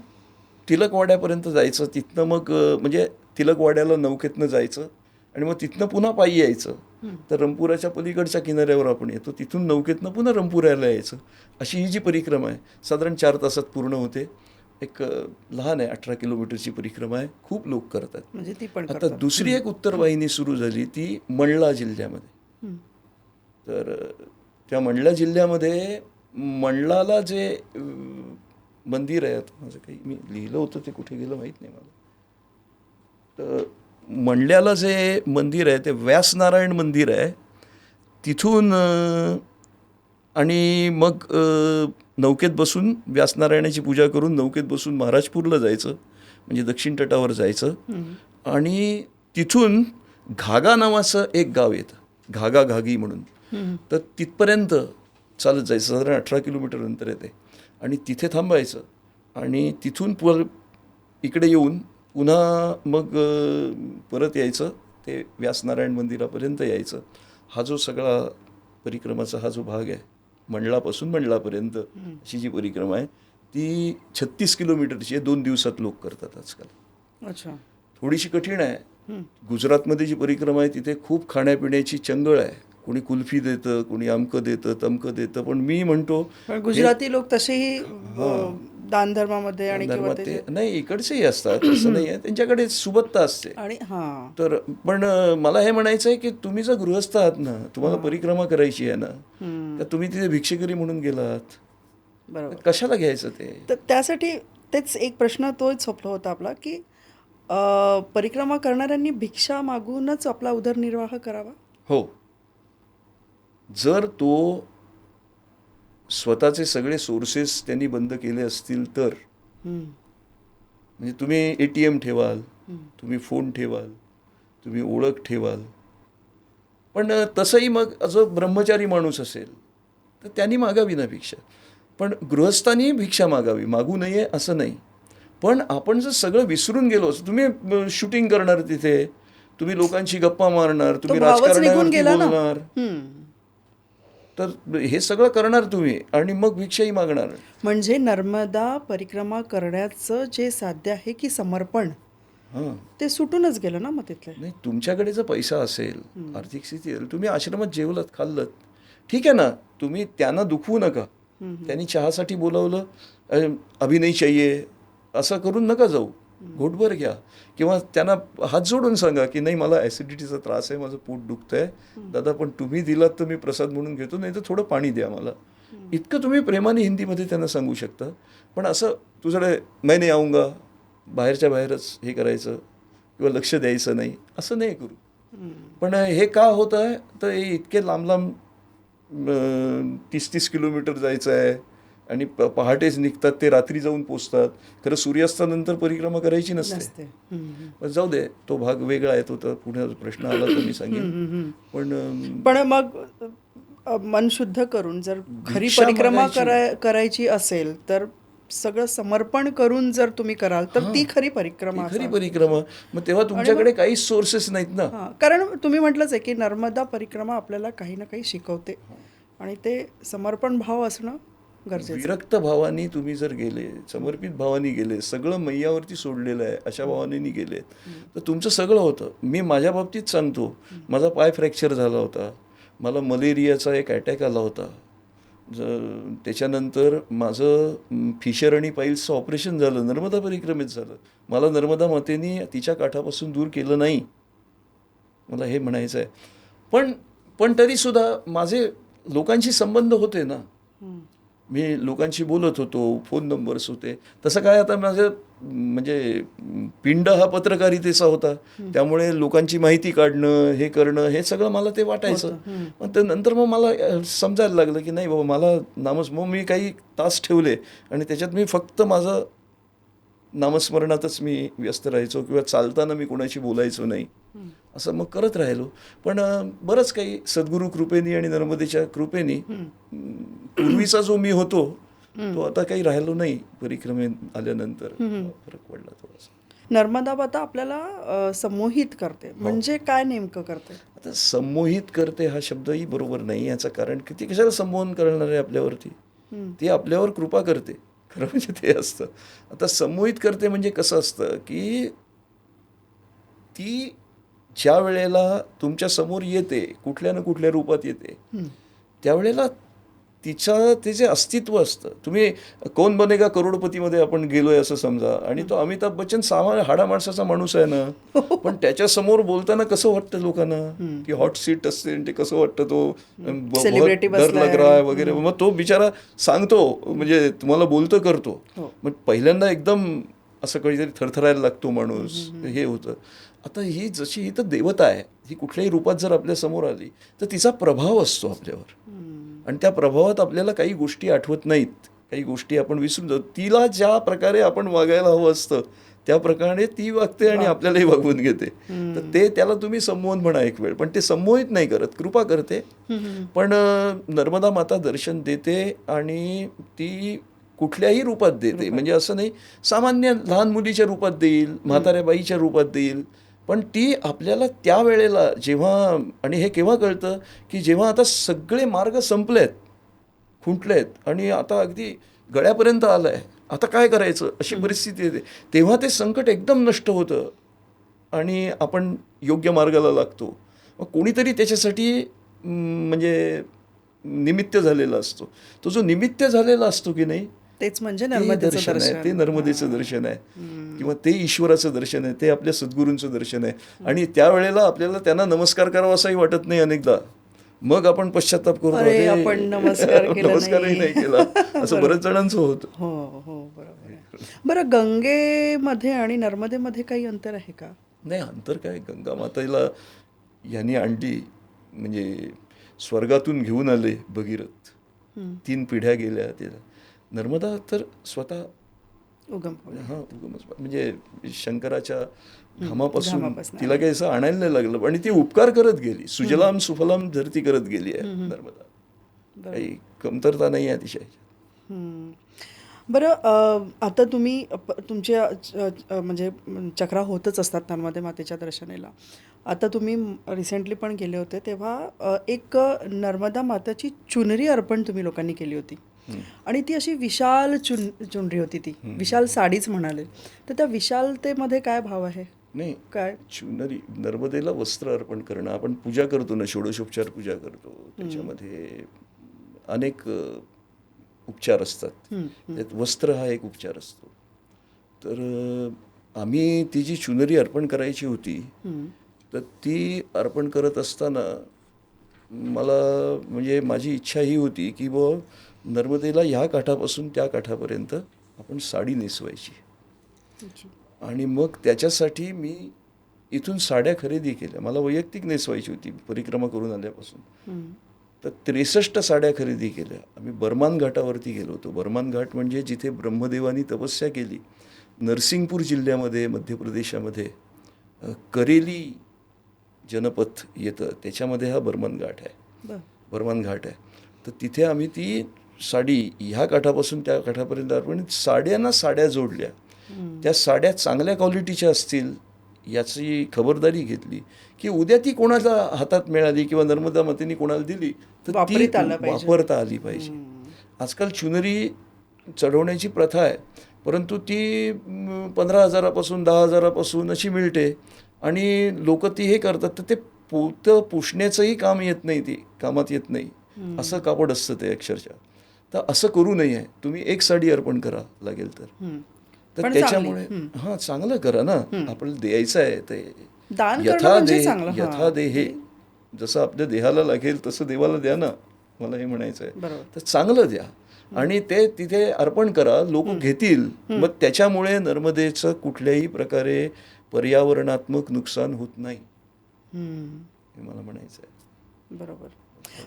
तिलकवाड्यापर्यंत जायचं, तिथनं मग म्हणजे तिलकवाड्याला नौकेतनं जायचं आणि मग तिथनं पुन्हा पायी यायचं. तर रंपुराच्या पलीकडच्या किनाऱ्यावर आपण येतो, तिथून नौकेतनं पुन्हा रंपुऱ्याला यायचं. अशी ही जी परिक्रमा आहे साधारण 4 तासात पूर्ण होते. एक लहान आहे, 18 किलोमीटरची परिक्रमा आहे, खूप लोक करतात. म्हणजे ती पण आता दुसरी एक उत्तरवाहिनी सुरू झाली ती मंडला जिल्ह्यामध्ये. तर त्या मंडला जिल्ह्यामध्ये मंडलाला जे मंदिर आहे, माझं काही मी लिहिलं होतं ते कुठे गेलं माहीत नाही मला. तर मंडल्याला जे मंदिर आहे ते व्यासनारायण मंदिर आहे. तिथून आणि मग नौकेत बसून व्यासनारायणाची पूजा करून नौकेत बसून महाराजपूरला जायचं, म्हणजे दक्षिण तटावर जायचं, आणि तिथून घागा नावाचं एक गाव येतं, घागा घागी म्हणून. तर तिथपर्यंत चालत जायचं, साधारण 18 किलोमीटर अंतर येते, आणि तिथे थांबायचं आणि तिथून इकडे येऊन पुन्हा मग परत यायचं, ते व्यासनारायण मंदिरापर्यंत यायचं. हा जो सगळा परिक्रमाचा हा जो भाग आहे मंडलापासून मंडलापर्यंत अशी जी परिक्रमा आहे ती 36 किलोमीटरची आहे. 2 दिवसात लोक करतात आजकाल. अच्छा, थोडीशी कठीण आहे. गुजरातमध्ये जी परिक्रमा आहे तिथे खूप खाण्यापिण्याची चंगळ आहे, कोणी कुल्फी देतं, कोणी अमकं देतं, तमकं देतं. पण मी म्हणतो पण गुजराती लोक तसेही दानधर्मामध्ये आणि किंवा धर्मात ते नाही, इकडचेही असतात, असं नाही आहे, त्यांच्याकडे सुबत्ता असते. आणि हां तर पण मला हे म्हणायचं आहे की तुम्ही जर गृहस्थ आहात ना, तुम्हाला परिक्रमा करायची आहे ना, तर तुम्ही तिथे भिक्षेकरी म्हणून गेलात, बरोबर. तर कशाला घ्यायचं ते? तर त्यासाठी तेच एक प्रश्न तोच सोपला होता आपला की परिक्रमा करणाऱ्यांनी भिक्षा मागूनच आपला उदरनिर्वाह करावा. हो, जर तो स्वतःचे सगळे सोर्सेस त्यांनी बंद केले असतील तर, हम्म. म्हणजे तुम्ही ATM ठेवाल, तुम्ही फोन ठेवाल, तुम्ही ओळख ठेवाल, पण तसंही मग असं ब्रह्मचारी माणूस असेल तर त्यांनी मागावी ना भिक्षा. पण गृहस्थांनी भिक्षा मागावी, मागू नये असं नाही. पण आपण जर सगळं विसरून गेलो, तुम्ही शूटिंग करणार तिथे, तुम्ही लोकांशी गप्पा मारणार, तो तुम्ही भावच निघून राजकारणावरती गेला ना. बोलणार, तर हे सगळं करणार तुम्ही आणि मग भिक्षाही मागणार. म्हणजे नर्मदा परिक्रमा करण्याचं जे साध्य आहे की समर्पण, हां, ते सुटूनच गेलं ना मग तिथले. नाही, तुमच्याकडे जर पैसा असेल, आर्थिक स्थिती असेल, तुम्ही आश्रमात जेवलात, खाल्लत, ठीक आहे ना, तुम्ही त्यांना दुखवू नका. त्यांनी चहासाठी बोलावलं, अभि नाही चाहिए असं करून नका जाऊ, घोटभर घ्या, किंवा त्यांना हात जोडून सांगा की नाही, मला ॲसिडिटीचा त्रास आहे, माझं पोट दुखतंय दादा, पण तुम्ही दिलात तर मी प्रसाद म्हणून घेतो, नाही तर थोडं पाणी द्या मला. इतकं तुम्ही प्रेमाने हिंदीमध्ये त्यांना सांगू शकता. पण असं तुझ्याकडे मैं नाही आऊंगा, बाहेरच्या बाहेरच हे करायचं किंवा लक्ष द्यायचं नाही, असं नाही करू. पण हे का होत आहे, तर हे इतके लांब लांब 30-30 किलोमीटर जायचं आहे आणि पहाटेच निघतात, ते रात्री जाऊन पोचतात. खरं सूर्यास्तानंतर परिक्रमा करायची नसते. नसते. पण जाऊ दे, तो भाग वेगळा आहे, तो तर पुढे प्रश्न आला तर मी सांगेन. पण पण मग मन शुद्ध करून जर खरी भिक्षा परिक्रमा मागायची. करायची असेल तर सगळं समर्पण करून जर तुम्ही कराल तर ती खरी परिक्रमा ती खरी असावी. परिक्रमा. मग तेव्हा तुमच्याकडे काहीच सोर्सेस नाहीत ना. हां, कारण तुम्ही म्हटलंच आहे की नर्मदा परिक्रमा आपल्याला काही ना काही शिकवते आणि ते समर्पण भाव असणं गरजेचं आहे. विरक्त भावानी तुम्ही जर गेले, समर्पित भावानी गेले, सगळं मैयावरती सोडलेलं आहे अशा भावाने गेले, तर तुमचं सगळं होतं. मी माझ्या बाबतीत सांगतो, माझा पाय फ्रॅक्चर झाला होता, मला मलेरियाचा एक अटॅक आला होता, त्याच्यानंतर माझं फिशर आणि पाईल्सचं ऑपरेशन झालं, नर्मदा परिक्रमेत झालं. मला नर्मदा मातेनी तिच्या काठापासून दूर केलं नाही, मला हे म्हणायचं आहे. पण पण तरीसुद्धा माझे लोकांशी संबंध होते ना, मी लोकांशी बोलत होतो, फोन नंबर्स होते. तसं काय आता माझं म्हणजे पिंड हा पत्रकारितेचा होता, त्यामुळे लोकांची माहिती काढणं, हे करणं, हे सगळं मला ते वाटायचं. पण ते नंतर मग मला समजायला लागलं की नाही बाबा, मला मग मी काही तास ठेवले आणि त्याच्यात मी फक्त माझं नामस्मरणातच मी व्यस्त राहायचो, किंवा चालताना मी कोणाशी बोलायचो नाही, असं मग करत राहिलो. पण बरंच काही सद्गुरू कृपेनी आणि नर्मदेच्या कृपेनी पूर्वीचा जो मी होतो तो आता काही राहिलो नाही. परिक्रमेत आल्यानंतर फरक पडला थोडासा. नर्मदा माता आपल्याला संमोहित करते, म्हणजे काय नेमकं करते? आता संमोहित करते हा शब्दही बरोबर नाही. याचं कारण की ती कशाला संमोहन करणार आहे आपल्यावरती, ती आपल्यावर कृपा करते, खरं म्हणजे ते असतं. आता संमोहित करते म्हणजे कसं असतं की ती ज्या वेळेला तुमच्या समोर येते, कुठल्या ना कुठल्या रूपात येते, त्यावेळेला ते जे अस्तित्व असतं, तुम्ही कौन बनेगा करोडपतीमध्ये आपण गेलोय असं समजा, आणि तो अमिताभ बच्चन सामान्य हाडा माणसाचा माणूस आहे ना, पण त्याच्यासमोर बोलताना कसं वाटतं लोकांना, की हॉट सीट असते आणि ते कसं वाटतं, तो Celebrity डर लग रहा है वगैरे. मग तो बिचारा सांगतो, म्हणजे तुम्हाला बोलतं करतो, मग पहिल्यांदा एकदम असं काहीतरी थरथरायला लागतो माणूस, हे होतं. आता ही जशी ही तर देवता आहे, ही कुठल्याही रूपात जर आपल्या समोर आली तर तिचा प्रभाव असतो आपल्यावर, आणि त्या प्रभावात आपल्याला काही गोष्टी आठवत नाहीत, काही गोष्टी आपण विसरून जातो. तिला ज्या प्रकारे आपण वागायला हवं असतं त्या प्रकारे ती वागते आणि आपल्यालाही वागवून घेते. तर त्याला तुम्ही संमोहन म्हणा एक वेळ, पण ते संमोहित नाही करत, कृपा करते. पण नर्मदा माता दर्शन देते आणि ती कुठल्याही रूपात देते, म्हणजे असं नाही सामान्य लहान मुलीच्या रूपात देईल, म्हाताऱ्या बाईच्या रूपात देईल, पण ती आपल्याला त्या वेळेला जेव्हा, आणि हे केव्हा कळतं की जेव्हा आता सगळे मार्ग संपलेत, खुंटलेत आणि आता अगदी गळ्यापर्यंत आलं आहे, आता काय करायचं अशी परिस्थिती येते, तेव्हा ते संकट एकदम नष्ट होतं आणि आपण योग्य मार्गाला लागतो. मग कोणीतरी त्याच्यासाठी म्हणजे निमित्त झालेला असतो. तो जो निमित्त झालेला असतो की नाही, तेच म्हणजे ते नर्मदेचं दर्शन आहे, ते दर्शन. नर्मदेचं दर्शन आहे किंवा ते ईश्वराचं दर्शन आहे, ते आपल्या सद्गुरूंचं दर्शन आहे. आणि त्यावेळेला आपल्याला त्यांना नमस्कार करावा असंही वाटत नाही अनेकदा. मग आपण पश्चाताप करतो, अरे, अरे आपण नमस्कार केला नमस्कारही नाही केला, असं बऱ्याच जणांचं होतं. हो हो, बरोबर आहे. बरं, गंगेमध्ये आणि नर्मदेमध्ये काही अंतर आहे का? नाही, अंतर काय, गंगा मातेला यांनी आणली म्हणजे स्वर्गातून घेऊन आले भगीरथ, 3 पिढ्या गेल्या तिला. नर्मदा तर स्वतः उगम उगमच म्हणजे शंकराच्या घामापासून घामापासून तिला काही असं आणायला नाही लागलं आणि ती उपकार करत गेली, सुजलाम सुफलाम धरती करत गेली आहे नर्मदा. काही कमतरता नाही आहे तिच्या ह्याच्यात. हम्म. बरं, आता तुम्ही तुमच्या म्हणजे चक्रा होतच असतात नर्मदे मातेच्या दर्शनाला. आता तुम्ही रिसेंटली पण गेले होते तेव्हा एक नर्मदा माताची चुनरी अर्पण तुम्ही लोकांनी केली होती. आणि ती अशी विशाल चुनरी होती, ती विशाल साडीच म्हणाले. तर त्या विशालतेमध्ये काय भाव आहे? नाही, काय चुनरी, नर्मदेला वस्त्र अर्पण करणं, आपण पूजा करतो ना, षोडशोपचार पूजा करतो, त्याच्यामध्ये अनेक उपचार असतात. त्यात वस्त्र हा एक उपचार असतो. तर आम्ही ती जी चुनरी अर्पण करायची होती, तर ती अर्पण करत असताना मला म्हणजे माझी इच्छा ही होती की नर्मदेला ह्या काठापासून त्या काठापर्यंत आपण साडी नेसवायची. आणि मग त्याच्यासाठी मी इथून साड्या खरेदी केल्या. मला वैयक्तिक नेसवायची होती परिक्रमा करून आल्यापासून. तर 63 साड्या खरेदी केल्या. आम्ही बर्मान घाटावरती गेलो होतो. बर्मान घाट म्हणजे जिथे ब्रह्मदेवानी तपस्या केली, नरसिंगपूर जिल्ह्यामध्ये मध्य प्रदेशामध्ये करेली जनपद येतं, त्याच्यामध्ये हा बर्मान घाट आहे, बर्मान घाट आहे. तर तिथे आम्ही ती साडी ह्या काठापासून त्या काठापर्यंत अर्पण, साड्यांना साड्या जोडल्या. त्या साड्या चांगल्या क्वालिटीच्या असतील याची खबरदारी घेतली की उद्या ती कोणाच्या हातात मिळाली किंवा नर्मदा मातेने कोणाला दिली तर ती वापरता आली पाहिजे. आजकाल चुनरी चढवण्याची प्रथा आहे, परंतु ती 15,000पासून 10,000पासून अशी मिळते आणि लोक ती हे करतात, तर ते पोतं पुसण्याचंही काम येत नाही, ती कामात येत नाही, असं कापड असतं ते अक्षरशः. तर असं करू नये. तुम्ही एक साडी अर्पण करा लागेल तर त्याच्यामुळे हां, चांगलं करा ना, आपल्याला द्यायचं आहे ते. यथा देहे, जसं आपल्या देहाला लागेल तसं देवाला द्या ना, मला हे म्हणायचं आहे. तर चांगलं द्या आणि ते तिथे अर्पण करा, लोक घेतील. मग त्याच्यामुळे नर्मदेचं कुठल्याही प्रकारे पर्यावरणात्मक नुकसान होत नाही, हे मला म्हणायचं आहे. बरोबर.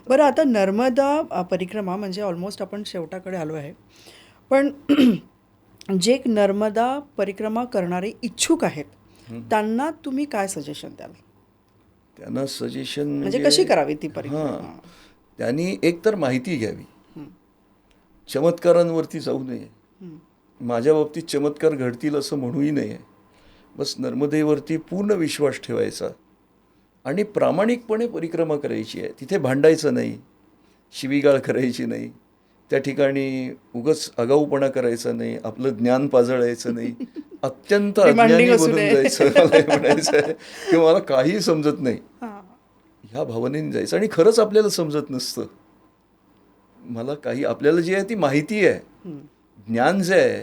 बरं, आता नर्मदा परिक्रमा म्हणजे ऑलमोस्ट आपण शेवटाकडे आलो आहे, पण जे नर्मदा परिक्रमा करणारे इच्छुक आहेत त्यांना तुम्ही काय सजेशन द्याल? त्यांना सजेशन म्हणजे कशी करावी ती परिक्रमा? त्यांनी एकतर माहिती घ्यावी, चमत्कारांवरती जाऊ नये. माझ्या बाबतीत चमत्कार घडतील असं म्हणूही नये. बस नर्मदेवरती पूर्ण विश्वास ठेवायचा आणि प्रामाणिकपणे परिक्रमा करायची आहे. तिथे भांडायचं नाही, शिवीगाळ करायची नाही, त्या ठिकाणी उगाच आगाऊपणा करायचा नाही, आपलं ज्ञान पाजळायचं नाही, अत्यंत अज्ञानी बनून जायचं, मला हे म्हणायचं आहे. किंवा मला काही समजत नाही ह्या भावनेने जायचं. आणि खरंच आपल्याला समजत नसतं, मला काही, आपल्याला जी आहे ती माहिती आहे. ज्ञान जे आहे,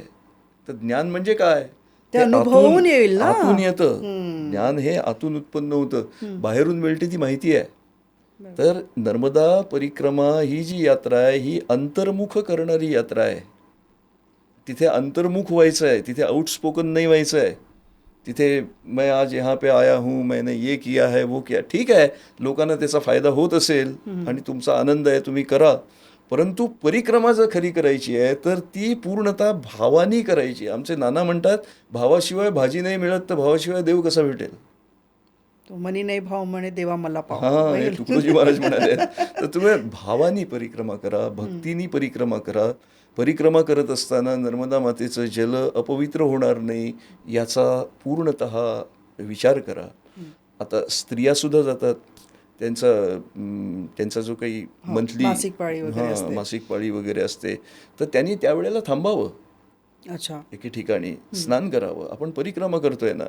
तर ज्ञान म्हणजे काय, ते अनुभवून येईल ना, आतून येतं. ज्ञान हे आतून उत्पन्न होतं, बाहेरून मिळते ती माहिती आहे. तर नर्मदा परिक्रमा ही जी यात्रा आहे ही अंतर्मुख करणारी यात्रा आहे. तिथे अंतर्मुख व्हायचं आहे, तिथे आउटस्पोकन नाही व्हायचं आहे. तिथे मैं आज यहाँ पे आया हूँ, मैंने ये किया है, वो किया, ठीक आहे, लोकांना त्याचा फायदा होत असेल आणि तुमचा आनंद आहे, तुम्ही करा. परंतु परिक्रमा जर खरी करायची आहे तर ती पूर्णतः भावानी करायची. आमचे नाना म्हणतात, भावाशिवाय भाजी नाही मिळत तर भावाशिवाय देव कसा भेटेल. तो मनी नाही भाव म्हणे देवा मला पाव. हां, हे तुकडोजी महाराज म्हणाले. तर तुम्ही भावानी परिक्रमा करा, भक्तीनी परिक्रमा करा. परिक्रमा करत असताना नर्मदा मातेचं जल अपवित्र होणार नाही याचा पूर्णतः विचार करा. आता स्त्रियासुद्धा जातात, त्यांचा जो काही मंथली मासिक पाळी वगैरे वगैरे असते, तर त्यांनी त्यावेळेला थांबावं. अच्छा. एके ठिकाणी स्नान करावं. आपण परिक्रमा करतोय ना,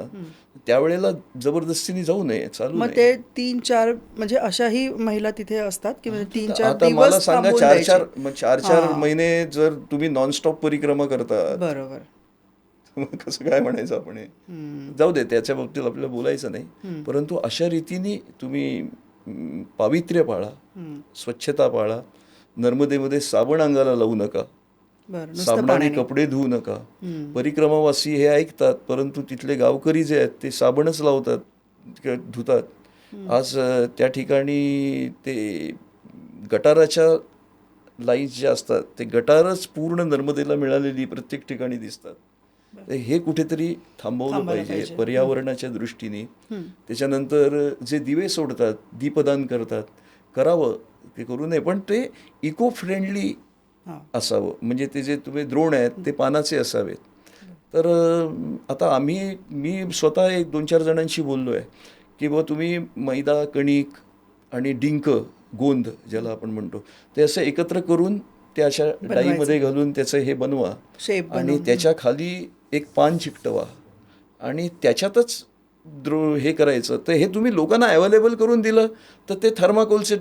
त्यावेळेला जबरदस्तीने जाऊ नये, चालू मग नये. ते 3-4 म्हणजे अशाही महिला तिथे असतात की म्हणजे 3-4 आता मला दिवस सांगा, थांबवून चार द्यायचे. चार हां, महिने जर तुम्ही नॉनस्टॉप परिक्रमा करतात, बरोबर. मग कसं काय म्हणायचं आपण हे? हम्म, जाऊ दे, त्याच्या बाबतीत आपल्याला बोलायचं नाही. परंतु अशा रीतीने तुम्ही पावित्र्य पाळा, स्वच्छता पाळा. नर्मदेमध्ये साबण अंगाला लावू नका, बरं, नुसतं साबणाने पाण्याने. कपडे धुवू नका. परिक्रमावासी हे ऐकतात, परंतु तिथले गावकरी जे आहेत ते साबणच लावतात, धुतात. आज त्या ठिकाणी ते गटाराच्या लाईन्स ज्या असतात, ते गटारच पूर्ण नर्मदेला मिळालेली प्रत्येक ठिकाणी दिसतात. तर हे कुठेतरी थांबवलं थांबायला पाहिजे पाहिजे. पर्यावरणाच्या दृष्टीने. त्याच्यानंतर जे दिवे सोडतात, दीपदान करतात, करावं, ते करू नये, पण ते इको फ्रेंडली हां, असावं. म्हणजे ते जे तुम्ही द्रोण आहेत ते पानाचे असावेत. तर आता मी स्वतः 1-2-4 जणांशी बोललो आहे की बुवा तुम्ही मैदा, कणिक आणि डिंक, गोंद ज्याला आपण म्हणतो, ते असं एकत्र करून त्या अशा डाईमध्ये घालून त्याचं हे बनवा शेप आणि बनवून. त्याच्या खाली एक पान चिकटवा आणि त्याच्यातच हे करायचं. तर हे तुम्ही लोकांना अवेलेबल करून दिलं तर ते थर्माकोलचे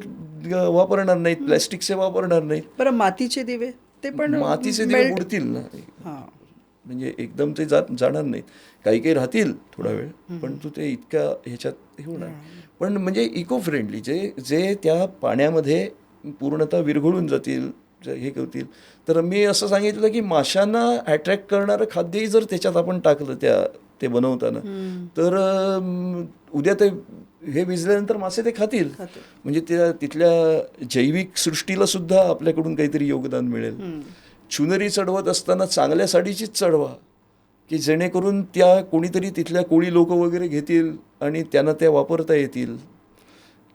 वापरणार नाहीत, प्लॅस्टिकचे वापरणार नाहीत. बरं, मातीचे दिवे ते पण मातीचे दिवे बुडतील ना, हां, म्हणजे एकदम ते जाणार नाहीत. काही काही राहतील थोडा वेळ, पण तू ते इतक्या ह्याच्यात हे होणार. पण म्हणजे इको फ्रेंडली जे त्या पाण्यामध्ये पूर्णतः विरघळून जातील, हे करतील. तर मी असं सांगितलं की माशांना अट्रॅक्ट करणारं खाद्यही जर त्याच्यात आपण टाकलं ते बनवताना, तर उद्या ते हे भिजल्यानंतर मासे ते खातील. म्हणजे त्या तिथल्या जैविक सृष्टीला सुद्धा आपल्याकडून काहीतरी योगदान मिळेल. चुनरी चढवत असताना चांगल्या साडीचीच चढवा, की जेणेकरून त्या कोणीतरी तिथल्या कोळी लोक वगैरे घेतील आणि त्यांना त्या वापरता येतील.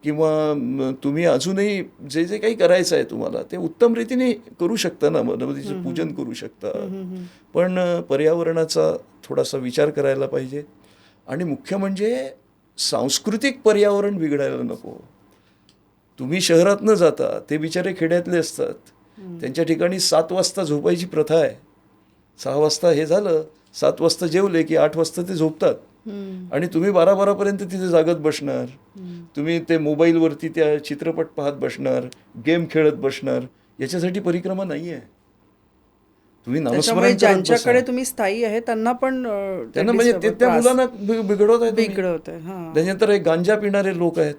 किंवा तुम्ही अजूनही जे जे काही करायचं आहे तुम्हाला ते उत्तम रीतीने करू शकता ना, नर्मदेचं पूजन करू शकता. पण पर्यावरणाचा थोडासा विचार करायला पाहिजे. आणि मुख्य म्हणजे सांस्कृतिक पर्यावरण बिघडायला नको. तुम्ही शहरात न जाता ते बिचारे खेड्यातले असतात, त्यांच्या ठिकाणी 7 वाजता झोपायची प्रथा आहे. 6 वाजता हे झालं, 7 वाजता जेवले की 8 वाजता ते झोपतात आणि तुम्ही 12-12पर्यंत तिथे जागत बसणार. तुम्ही ते मोबाईलवरती त्या चित्रपट पाहत बसणार, गेम खेळत बसणार. याच्यासाठी परिक्रमा नाही आहे. तुम्ही त्याच्यामुळे नामस्मरण करत ज्यांच्याकडे बसा. तुम्ही स्थायी आहे त्यांना पण त्यांना म्हणजे त्या मुलांना बिघडवत आहे तुम्ही. बिघडवत आहे. हां, त्याच्यानंतर हे गांजा पिणारे लोक आहेत.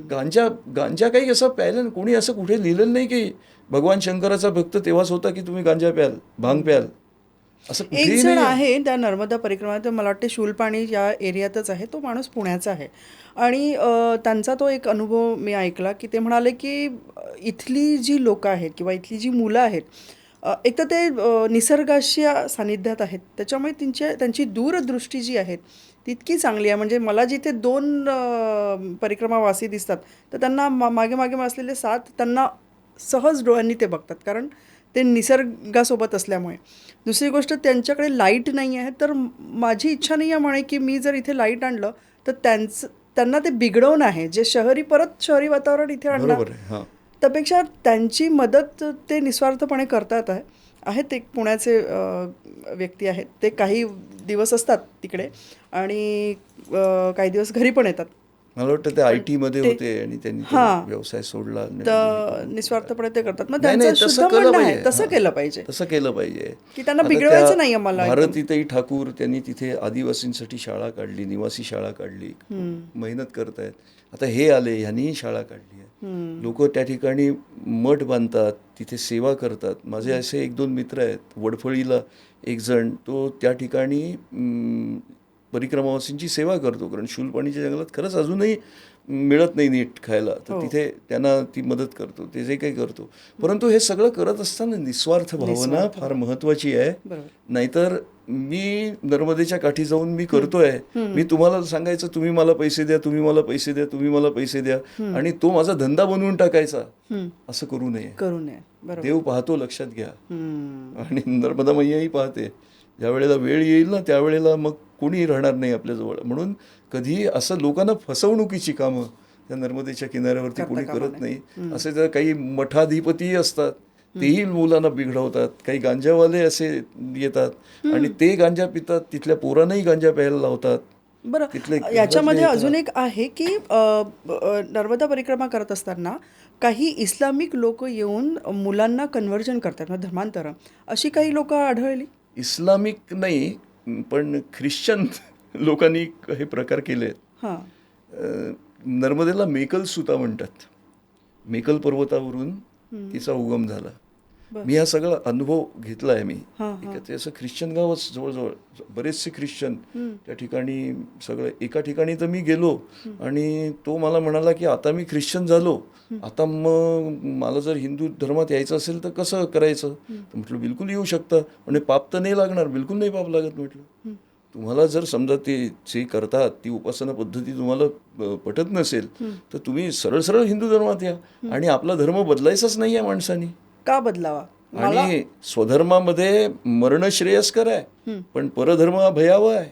गांजा काही असं प्यायलं, कोणी असं कुठे लिहिलेलं नाही की भगवान शंकराचा भक्त तेव्हाच होता की तुम्ही गांजा प्याल, भांग प्याल, असं एक कुठेही जण नाही. आहे त्या नर्मदा परिक्रमात, मला वाटते शूलपाणी या एरियातच आहे, तो माणूस पुण्याचा आहे आणि त्यांचा तो एक अनुभव मी ऐकला की ते म्हणाले की इथली जी लोकं आहेत किंवा इथली जी मुलं आहेत, एक तर ते निसर्गाच्या सानिध्यात आहेत, त्याच्यामुळे त्यांची दूरदृष्टी जी आहे ती इतकी चांगली आहे. म्हणजे मला जिथे 2 परिक्रमावासी दिसतात तर त्यांना मागे मागे असलेले 7 त्यांना सहज डोळ्यांनी ते बघतात, कारण ते निसर्गासोबत असल्यामुळे. दुसरी गोष्ट, त्यांच्याकडे लाईट नाही आहे, तर माझी इच्छा नाही आहे म्हणे की मी जर इथे लाईट आणलं तर त्यांना ते बिघडवणं आहे, जे परत शहरी वातावरण इथे आणणार, बरोबर आहे. हां, त्यापेक्षा त्यांची मदत ते निस्वार्थपणे करतात आहेत. एक पुण्याचे व्यक्ती आहेत, ते काही दिवस असतात तिकडे आणि काही दिवस घरी पण येतात. मला वाटतं ते IT मध्ये होते आणि त्यांनी तो हां, व्यवसाय सोडला. तर निस्वार्थपणे ते करतात. मग नाही, त्यांचं शुद्ध तसं केलं म्हणणं आहे पाहिजे. तसं हां, केलं पाहिजे तसं केलं पाहिजे. की त्यांना आता बिघडवायचं त्या नाही आहे मला एकदम. भारतीताई ठाकूर त्यांनी तिथे आदिवासींसाठी शाळा काढली, निवासी शाळा काढली, मेहनत करतायत. आता हे आले, ह्यांनीही शाळा काढली आहे. लोक त्या ठिकाणी मठ बांधतात, तिथे सेवा करतात. माझे असे 1-2 मित्र आहेत. वडफळीला एक जण, तो त्या ठिकाणी परिक्रमावासींची सेवा करतो, कारण शूलपाणीच्या जंगलात खरंच अजूनही मिळत नाही नीट खायला, तर तिथे त्यांना ती मदत करतो, ते जे काही करतो. परंतु हे सगळं करत असताना निस्वार्थ भावना फार महत्वाची आहे. बरोबर. नाहीतर मी नर्मदेच्या काठी जाऊन मी करतोय, मी तुम्हाला सांगायचं तुम्ही मला पैसे द्या, तुम्ही मला पैसे द्या, तुम्ही मला पैसे द्या, आणि तो माझा धंदा बनवून टाकायचा, असं करू नये. बरोबर. देव पाहतो, लक्षात घ्या. आणि नर्मदा मैयाही पाहते. ज्या वेळेला वेळ येईल ना, त्यावेळेला मग कोणी राहणार नाही आपल्याजवळ. म्हणून कधी असं लोकांना फसवणुकीची कामं त्या नर्मदेच्या किनाऱ्यावरती कोणी करत नाही. असे जर काही मठाधिपती असतात, तेही मुलांना बिघडवतात. काही गांजावाले असे येतात आणि ते गांजा पितात, तिथल्या पोरांनाही गांजा प्यायला लावतात. बरं, तिथले याच्यामध्ये घरातले अजून येतात. एक आहे की नर्मदा परिक्रमा करत असताना काही इस्लामिक लोक येऊन मुलांना कन्व्हर्जन करतात, म्हणजे धर्मांतरण, अशी काही लोक आढळली. इस्लामिक नाही, पण ख्रिश्चन लोकांनी हे प्रकार केले आहेत. हां. नर्मदेला मेकल सुता म्हणतात. मेकल पर्वतावरून तिचा उगम झाला. बरं. मी हा सगळा अनुभव घेतला आहे मी. हां, ते असं ख्रिश्चन गावच जवळजवळ बरेचसे ख्रिश्चन त्या ठिकाणी सगळं. एका ठिकाणी तर मी गेलो आणि तो मला म्हणाला की आता मी ख्रिश्चन झालो, आता मग मला जर हिंदू धर्मात यायचं असेल तर कसं करायचं. तर म्हटलं बिलकुल येऊ शकता. म्हणजे पाप तर नाही लागणार. बिलकुल नाही पाप लागत म्हटलं. तुम्हाला जर समजा ते जे करतात ती उपासना पद्धती तुम्हाला पटत नसेल तर तुम्ही सरळ सरळ हिंदू धर्मात या. आणि आपला धर्म बदलायचाच नाही आहे माणसानी. का बदलावा? आणि स्वधर्मामध्ये मरण श्रेयस्कर आहे, पण परधर्म हा भयावह आहे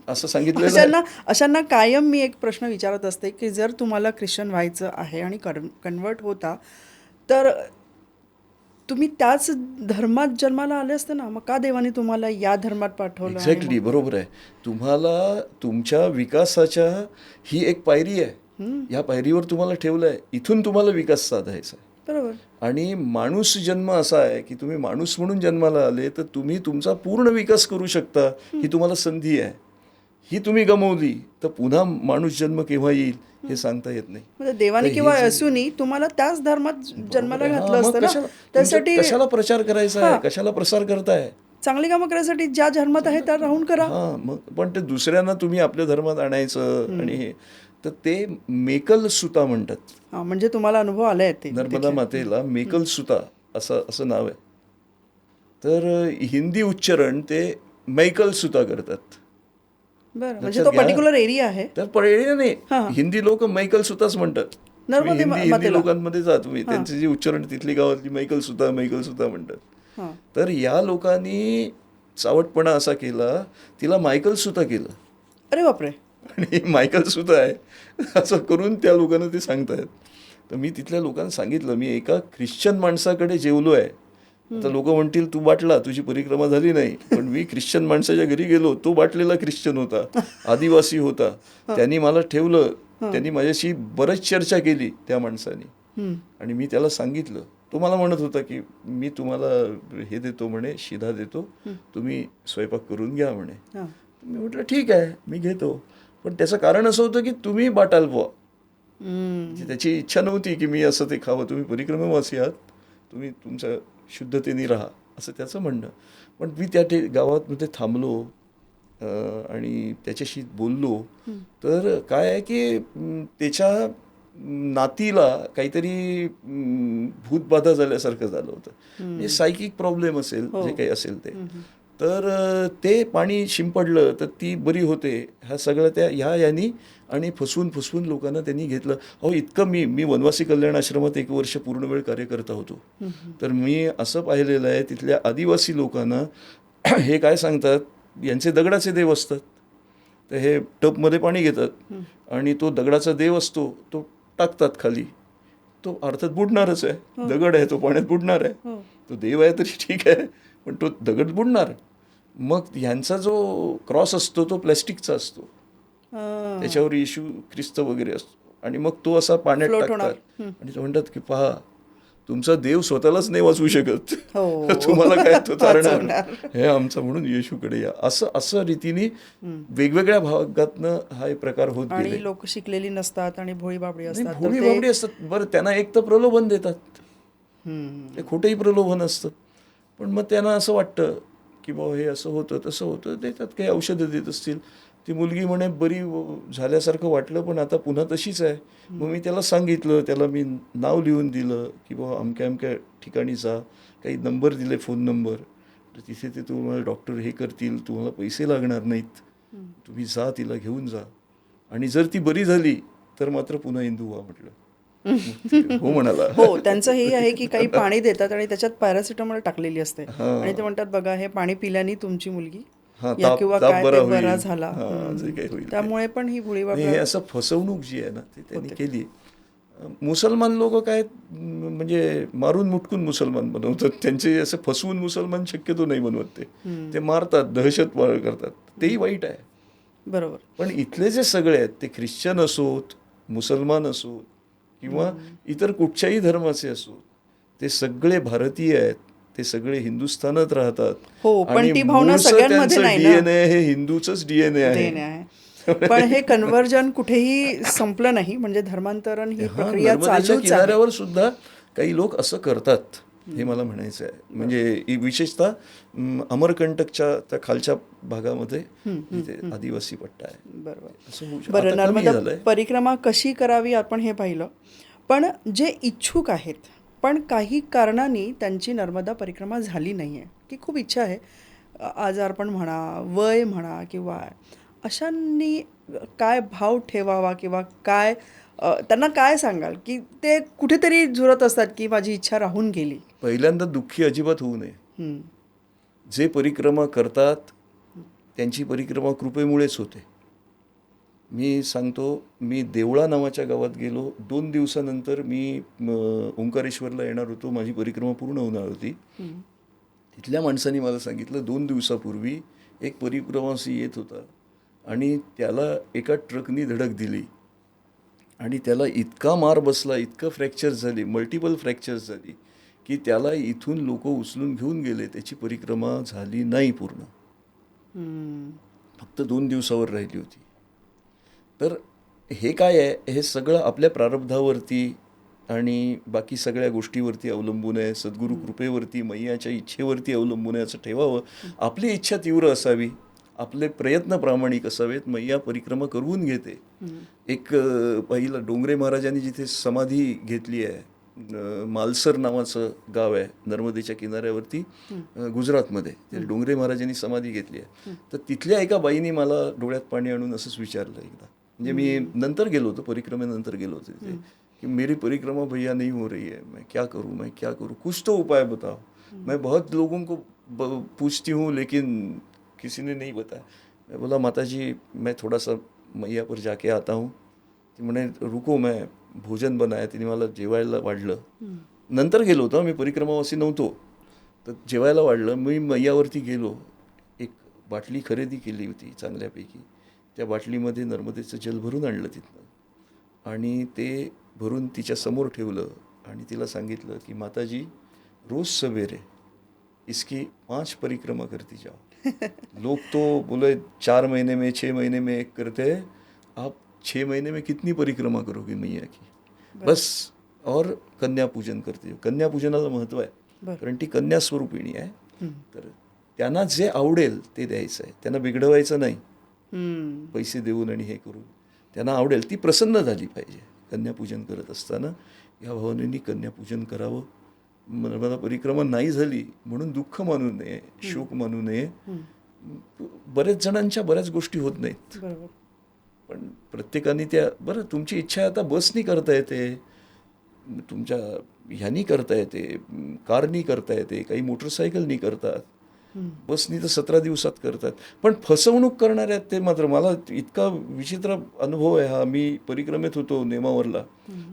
असं सांगितलेलं आहे. अशांना कायम मी एक प्रश्न विचारत असते की जर तुम्हाला ख्रिश्चन व्हायचं आहे आणि कन्वर्ट होता तर तुम्ही त्याच धर्मात जन्माला आले असते ना, मग का देवाने तुम्हाला या धर्मात पाठवलं? एक्झॅक्टली, बरोबर आहे. तुम्हाला तुमच्या विकासाच्या ही एक पायरी आहे. या पायरीवर तुम्हाला ठेवलं आहे. इथून तुम्हाला विकास साधायचा आहे. बरोबर. आणि माणूस जन्म असा आहे की तुम्ही माणूस म्हणून जन्माला आले तर तुम्ही तुमचा पूर्ण विकास करू शकता. ही तुम्हाला संधी आहे. ही तुम्ही गमावली तर पुन्हा माणूस जन्म केव्हा येईल हे सांगता येत नाही. म्हणजे देवाने किंवा असूनही तुम्हाला त्याच धर्मात जन्माला घातलं असतं ना. त्यासाठी कशाला प्रचार करायचा आहे, कशाला प्रसार करताय? चांगली कामं करायसाठी ज्या धर्मात आहे त्या राहून करा. मग पण ते दुसऱ्यांना तुम्ही आपल्या धर्मात आणायचं आणि हे, तर ते मेकल सुता म्हणतात. म्हणजे तुम्हाला अनुभव आलाय ते. नर्मदा मातेला मेकल सुता असं नाव आहे. तर हिंदी उच्चारण ते मैकल सुता करतात. बरं, म्हणजे तो पर्टिक्युलर एरिया आहे. तर पर्याय नाही, हिंदी लोक मैकल सुताच म्हणतात. हिंदी लोकांमध्ये जा तुम्ही, त्यांचे जे उच्चारण तिथली गावातली मैकल सुता म्हणतात. तर या लोकांनी चावटपणा असा केला, तिला मायकल सुता केलं. अरे बापरे. आणि मायकल सुता आहे असं करून त्या लोकांना ते सांगतायत. तर मी तिथल्या लोकांना सांगितलं, मी एका ख्रिश्चन माणसाकडे जेवलो आहे. आता लोक म्हणतील तू बाटला, तुझी परिक्रमा झाली नाही. पण मी ख्रिश्चन माणसाच्या घरी गेलो, तो बाटलेला ख्रिश्चन होता, आदिवासी होता. त्यांनी मला ठेवलं, त्यांनी माझ्याशी बरंच चर्चा केली त्या माणसाने. आणि मी त्याला सांगितलं, तो मला म्हणत होता की मी तुम्हाला हे देतो म्हणे, शिधा देतो, तुम्ही स्वयंपाक करून घ्या म्हणे. मी म्हटलं ठीक आहे, मी घेतो. पण त्याचं कारण असं होतं की तुम्ही बाटाल बुवा. त्याची इच्छा नव्हती की मी असं ते खावं. तुम्ही परिक्रमावासी आहात, तुम्ही तुमच्या शुद्धतेने राहा, असं त्याचं म्हणणं. पण मी त्या गावामध्ये थांबलो आणि त्याच्याशी बोललो. तर काय आहे की त्याच्या नातीला काहीतरी भूतबाधा झाल्यासारखं झालं होतं. म्हणजे सायकिक प्रॉब्लेम असेल, जे काही असेल ते. तर ते पाणी शिंपडलं तर ती बरी होते. ह्या सगळं यांनी आणि फसवून लोकांना त्यांनी घेतलं. इतकं मी वनवासी कल्याण आश्रमात 1 वर्ष पूर्ण वेळ कार्यकर्ता होतो. तर मी असं पाहिलेलं आहे, तिथल्या आदिवासी लोकांना हे काय सांगतात, यांचे दगडाचे देव असतात. तर हे टबमध्ये पाणी घेतात आणि तो दगडाचा देव असतो, तो टाकतात खाली. तो अर्थात बुडणारच आहे. दगड आहे, तो पाण्यात बुडणार आहे. तो देव आहे तरी ठीक आहे, पण तो दगड बुडणार. मग ह्यांचा जो क्रॉस असतो तो प्लॅस्टिकचा असतो, त्याच्यावर येशू ख्रिस्त वगैरे असतो. आणि मग तो असा पाण्यात टाकतात आणि ते म्हणतात की पहा, तुमचा देव स्वतःलाच नाही वाचवू शकत, तुम्हाला काय तो तारणार, हे आमचा म्हणून येशूकडे या. असं रीतीने वेगवेगळ्या भागातनं हा एक प्रकार होत गेले. आणि लोक शिकलेली नसतात आणि भोळी बाबडी असतात. बरं, त्यांना एक तर प्रलोभन देतात, ते खोटंही प्रलोभन असतं. पण मग त्यांना असं वाटतं की बाबा हे असं होतं तसं होतं, देतात, काही औषधं देत असतील. ती मुलगी म्हणे बरी झाल्यासारखं वाटलं, पण आता पुन्हा तशीच आहे. मग मी त्याला सांगितलं, त्याला मी नाव लिहून दिलं की बाबा अमक्या ठिकाणी जा, काही नंबर दिले, फोन नंबर. तर तिथे ते तुम्हाला डॉक्टर हे करतील, तुम्हाला पैसे लागणार नाहीत, तुम्ही जा, तिला घेऊन जा, आणि जर ती बरी झाली तर मात्र पुन्हा हिंदू व्हा म्हटलं. हो म्हणाला. हो, त्यांचं हे आहे की काही पाणी देतात आणि त्याच्यात पॅरासिटामॉल टाकलेली असते आणि ते म्हणतात बघा हे पाणी पिल्याने तुमची मुलगी किंवा काय बरा झाला. त्यामुळे पण ही भोळी बाबडी, हे असं फसवणूक जी आहे ना ती त्यांनी केली. मुसलमान लोक काय म्हणजे मारून मुटकून मुसलमान बनवतात. त्यांचे असं फसवून मुसलमान शक्यतो नाही बनवत. ते मारतात, दहशत करतात, तेही वाईट आहे. बरोबर. पण इथले जे सगळे आहेत ते ख्रिश्चन असोत, मुसलमान असोत किंवा इतर कुठच्याही धर्माचे असोत, ते सगळे भारतीय आहेत. ते सगळे हिंदुस्थानात राहतात. हो, पण आणि ती भावना मूळचं सगळ्यांमध्ये त्यांचं नाही ना. DNA हे हिंदूचंच DNA आहे. देणे आहे. पण हे कन्व्हर्जन कुठेही संपलं नाही, म्हणजे धर्मांतरण ही हा, प्रक्रिया नर्मदेच्या चालूच आहे. किनाऱ्यावर सुद्धा काही लोक असं करतात, हे मला म्हणायचं आहे. म्हणजे विशेषतः अमरकंटकच्या त्या खालच्या भागामध्ये जिथे आदिवासी पट्टा आहे, बरोबर. असं होऊ शकतं. बरं, आता कमी नर्मदा झालंय. परिक्रमा कशी करावी आपण हे पाहिलं. पण जे इच्छुक आहेत पण काही कारणांनी त्यांची नर्मदा परिक्रमा झाली नाही आहे, की खूप इच्छा आहे, आजारपण म्हणा, वय म्हणा किंवा अशांनी काय भाव ठेवावा किंवा काय त्यांना काय सांगाल, की ते कुठेतरी झुरत असतात की माझी इच्छा राहून गेली. पहिल्यांदा दुःखी अजिबात होऊ नये. हम्म. जे परिक्रमा करतात त्यांची परिक्रमा कृपेमुळेच होते. मी सांगतो, मी देवळा नावाच्या गावात गेलो. 2 दिवसानंतर मी ओंकारेश्वरला येणार होतो. माझी परिक्रमा पूर्ण होणार होती. तिथल्या माणसांनी मला सांगितलं 2 दिवसापूर्वी एक परिक्रमासी येत होता आणि त्याला एका ट्रकनी धडक दिली आणि त्याला इतका मार बसला, इतकं फ्रॅक्चर झाली, मल्टिपल फ्रॅक्चर्स झाली की त्याला इथून लोक उचलून घेऊन गेले. त्याची परिक्रमा झाली नाही पूर्ण, फक्त 2 दिवसावर राहिली होती. तर हे काय आहे, हे सगळं आपल्या प्रारब्धावरती आणि बाकी सगळ्या गोष्टीवरती अवलंबून आहे. सद्गुरू कृपेवरती, मैयाच्या इच्छेवरती अवलंबून आहे असं ठेवावं. आपली इच्छा तीव्र असावी, आपले प्रयत्न प्रामाणिक असावेत. मैया परिक्रमा करून घेते. एक पहिलं डोंगरे महाराजांनी जिथे समाधी घेतली आहे, मालसर नावाचं गाव आहे नर्मदेच्या किनाऱ्यावरती गुजरातमध्ये, ते डोंगरे महाराजांनी समाधी घेतली आहे. तर तिथल्या एका बाईनी मला डोळ्यात पाणी आणून असंच विचारलं एकदा, म्हणजे मी नंतर गेलो होतो, परिक्रमेनंतर गेलो होतो तिथे, कि मेरी परिक्रमा भैया नहीं हो रही है, मैं क्या करूँ, कुछ तो उपाय बताओ. मैं बहुत लोगों को पूछती हूँ लेकिन किसी ने नहीं बताया. मैं बोला माताजी मैं थोड़ा सा मैया पर जाके आता हूँ. ती म्हणे रुको मैं भोजन बनाया. तिने मला जेवायला वाढलं. नंतर गेलो होतो, मी परिक्रमावासी नव्हतो. तर जेवायला वाढलं. मी मैयावरती गेलो, एक बाटली खरेदी केली होती चांगल्यापैकी. त्या बाटलीमध्ये नर्मदेचं जल भरून आणलं तिथनं आणि ते भरून तिच्या समोर ठेवलं आणि तिला सांगितलं की माताजी रोज सवेरे इसकी 5 परिक्रमा करती जाओ. लोग तो बोले 4 महीने में 6 महीने में एक करते हैं, आप 6 महीने में कितनी परिक्रमा करोगे मैया की, बस. और कन्या पूजन करते जाओ. कन्या पूजनाला महत्त्व आहे, कारण ती कन्या स्वरूपिणी आहे. तर त्यांना जे आवडेल ते द्यायचं आहे, त्यांना बिघडवायचं नाही. पैसे देऊन आणि हे करून त्यांना आवडेल ती प्रसन्न झाली पाहिजे. कन्यापूजन करत असताना या भावनेनी कन्यापूजन करावं. नर्मदा परिक्रमा नाही झाली म्हणून दुःख मानू नये, शोक मानू नये. बरेच जणांच्या बऱ्याच गोष्टी होत नाहीत, पण प्रत्येकाने त्या, बरं तुमची इच्छा आहे आता बसनी करता येते, तुमच्या ह्यानी करता येते, कारनी करता येते, काही मोटरसायकलनी करतात, बसनी तर 17 दिवसात करतात. पण फसवणूक करणारे आहेत ते मात्र, मला इतका विचित्र अनुभव आहे हा. मी परिक्रमेत होतो नेमावरला,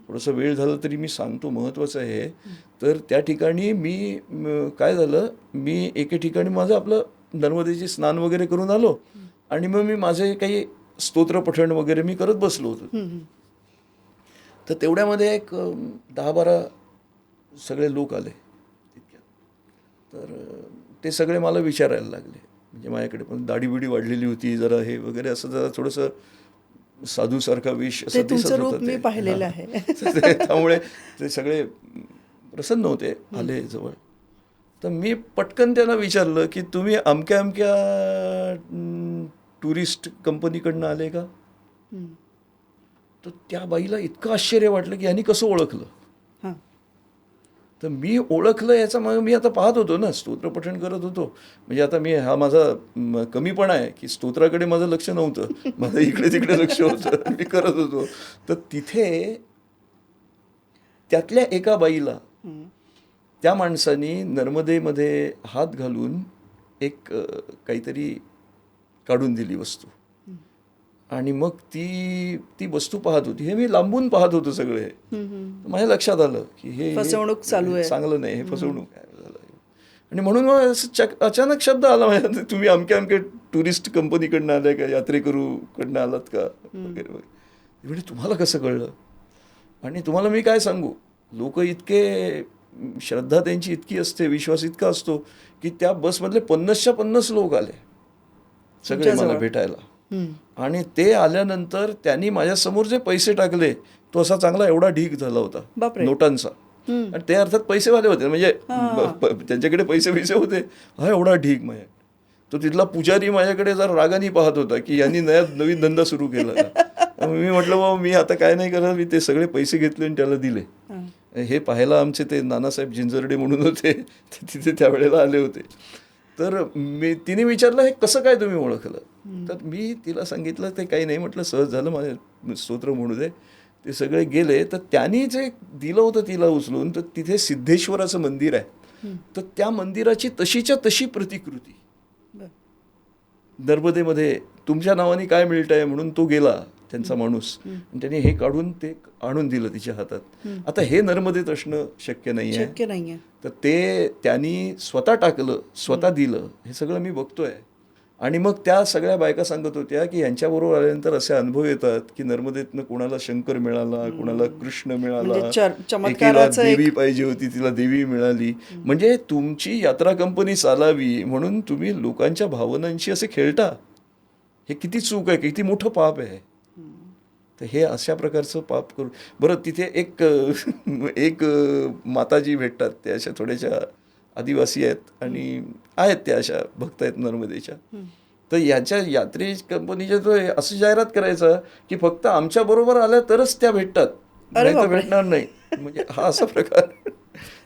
थोडासा वेळ झाला तरी मी सांगतो, महत्त्वाचं आहे. तर त्या ठिकाणी मी काय झालं, मी एके ठिकाणी माझं आपलं नर्मदेचे स्नान वगैरे करून आलो आणि मग मी माझे काही स्तोत्र पठण वगैरे मी करत बसलो होतो. तर तेवढ्यामध्ये एक 10-12 सगळे लोक आले तितक्यात. तर ते सगळे मला विचारायला लागले, म्हणजे माझ्याकडे पण दाढी बिडी वाढलेली होती जरा, हे वगैरे असं जरा थोडंसं साधूसारखा वेश असं दिसत होता मी पाहिलेलं आहे. त्यामुळे ते सगळे प्रसन्न होते, आले जवळ. तर मी पटकन त्यांना विचारलं की तुम्ही अमक्या अमक्या टुरिस्ट कंपनीकडनं आले का. तर त्या बाईला इतकं आश्चर्य वाटलं की यांनी कसं ओळखलं. तर मी ओळखलं याचा मग मी आता पाहत होतो ना, स्तोत्र पठण करत होतो. म्हणजे आता मी, हा माझा कमीपणा आहे की स्तोत्राकडे माझं लक्ष नव्हतं, माझं इकडे तिकडे लक्ष होतं, मी करत होतो. तर तिथे त्यातल्या एका बाईला त्या माणसानी नर्मदेमध्ये हात घालून एक काहीतरी काढून दिली वस्तू आणि मग ती वस्तू पाहत होती. हे मी लांबून पाहत होतो सगळे. माझ्या लक्षात आलं की हे फसवणूक चालू आहे. चांगलं नाही, हे फसवणूक आहे झालं. आणि म्हणून मग असं अचानक शब्द आला माझ्या, तुम्ही अमक्या अमक्या टुरिस्ट कंपनीकडनं आलाय का, यात्रेकरूकडनं आलात का वगैरे वगैरे. म्हणजे तुम्हाला कसं कळलं? आणि तुम्हाला मी काय सांगू, लोक इतके, श्रद्धा त्यांची इतकी असते, विश्वास इतका असतो की त्या बसमधले 50च्या 50 लोक आले सगळे मला भेटायला. आणि ते आल्यानंतर त्यांनी माझ्यासमोर जे पैसे टाकले, तो असा चांगला एवढा ढीग झाला होता नोटांचा. आणि ते अर्थात पैसेवाले होते, म्हणजे त्यांच्याकडे पैसे होते. हा एवढा ढीग माझ्या. तो तिथला पुजारी माझ्याकडे जर रागाने पाहत होता की यांनी नवीन धंदा सुरू केला. मी म्हटलं बाबा मी आता काय नाही करत, मी ते सगळे पैसे घेतले आणि त्याला दिले. हे पाहायला आमचे ते नानासाहेब जिंजर्डे म्हणून होते, ते तिथे त्यावेळेला आले होते. तर तिने विचारलं हे कसं काय तुम्ही ओळखलं? तर मी तिला सांगितलं ते काही नाही, म्हटलं सहज झालं, माझे स्तोत्र म्हणू दे. ते सगळे गेले. तर त्यांनी जे दिलं होतं तिला उचलून, तर तिथे सिद्धेश्वराचं मंदिर आहे. तर त्या मंदिराची तशीच्या तशी प्रतिकृती नर्मदेमध्ये तुमच्या नावाने काय मिळतंय म्हणून तो गेला त्यांचा माणूस, आणि त्याने हे काढून ते आणून दिलं तिच्या हातात. आता हे नर्मदेत असणं शक्य नाहीये. तर ते त्यांनी स्वतः टाकलं, स्वतः दिलं, हे सगळं मी बघतोय. आणि मग त्या सगळ्या बायका सांगत होत्या की यांच्याबरोबर आल्यानंतर असे अनुभव येतात की नर्मदेतनं कोणाला शंकर मिळाला, कोणाला कृष्ण मिळाला, एकीला देवी पाहिजे होती तिला देवी मिळाली. म्हणजे तुमची यात्रा कंपनी चालावी म्हणून तुम्ही लोकांच्या भावनांशी असे खेळता, हे किती चूक आहे, किती मोठं पाप आहे. तर हे अशा प्रकारचं पाप करू. बरं, तिथे एक माताजी भेटतात, त्या अशा थोड्याशा आदिवासी आहेत आणि आहेत त्या अशा भक्त आहेत नर्मदेच्या. तर याच्या यात्रे कंपनीच्या तो असं जाहिरात करायचं की फक्त आमच्या बरोबर आल्या तरच त्या भेटतात, नाही तर भेटणार नाही. म्हणजे हा असा प्रकार.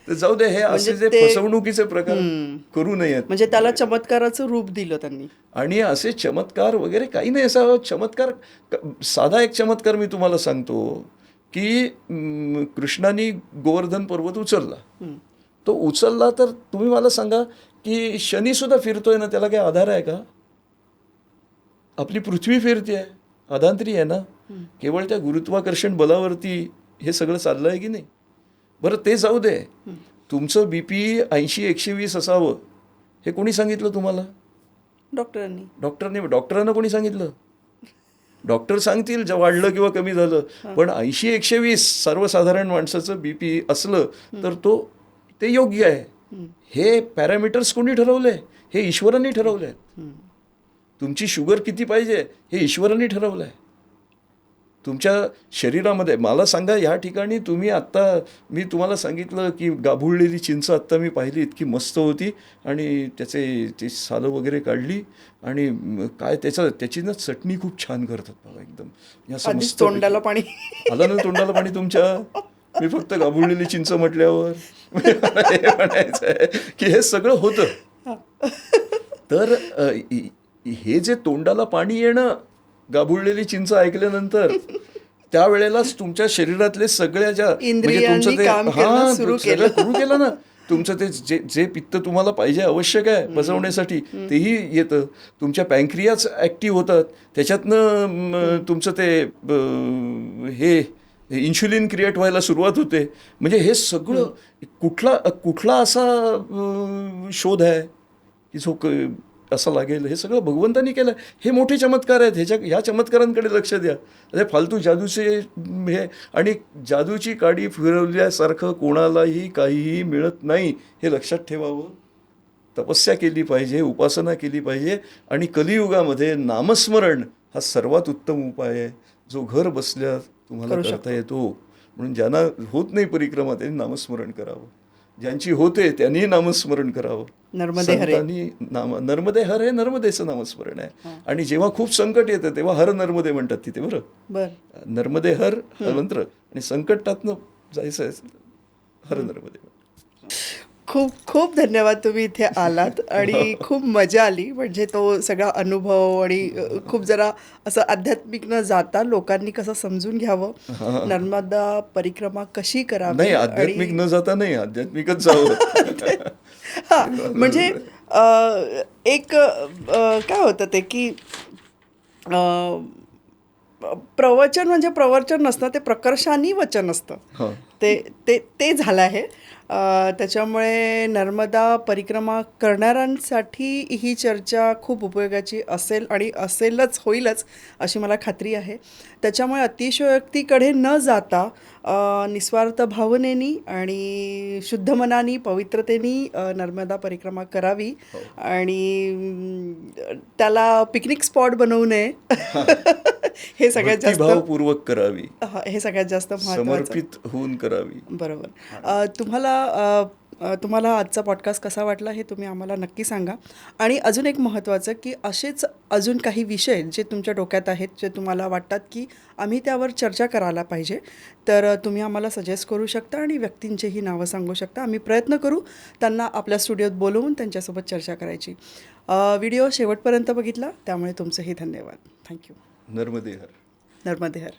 तर जाऊ दे, हे असे जे फसवणुकीचे प्रकार करू नयेत. म्हणजे त्याला चमत्काराचं रूप दिलं त्यांनी. आणि असे चमत्कार वगैरे काही नाही. असा चमत्कार, साधा एक चमत्कार मी तुम्हाला सांगतो की कृष्णाने गोवर्धन पर्वत उचलला. तो उचलला तर तुम्ही मला सांगा की शनी सुद्धा फिरतोय ना, त्याला काही आधार आहे का? आपली पृथ्वी फिरते आहे, अधांतरी आहे ना. केवळ त्या गुरुत्वाकर्षण बलावरती हे सगळं चाललं आहे की नाही? बरं, ते जाऊ दे. तुमचं BP 80-120 असावं हे कोणी सांगितलं तुम्हाला? डॉक्टरांना कोणी सांगितलं? डॉक्टर सांगतील जे वाढलं किंवा कमी झालं, पण 80-120 सर्वसाधारण माणसाचं BP असलं तर ते योग्य आहे. हे पॅरामीटर्स कोणी ठरवले? हे ईश्वरांनी ठरवले. तुमची शुगर किती पाहिजे हे ईश्वरांनी ठरवलं आहे. तुमच्या शरीरामध्ये मला सांगा, या ठिकाणी तुम्ही आत्ता, मी तुम्हाला सांगितलं की गाभुळलेली चिंच आत्ता मी पाहिली, इतकी मस्त होती, आणि ती सालं वगैरे काढली, आणि काय त्याची ना चटणी खूप छान करतात बघा, एकदम असं मस्त. तोंडाला पाणी आलं ना, तोंडाला पाणी तुमच्या. मी फक्त गाभुळलेली चिंच म्हटल्यावर हे म्हणायचं आहे की हे सगळं होतं. तर हे जे तोंडाला पाणी येणं, गाभुळलेली चिंच ऐकल्यानंतर, त्यावेळेलाच तुमच्या शरीरातले सगळ्या ज्या, म्हणजे तुमचं ते सुरू केलं ना, तुमचं ते जे पित्त तुम्हाला पाहिजे, आवश्यक आहे पचवण्यासाठी, तेही येतं. तुमच्या पँक्रियाज ॲक्टिव्ह होतात, त्याच्यातनं तुमचं ते हे इन्शुलिन क्रिएट व्हायला सुरुवात होते. म्हणजे हे सगळं कुठला असा शोध आहे की जो असं लागेल? हे सगळं भगवंतानी केलं. हे मोठे चमत्कार आहेत. ह्या चमत्कारांकडे लक्ष द्या. अरे फालतू जादूचे हे, आणि जादूची काडी फिरवल्यासारखं कोणालाही काहीही मिळत नाही, हे लक्षात ठेवावं. तपस्या केली पाहिजे, उपासना केली पाहिजे, आणि कलियुगामध्ये नामस्मरण हा सर्वात उत्तम उपाय आहे, जो घर बसल्या तुम्हाला करता येतो. म्हणून ज्यांना होत नाही परिक्रमा, त्यांनी नामस्मरण करावं. ज्यांची होते त्यांनी नामस्मरण करावं. नर्मदे हर हे नर्मदेचं नामस्मरण आहे. आणि जेव्हा खूप संकट येतं तेव्हा हर नर्मदे म्हणतात तिथे. बरं, नर्मदे हर मंत्र, आणि संकटातनं जायचं आहे हर नर्मदे. खूप खूप धन्यवाद, तुम्ही इथे आलात आणि खूप मजा आली. म्हणजे तो सगळा अनुभव, आणि खूप जरा असं आध्यात्मिक न जाता लोकांनी कसं समजून घ्यावं, नर्मदा परिक्रमा कशी करावी. नाही, आध्यात्मिक न जाता नाही, आध्यात्मिकच जावं. हा, म्हणजे एक काय होतं ते की प्रवचन म्हणजे प्रवचन नसतं, ते प्रकर्षानी वचन असतं. हां. ते ते ते झालं आहे. त्याच्यामुळे नर्मदा परिक्रमा करणाऱ्यांसाठी ही चर्चा खूप उपयोगाची असेल आणि होईलच अशी मला खात्री आहे. त्याच्यामुळे अतिशयोक्तीकडे न जाता निस्वार्थ भावनेनी आणि शुद्ध मनानी, पवित्रतेनी नर्मदा परिक्रमा करावी आणि त्याला पिकनिक स्पॉट बनवू नये. हे सगळ्यात जास्त भक्तिभावपूर्वक करावी, हे सगळ्यात जास्त महत्त्वाचं. समर्पित होऊन करावी. बरोबर. तुम्हाला आजचा पॉडकास्ट कसा वाटला हे तुम्ही आम्हाला नक्की सांगा. आणि अजून एक महत्त्वाचं की असेच अजून काही विषय जे तुमच्या डोक्यात आहेत, जे तुम्हाला वाटतात की आम्ही त्यावर चर्चा करायला पाहिजे, तर तुम्ही आम्हाला सजेस्ट करू शकता आणि व्यक्तींचीही नावं सांगू शकता. आम्ही प्रयत्न करू त्यांना आपल्या स्टुडिओत बोलवून त्यांच्यासोबत चर्चा करायची. व्हिडिओ शेवटपर्यंत बघितला त्यामुळे तुमचेही धन्यवाद. थँक्यू. नर्मदे हर. नर्मदे हर.